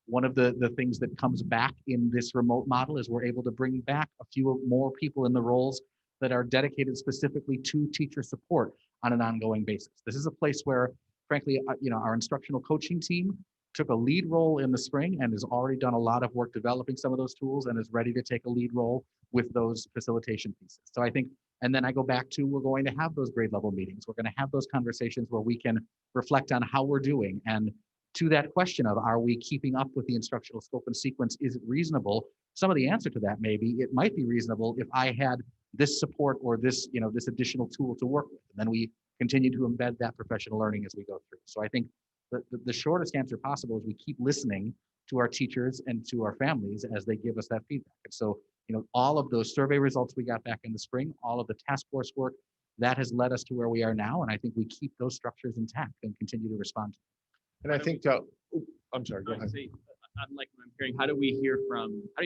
One of the things that comes back in this remote model is we're able to bring back a few more people in the roles that are dedicated specifically to teacher support on an ongoing basis. This is a place where, frankly, our instructional coaching team took a lead role in the spring and has already done a lot of work developing some of those tools and is ready to take a lead role with those facilitation pieces. So I think, and then I go back to, we're going to have those grade level meetings. We're going to have those conversations where we can reflect on how we're doing. And to that question of, are we keeping up with the instructional scope and sequence? Is it reasonable? Some of the answer to that it might be reasonable if I had this support or this, this additional tool to work with. And then we continue to embed that professional learning as we go through. So I think the shortest answer possible is we keep listening to our teachers and to our families as they give us that feedback. And so, all of those survey results we got back in the spring, all of the task force work, that has led us to where we are now. And I think we keep those structures intact and continue to respond to them. And I think, I'm sorry, go ahead. I'm hearing, how do we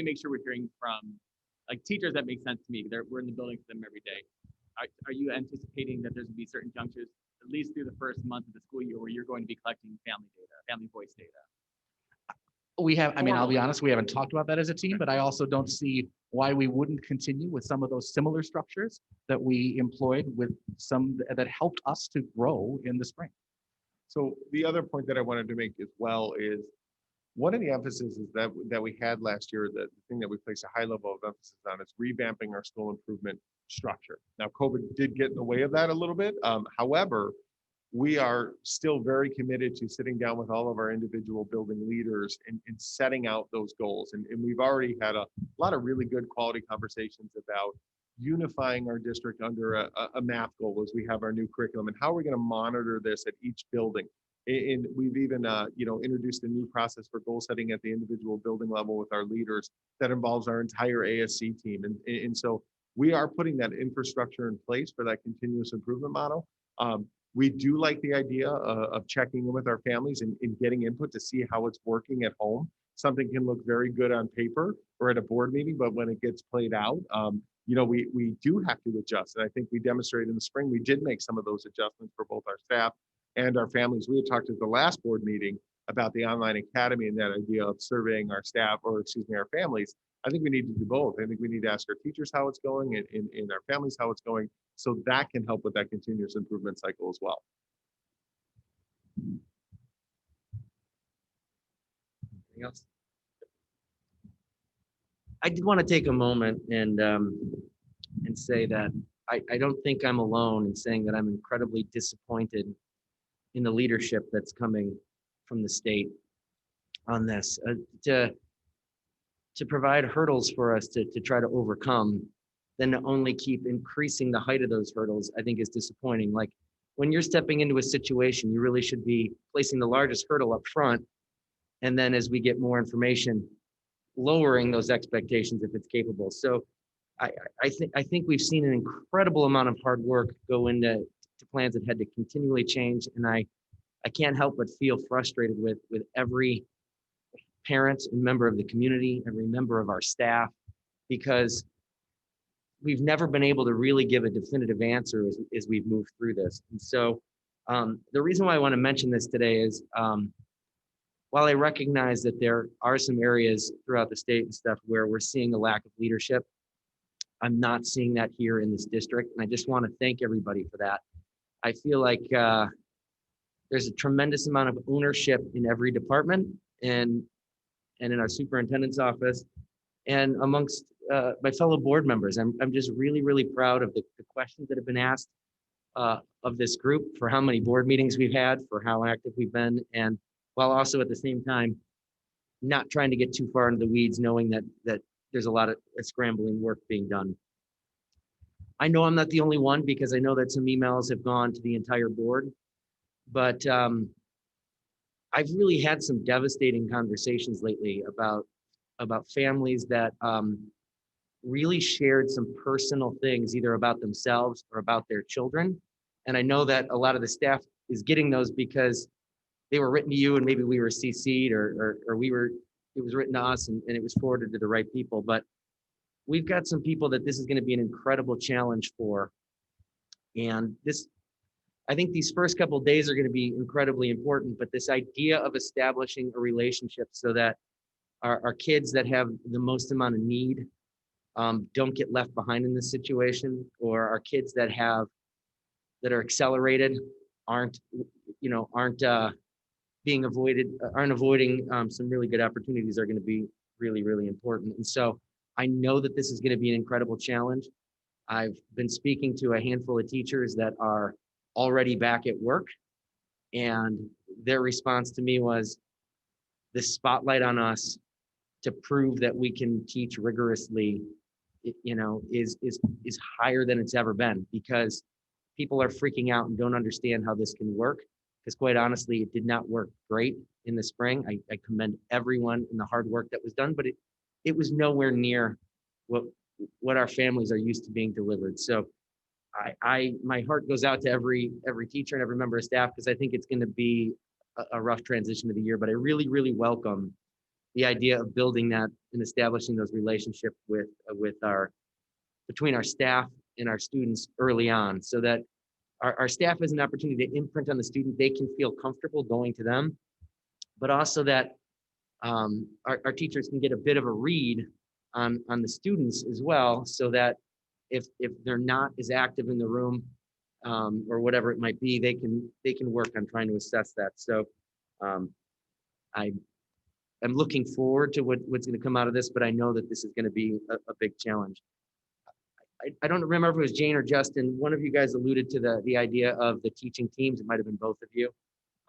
make sure we're hearing from like teachers that make sense to me? We're in the building for them every day. Are you anticipating that there's going to be certain junctures, at least through the first month of the school year, where you're going to be collecting family voice data? We have, I'll be honest, we haven't talked about that as a team, but I also don't see why we wouldn't continue with some of those similar structures that we employed with some that helped us to grow in the spring. So the other point that I wanted to make as well is one of the emphases is that we had last year, the thing that we placed a high level of emphasis on is revamping our school improvement structure. Now, COVID did get in the way of that a little bit. However, we are still very committed to sitting down with all of our individual building leaders and setting out those goals. And we've already had a lot of really good quality conversations about unifying our district under a math goal as we have our new curriculum, and how are we going to monitor this at each building. And we've even introduced a new process for goal setting at the individual building level with our leaders that involves our entire ASC team. And so we are putting that infrastructure in place for that continuous improvement model. We do like the idea of checking in with our families and getting input to see how it's working at home. Something can look very good on paper or at a board meeting, but when it gets played out, we do have to adjust. And I think we demonstrated in the spring, we did make some of those adjustments for both our staff and our families. We had talked at the last board meeting about the online academy and that idea of surveying our staff, or our families. I think we need to do both. I think we need to ask our teachers how it's going and our families how it's going, so that can help with that continuous improvement cycle as well. Anything else? I did want to take a moment and say that I don't think I'm alone in saying that I'm incredibly disappointed in the leadership that's coming from the state on this. To provide hurdles for us to try to overcome, then to only keep increasing the height of those hurdles, I think is disappointing. Like, when you're stepping into a situation, you really should be placing the largest hurdle up front. And then as we get more information, lowering those expectations if it's capable. So I think we've seen an incredible amount of hard work go into plans that had to continually change. And I I can't help but feel frustrated with every parent and member of the community, every member of our staff, because we've never been able to really give a definitive answer as we've moved through this. And so the reason why I want to mention this today is while I recognize that there are some areas throughout the state and stuff where we're seeing a lack of leadership, I'm not seeing that here in this district. And I just want to thank everybody for that. I feel like there's a tremendous amount of ownership in every department and in our superintendent's office and amongst my fellow board members. I'm just really, really proud of the questions that have been asked of this group, for how many board meetings we've had, for how active we've been, and while also at the same time not trying to get too far into the weeds, knowing that there's a lot of scrambling work being done. I know I'm not the only one, because I know that some emails have gone to the entire board, but I've really had some devastating conversations lately about families that really shared some personal things, either about themselves or about their children. And I know that a lot of the staff is getting those because they were written to you and maybe we were CC'd or it was written to us and it was forwarded to the right people. But we've got some people that this is going to be an incredible challenge for. And I think these first couple of days are going to be incredibly important, but this idea of establishing a relationship so that our kids that have the most amount of need don't get left behind in this situation, or our kids that are accelerated aren't being avoided, aren't avoiding some really good opportunities, are going to be really, really important. And so I know that this is going to be an incredible challenge. I've been speaking to a handful of teachers that are already back at work, and their response to me was, the spotlight on us to prove that we can teach rigorously, is higher than it's ever been, because people are freaking out and don't understand how this can work. Because quite honestly, it did not work great in the spring. I commend everyone in the hard work that was done, but it was nowhere near what our families are used to being delivered. So my heart goes out to every teacher and every member of staff, because I think it's going to be a rough transition of the year. But I really, really welcome the idea of building that and establishing those relationships between our staff and our students early on, so that our staff has an opportunity to imprint on the student. They can feel comfortable going to them, but also that our teachers can get a bit of a read on the students as well, so that if they're not as active in the room or whatever it might be, they can work on trying to assess that. So I'm looking forward to what's going to come out of this, but I know that this is going to be a big challenge. I don't remember if it was Jane or Justin. One of you guys alluded to the idea of the teaching teams. It might have been both of you.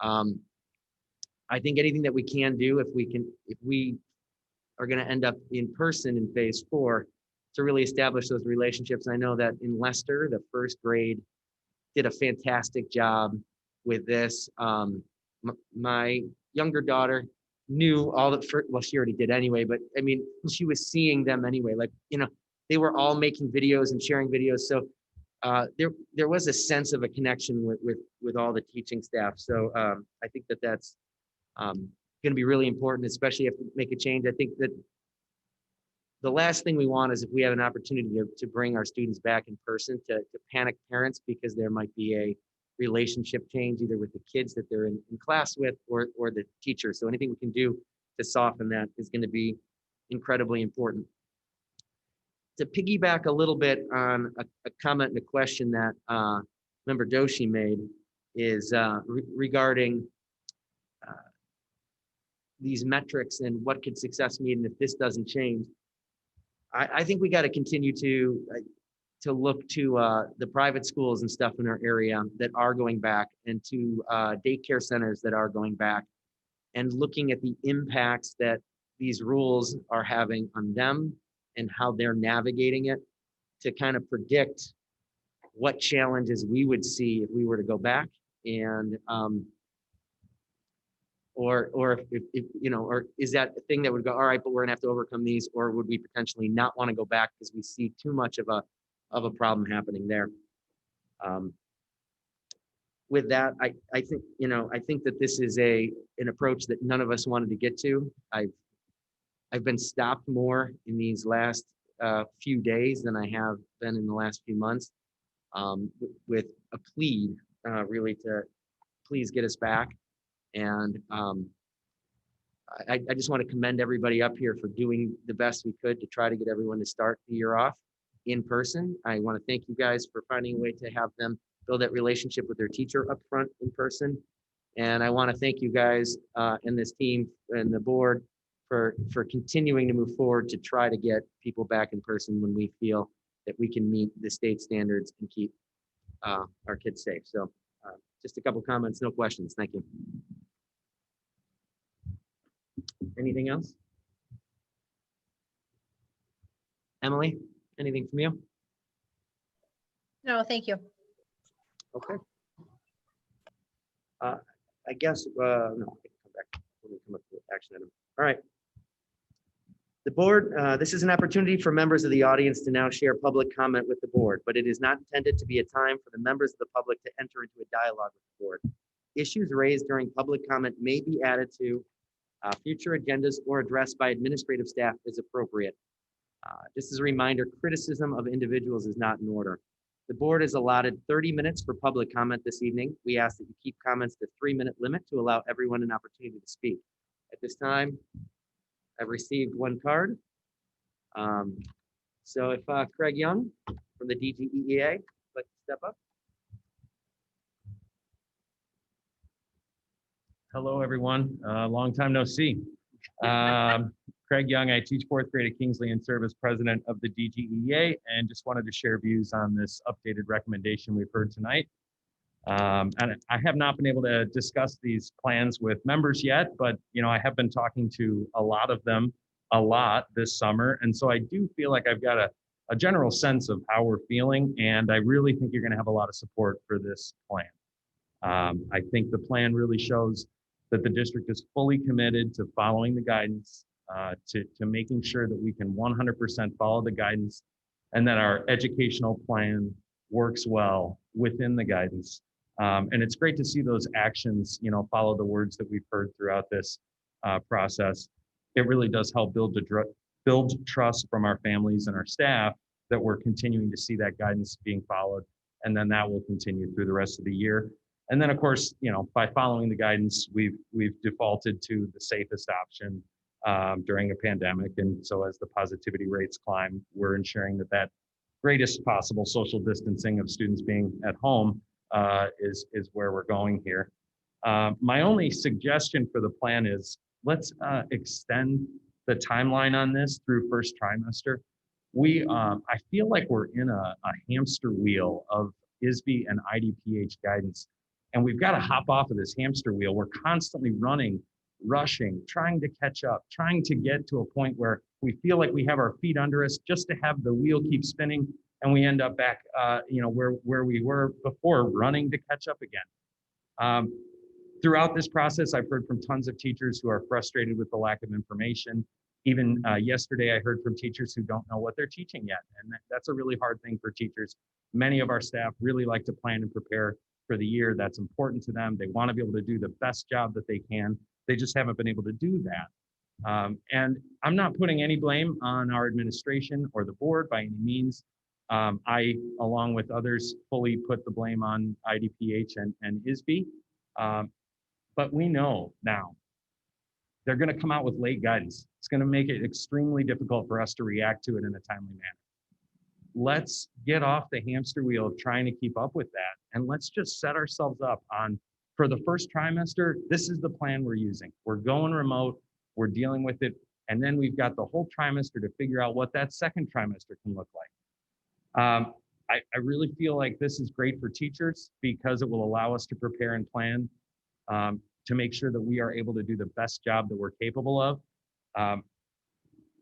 I think anything that we can do, if we are going to end up in person in phase 4, to really establish those relationships. I know that in Leicester, the first grade did a fantastic job with this. My younger daughter knew all the, well, she already did anyway, but I mean, she was seeing them anyway. Like, they were all making videos and sharing videos. So there was a sense of a connection with all the teaching staff. So I think that's going to be really important, especially if we make a change. I think that the last thing we want is if we have an opportunity to bring our students back in person, to panic parents because there might be a relationship change either with the kids that they're in class with or the teacher. So anything we can do to soften that is going to be incredibly important. To piggyback a little bit on a comment and a question that Member Doshi made is regarding these metrics and what could success mean if this doesn't change. I think we got to continue to look to the private schools and stuff in our area that are going back, and to daycare centers that are going back, and looking at the impacts that these rules are having on them and how they're navigating it, to kind of predict what challenges we would see if we were to go back, and or if or is that a thing that would go, all right, but we're gonna have to overcome these, or would we potentially not want to go back because we see too much of a problem happening there. with that, I think, I think that this is an approach that none of us wanted to get to. I've been stopped more in these last few days than I have been in the last few months, with a plea, really, to please get us back. And I just want to commend everybody up here for doing the best we could to try to get everyone to start the year off in person. I want to thank you guys for finding a way to have them build that relationship with their teacher up front in person. And I want to thank you guys and this team and the board for continuing to move forward to try to get people back in person when we feel that we can meet the state standards and keep our kids safe. So just a couple comments, no questions. Thank you. Anything else? Emily, anything from you? No, thank you. Okay. I guess, no, I can come back when we come up with action item. All right. The board, this is an opportunity for members of the audience to now share public comment with the board, but it is not intended to be a time for the members of the public to enter into a dialogue with the board. Issues raised during public comment may be added to future agendas or addressed by administrative staff as appropriate. Just as a reminder, criticism of individuals is not in order. The board has allotted 30 minutes for public comment this evening. We ask that you keep comments to 3-minute limit to allow everyone an opportunity to speak. At this time, I've received one card. So if Craig Young from the DGEEA would like to step up. Hello, everyone. Long time no see. Craig Young, I teach 4th grade at Kingsley and serve as president of the DGEA, and just wanted to share views on this updated recommendation we've heard tonight. And I have not been able to discuss these plans with members yet, but I have been talking to a lot of them a lot this summer. And so I do feel like I've got a general sense of how we're feeling, and I really think you're going to have a lot of support for this plan. I think the plan really shows that the district is fully committed to following the guidance, to making sure that we can 100% follow the guidance, and that our educational plan works well within the guidance. And it's great to see those actions, follow the words that we've heard throughout this process. It really does help build trust from our families and our staff that we're continuing to see that guidance being followed, and then that will continue through the rest of the year. And then, of course, by following the guidance, we've defaulted to the safest option during a pandemic. And so as the positivity rates climb, we're ensuring that greatest possible social distancing of students being at home is where we're going here. My only suggestion for the plan is let's extend the timeline on this through first trimester. I feel like we're in a hamster wheel of ISB and IDPH guidance, and we've got to hop off of this hamster wheel. We're constantly running, rushing, trying to catch up, trying to get to a point where we feel like we have our feet under us just to have the wheel keep spinning, and we end up back, where we were before, running to catch up again. Throughout this process, I've heard from tons of teachers who are frustrated with the lack of information. Even yesterday, I heard from teachers who don't know what they're teaching yet, and that's a really hard thing for teachers. Many of our staff really like to plan and prepare for the year. That's important to them. They want to be able to do the best job that they can. They just haven't been able to do that. And I'm not putting any blame on our administration or the board by any means. I, along with others, fully put the blame on IDPH and ISB. But we know now they're going to come out with late guidance. It's going to make it extremely difficult for us to react to it in a timely manner. Let's get off the hamster wheel of trying to keep up with that, and let's just set ourselves up on, for the first trimester, this is the plan we're using. We're going remote, we're dealing with it, and then we've got the whole trimester to figure out what that second trimester can look like. I really feel like this is great for teachers because it will allow us to prepare and plan to make sure that we are able to do the best job that we're capable of.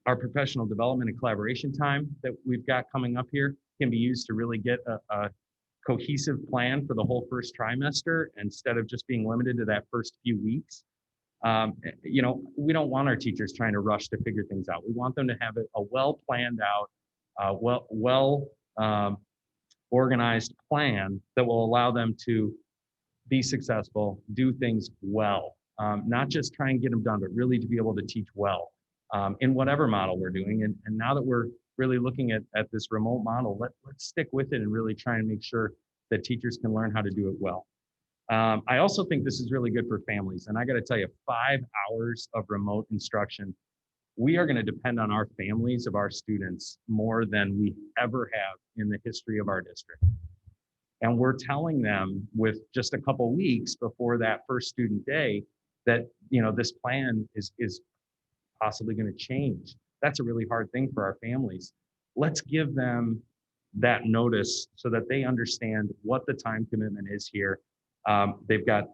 Our professional development and collaboration time that we've got coming up here can be used to really get a cohesive plan for the whole first trimester instead of just being limited to that first few weeks. We don't want our teachers trying to rush to figure things out. We want them to have a well planned out, organized plan that will allow them to be successful, do things well, not just try and get them done, but really to be able to teach well in whatever model we're doing. And now that we're really looking at this remote model, let's stick with it and really try and make sure that teachers can learn how to do it well. I also think this is really good for families. And I got to tell you, 5 hours of remote instruction, we are going to depend on our families of our students more than we ever have in the history of our district. And we're telling them with just a couple weeks before that first student day that, you know, this plan is possibly going to change. That's a really hard thing for our families. Let's give them that notice so that they understand what the time commitment is here. They've got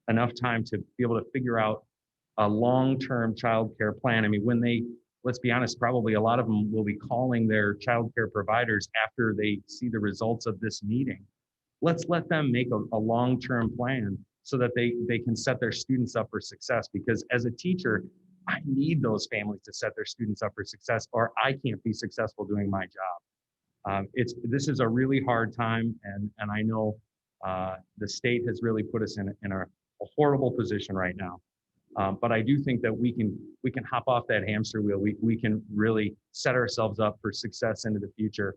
enough time to be able to figure out a long-term childcare plan. I mean, when they, let's be honest, probably a lot of them will be calling their childcare providers after they see the results of this meeting. Let's let them make a long-term plan so that they can set their students up for success. Because as a teacher, I need those families to set their students up for success, or I can't be successful doing my job. This is a really hard time, and I know the state has really put us in a horrible position right now. But I do think that we can hop off that hamster wheel. We can really set ourselves up for success into the future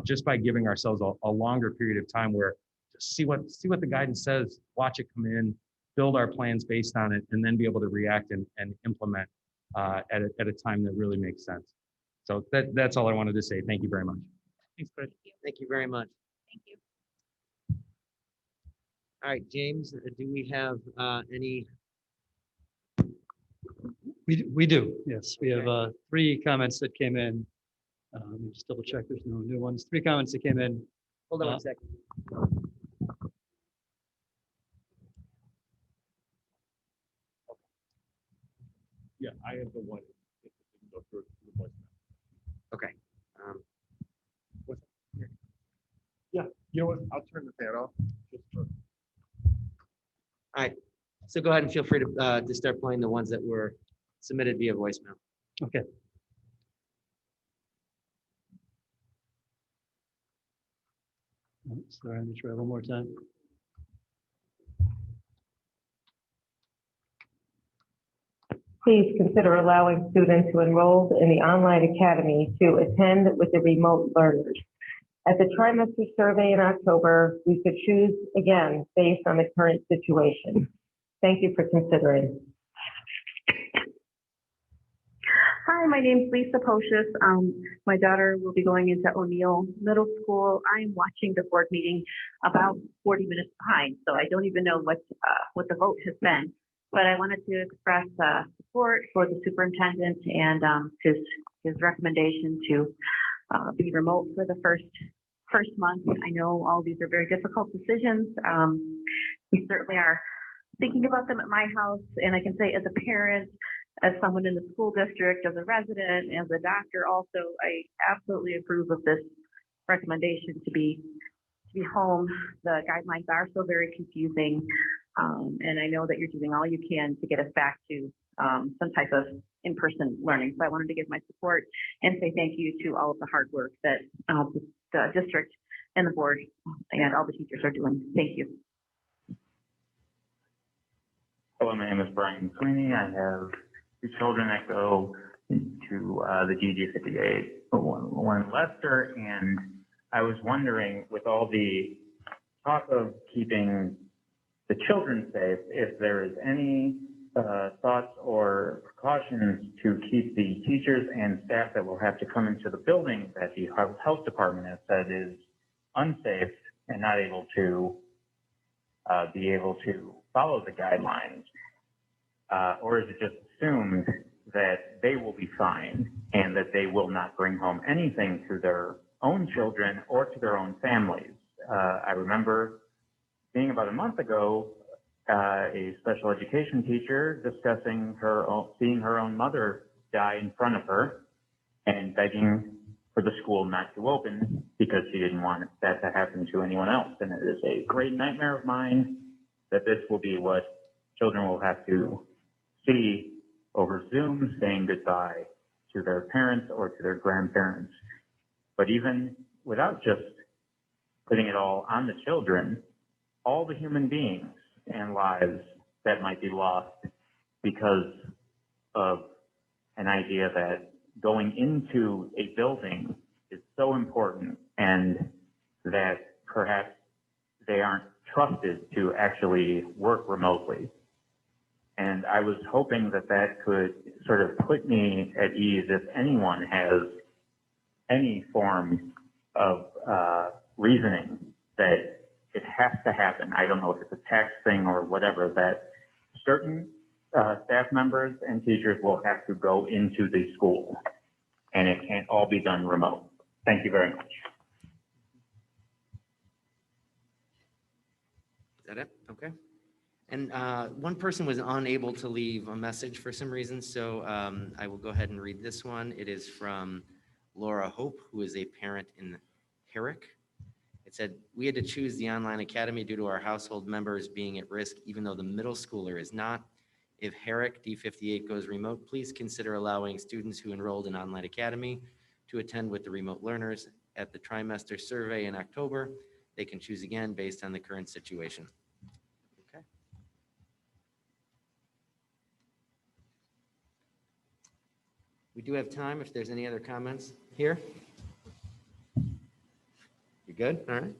just by giving ourselves a longer period of time where just see what the guidance says, watch it come in, build our plans based on it, and then be able to react and implement at a time that really makes sense. So that's all I wanted to say. Thank you very much. Thanks, Fred. Thank you very much. Thank you. All right, James, do we have any? We do, yes. We have 3 comments that came in. Let me just double check, there's no new ones. 3 comments that came in. Hold on one second. Yeah, I have the one. Okay. Yeah, you know what? I'll turn the fan off. All right. So go ahead and feel free to start playing the ones that were submitted via voicemail. Okay. Sorry, let me try one more time. Please consider allowing students who enrolled in the online academy to attend with the remote learners. At the trimester survey in October, we could choose again based on the current situation. Thank you for considering. Hi, my name's Lisa Pocious. My daughter will be going into O'Neill Middle School. I'm watching the board meeting about 40 minutes behind, so I don't even know what the vote has been. But I wanted to express support for the superintendent and his recommendation to be remote for the first month. I know all these are very difficult decisions. We certainly are thinking about them at my house, and I can say as a parent, as someone in the school district, as a resident, as a doctor also, I absolutely approve of this recommendation to be home. The guidelines are so very confusing. And I know that you're doing all you can to get us back to some type of in-person learning. So I wanted to give my support and say thank you to all of the hard work that the district and the board and all the teachers are doing. Thank you. Hello, my name is Brian Sweeney. I have 2 children that go to the GG58, one in Leicester, and I was wondering, with all the talk of keeping the children safe, if there is any thoughts or precautions to keep the teachers and staff that will have to come into the building that the health department has said is unsafe and not able to be able to follow the guidelines, or is it just assumed that they will be fine and that they will not bring home anything to their own children or to their own families? I remember being about a month ago, a special education teacher discussing seeing her own mother die in front of her and begging for the school not to open because she didn't want that to happen to anyone else. And it is a great nightmare of mine that this will be what children will have to see over Zoom, saying goodbye to their parents or to their grandparents. But even without just putting it all on the children, all the human beings and lives that might be lost because of an idea that going into a building is so important and that perhaps they aren't trusted to actually work remotely. And I was hoping that that could sort of put me at ease if anyone has any form of reasoning that it has to happen. I don't know if it's a tax thing or whatever, that certain staff members and teachers will have to go into the school and it can't all be done remote. Thank you very much. Is that it? Okay. And one person was unable to leave a message for some reason, so I will go ahead and read this one. It is from Laura Hope, who is a parent in Herrick. It said, "We had to choose the online academy due to our household members being at risk, even though the middle schooler is not. If Herrick D58 goes remote, please consider allowing students who enrolled in online academy to attend with the remote learners at the trimester survey in October. They can choose again based on the current situation." Okay. We do have time if there's any other comments here. You good? All right.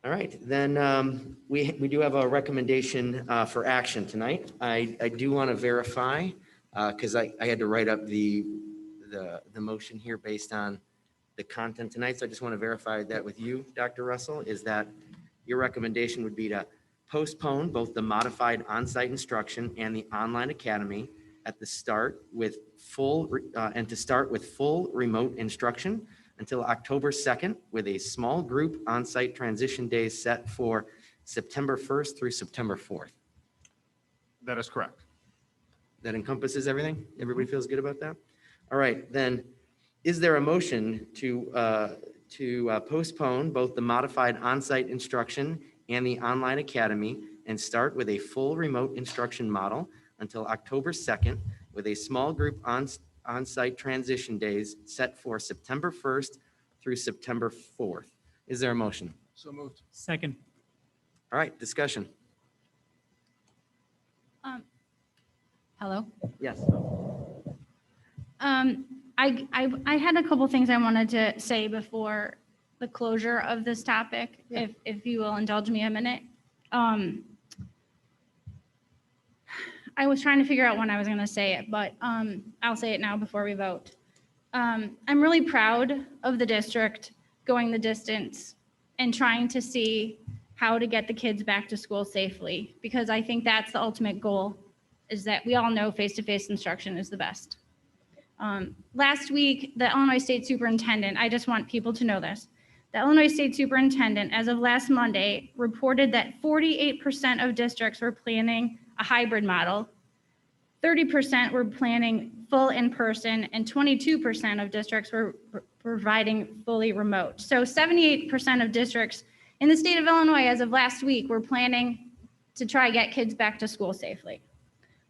All right, then we do have a recommendation for action tonight. I do want to verify, because I had to write up the motion here based on the content tonight. So I just want to verify that with you, Dr. Russell, is that your recommendation would be to postpone both the modified on-site instruction and the online academy at the start with full remote instruction until October 2nd with a small group on-site transition days set for September 1st through September 4th. That is correct. That encompasses everything? Everybody feels good about that? All right, then is there a motion to postpone both the modified on-site instruction and the online academy and start with a full remote instruction model until October 2nd with a small group on-site transition days set for September 1st through September 4th? Is there a motion? So moved. Second. All right, discussion. Hello. Yes. I had a couple things I wanted to say before the closure of this topic, if you will indulge me a minute. I was trying to figure out when I was going to say it, but I'll say it now before we vote. I'm really proud of the district going the distance and trying to see how to get the kids back to school safely, because I think that's the ultimate goal, is that we all know face-to-face instruction is the best. Last week, the Illinois State Superintendent, I just want people to know this, the Illinois State Superintendent, as of last Monday, reported that 48% of districts were planning a hybrid model, 30% were planning full in-person, and 22% of districts were providing fully remote. So 78% of districts in the state of Illinois as of last week were planning to try get kids back to school safely.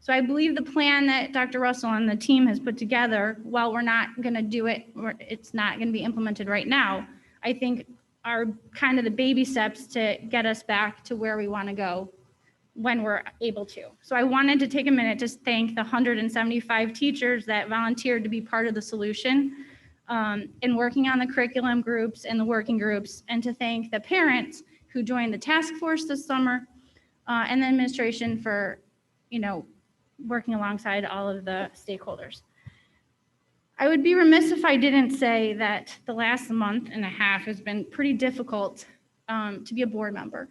So I believe the plan that Dr. Russell and the team has put together, while we're not going to do it, it's not going to be implemented right now, I think are kind of the baby steps to get us back to where we want to go when we're able to. So I wanted to take a minute to thank the 175 teachers that volunteered to be part of the solution in working on the curriculum groups and the working groups, and to thank the parents who joined the task force this summer and the administration for, working alongside all of the stakeholders. I would be remiss if I didn't say that the last month and a half has been pretty difficult to be a board member.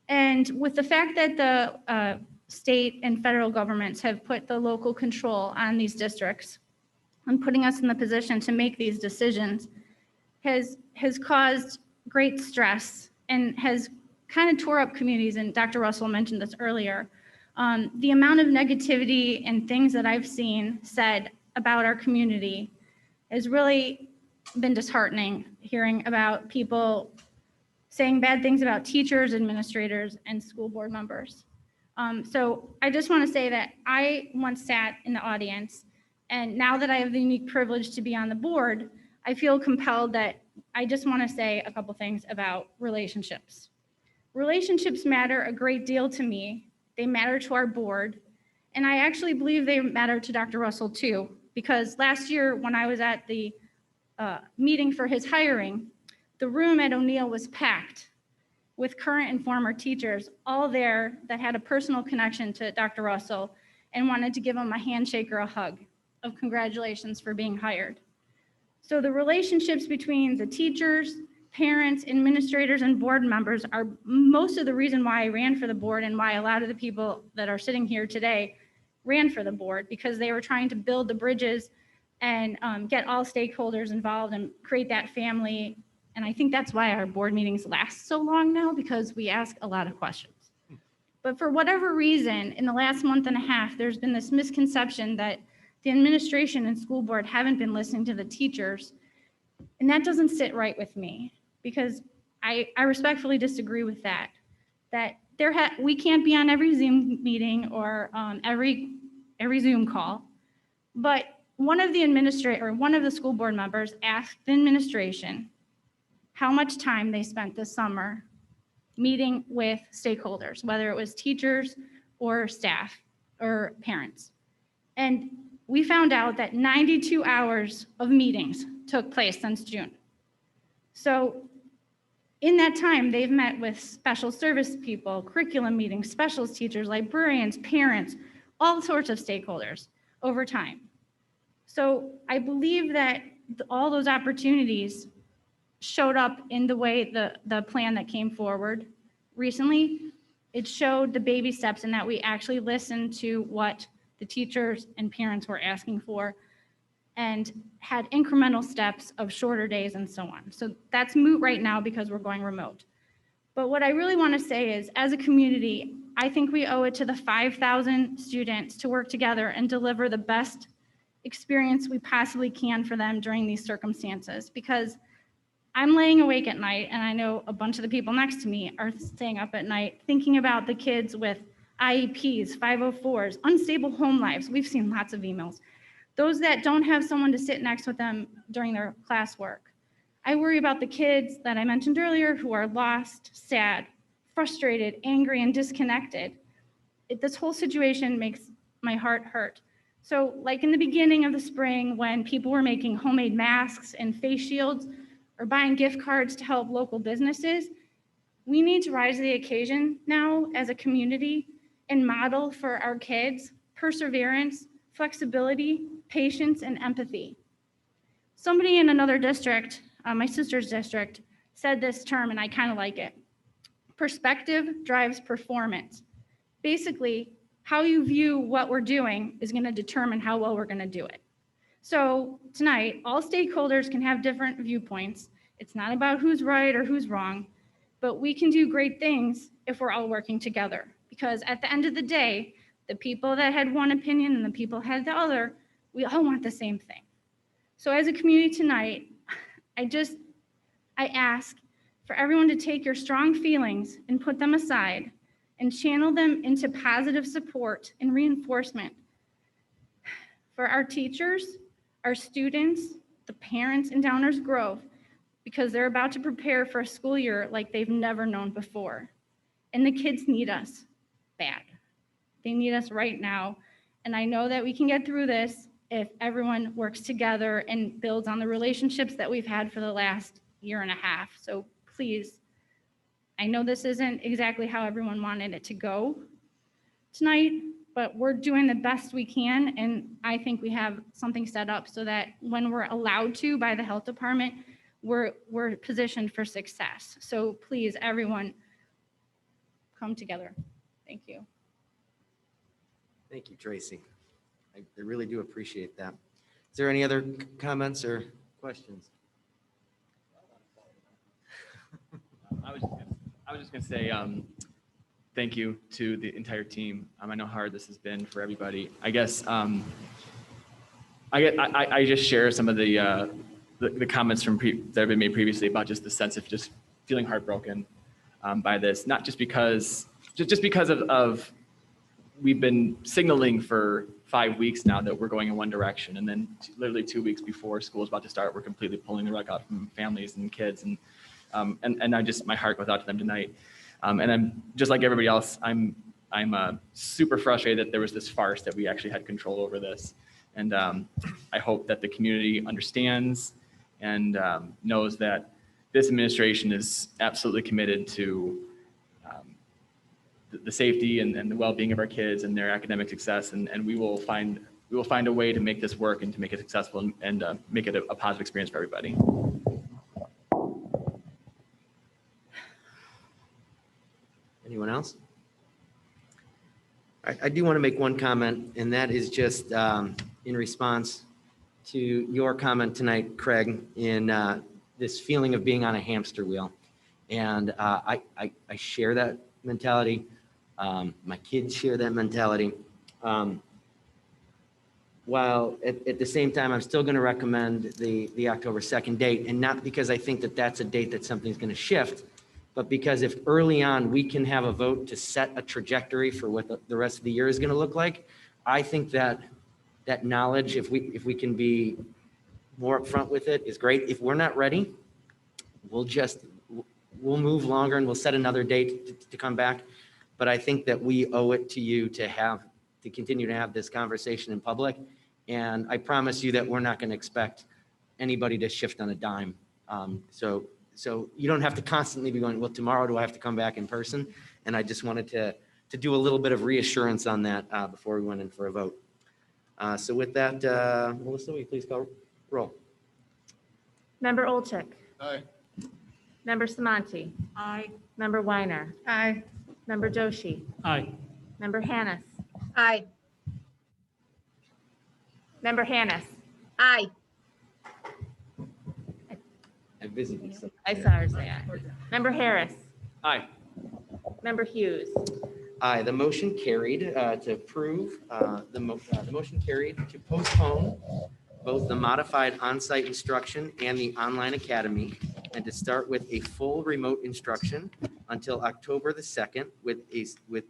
And with the fact that the state and federal governments have put the local control on these districts and putting us in the position to make these decisions has caused great stress and has kind of tore up communities. And Dr. Russell mentioned this earlier. The amount of negativity and things that I've seen said about our community has really been disheartening, hearing about people saying bad things about teachers, administrators, and school board members. So I just want to say that I once sat in the audience, and now that I have the unique privilege to be on the board, I feel compelled that I just want to say a couple things about relationships. Relationships matter a great deal to me. They matter to our board. And I actually believe they matter to Dr. Russell too, because last year when I was at the meeting for his hiring, the room at O'Neill was packed with current and former teachers, all there that had a personal connection to Dr. Russell and wanted to give him a handshake or a hug of congratulations for being hired. So the relationships between the teachers, parents, administrators, and board members are most of the reason why I ran for the board and why a lot of the people that are sitting here today ran for the board, because they were trying to build the bridges and get all stakeholders involved and create that family. And I think that's why our board meetings last so long now, because we ask a lot of questions. But for whatever reason, in the last month and a half, there's been this misconception that the administration and school board haven't been listening to the teachers. And that doesn't sit right with me, because I respectfully disagree with that. That we can't be on every Zoom meeting or every Zoom call. But one of the school board members asked the administration how much time they spent this summer meeting with stakeholders, whether it was teachers or staff or parents. And we found out that 92 hours of meetings took place since June. So in that time, they've met with special service people, curriculum meetings, specials teachers, librarians, parents, all sorts of stakeholders over time. So I believe that all those opportunities showed up in the way the plan that came forward recently. It showed the baby steps in that we actually listened to what the teachers and parents were asking for and had incremental steps of shorter days and so on. So that's moot right now because we're going remote. But what I really want to say is, as a community, I think we owe it to the 5,000 students to work together and deliver the best experience we possibly can for them during these circumstances, because I'm laying awake at night, and I know a bunch of the people next to me are staying up at night thinking about the kids with IEPs, 504s, unstable home lives. We've seen lots of emails. Those that don't have someone to sit next with them during their classwork. I worry about the kids that I mentioned earlier who are lost, sad, frustrated, angry, and disconnected. This whole situation makes my heart hurt. So like in the beginning of the spring, when people were making homemade masks and face shields or buying gift cards to help local businesses, we need to rise to the occasion now as a community and model for our kids perseverance, flexibility, patience, and empathy. Somebody in another district, my sister's district, said this term, and I kind of like it. Perspective drives performance. Basically, how you view what we're doing is going to determine how well we're going to do it. So tonight, all stakeholders can have different viewpoints. It's not about who's right or who's wrong, but we can do great things if we're all working together. Because at the end of the day, the people that had one opinion and the people had the other, we all want the same thing. So as a community tonight, I ask for everyone to take your strong feelings and put them aside and channel them into positive support and reinforcement for our teachers, our students, the parents in Downers Grove, because they're about to prepare for a school year like they've never known before. And the kids need us bad. They need us right now. And I know that we can get through this if everyone works together and builds on the relationships that we've had for the last year and a half. So please, I know this isn't exactly how everyone wanted it to go tonight, but we're doing the best we can. And I think we have something set up so that when we're allowed to by the health department, we're positioned for success. So please, everyone, come together. Thank you. Thank you, Tracy. I really do appreciate that. Is there any other comments or questions? I was just gonna say thank you to the entire team. I know how hard this has been for everybody. I guess I just share some of the comments from that have been made previously about just the sense of just feeling heartbroken by this, not just because of we've been signaling for 5 weeks now that we're going in one direction. And then literally 2 weeks before school is about to start, we're completely pulling the rug out from families and kids. And I just, my heart goes out to them tonight. And I'm just like everybody else, I'm super frustrated that there was this farce that we actually had control over this. And I hope that the community understands and knows that this administration is absolutely committed to the safety and the well-being of our kids and their academic success. And we will find a way to make this work and to make it successful and make it a positive experience for everybody. Anyone else? I do want to make one comment, and that is just in response to your comment tonight, Craig, in this feeling of being on a hamster wheel. And I share that mentality. My kids share that mentality. While at the same time, I'm still going to recommend the October 2nd date, and not because I think that that's a date that something's going to shift, but because if early on we can have a vote to set a trajectory for what the rest of the year is going to look like, I think that knowledge, if we can be more upfront with it, is great. If we're not ready, we'll move longer and we'll set another date to come back. But I think that we owe it to you to continue to have this conversation in public. And I promise you that we're not going to expect anybody to shift on a dime. So you don't have to constantly be going, well, tomorrow do I have to come back in person? And I just wanted to do a little bit of reassurance on that before we went in for a vote. So with that, Melissa, will you please call roll? Member Olchek. Aye. Member Samanti. Aye. Member Weiner. Aye. Member Doshi. Aye. Member Hannis. Aye. Member Hannis. Aye. I visited. I saw her say aye. Member Harris. Aye. Member Hughes. Aye. The motion carried to approve, the motion carried to postpone both the modified on-site instruction and the online academy, and to start with a full remote instruction until October the 2nd with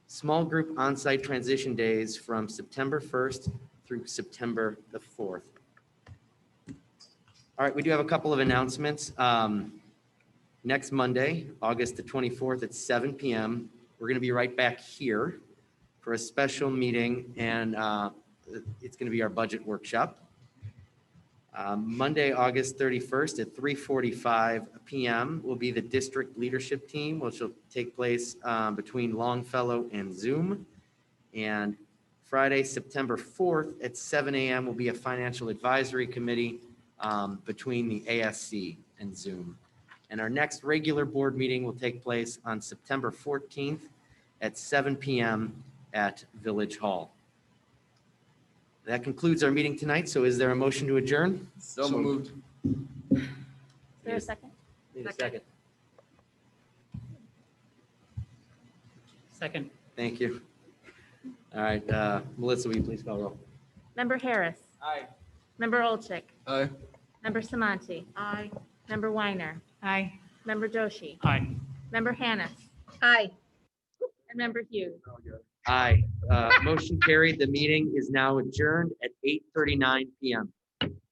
small group on-site transition days from September 1st through September the 4th. All right, we do have a couple of announcements. Next Monday, August the 24th at 7 p.m., we're going to be right back here for a special meeting, and it's going to be our budget workshop. Monday, August 31st at 3:45 p.m. will be the district leadership team, which will take place between Longfellow and Zoom. And Friday, September 4th at 7 a.m. will be a financial advisory committee between the ASC and Zoom. And our next regular board meeting will take place on September 14th at 7 p.m. at Village Hall. That concludes our meeting tonight. So is there a motion to adjourn? So moved. Is there a second? Need a second. Second. Thank you. All right, Melissa, will you please call roll? Member Harris. Aye. Member Olchek. Aye. Member Samanti. Aye. Member Weiner. Aye. Member Doshi. Aye. Member Hannis. Aye. And Member Hughes. Aye. Motion carried. The meeting is now adjourned at 8:39 p.m.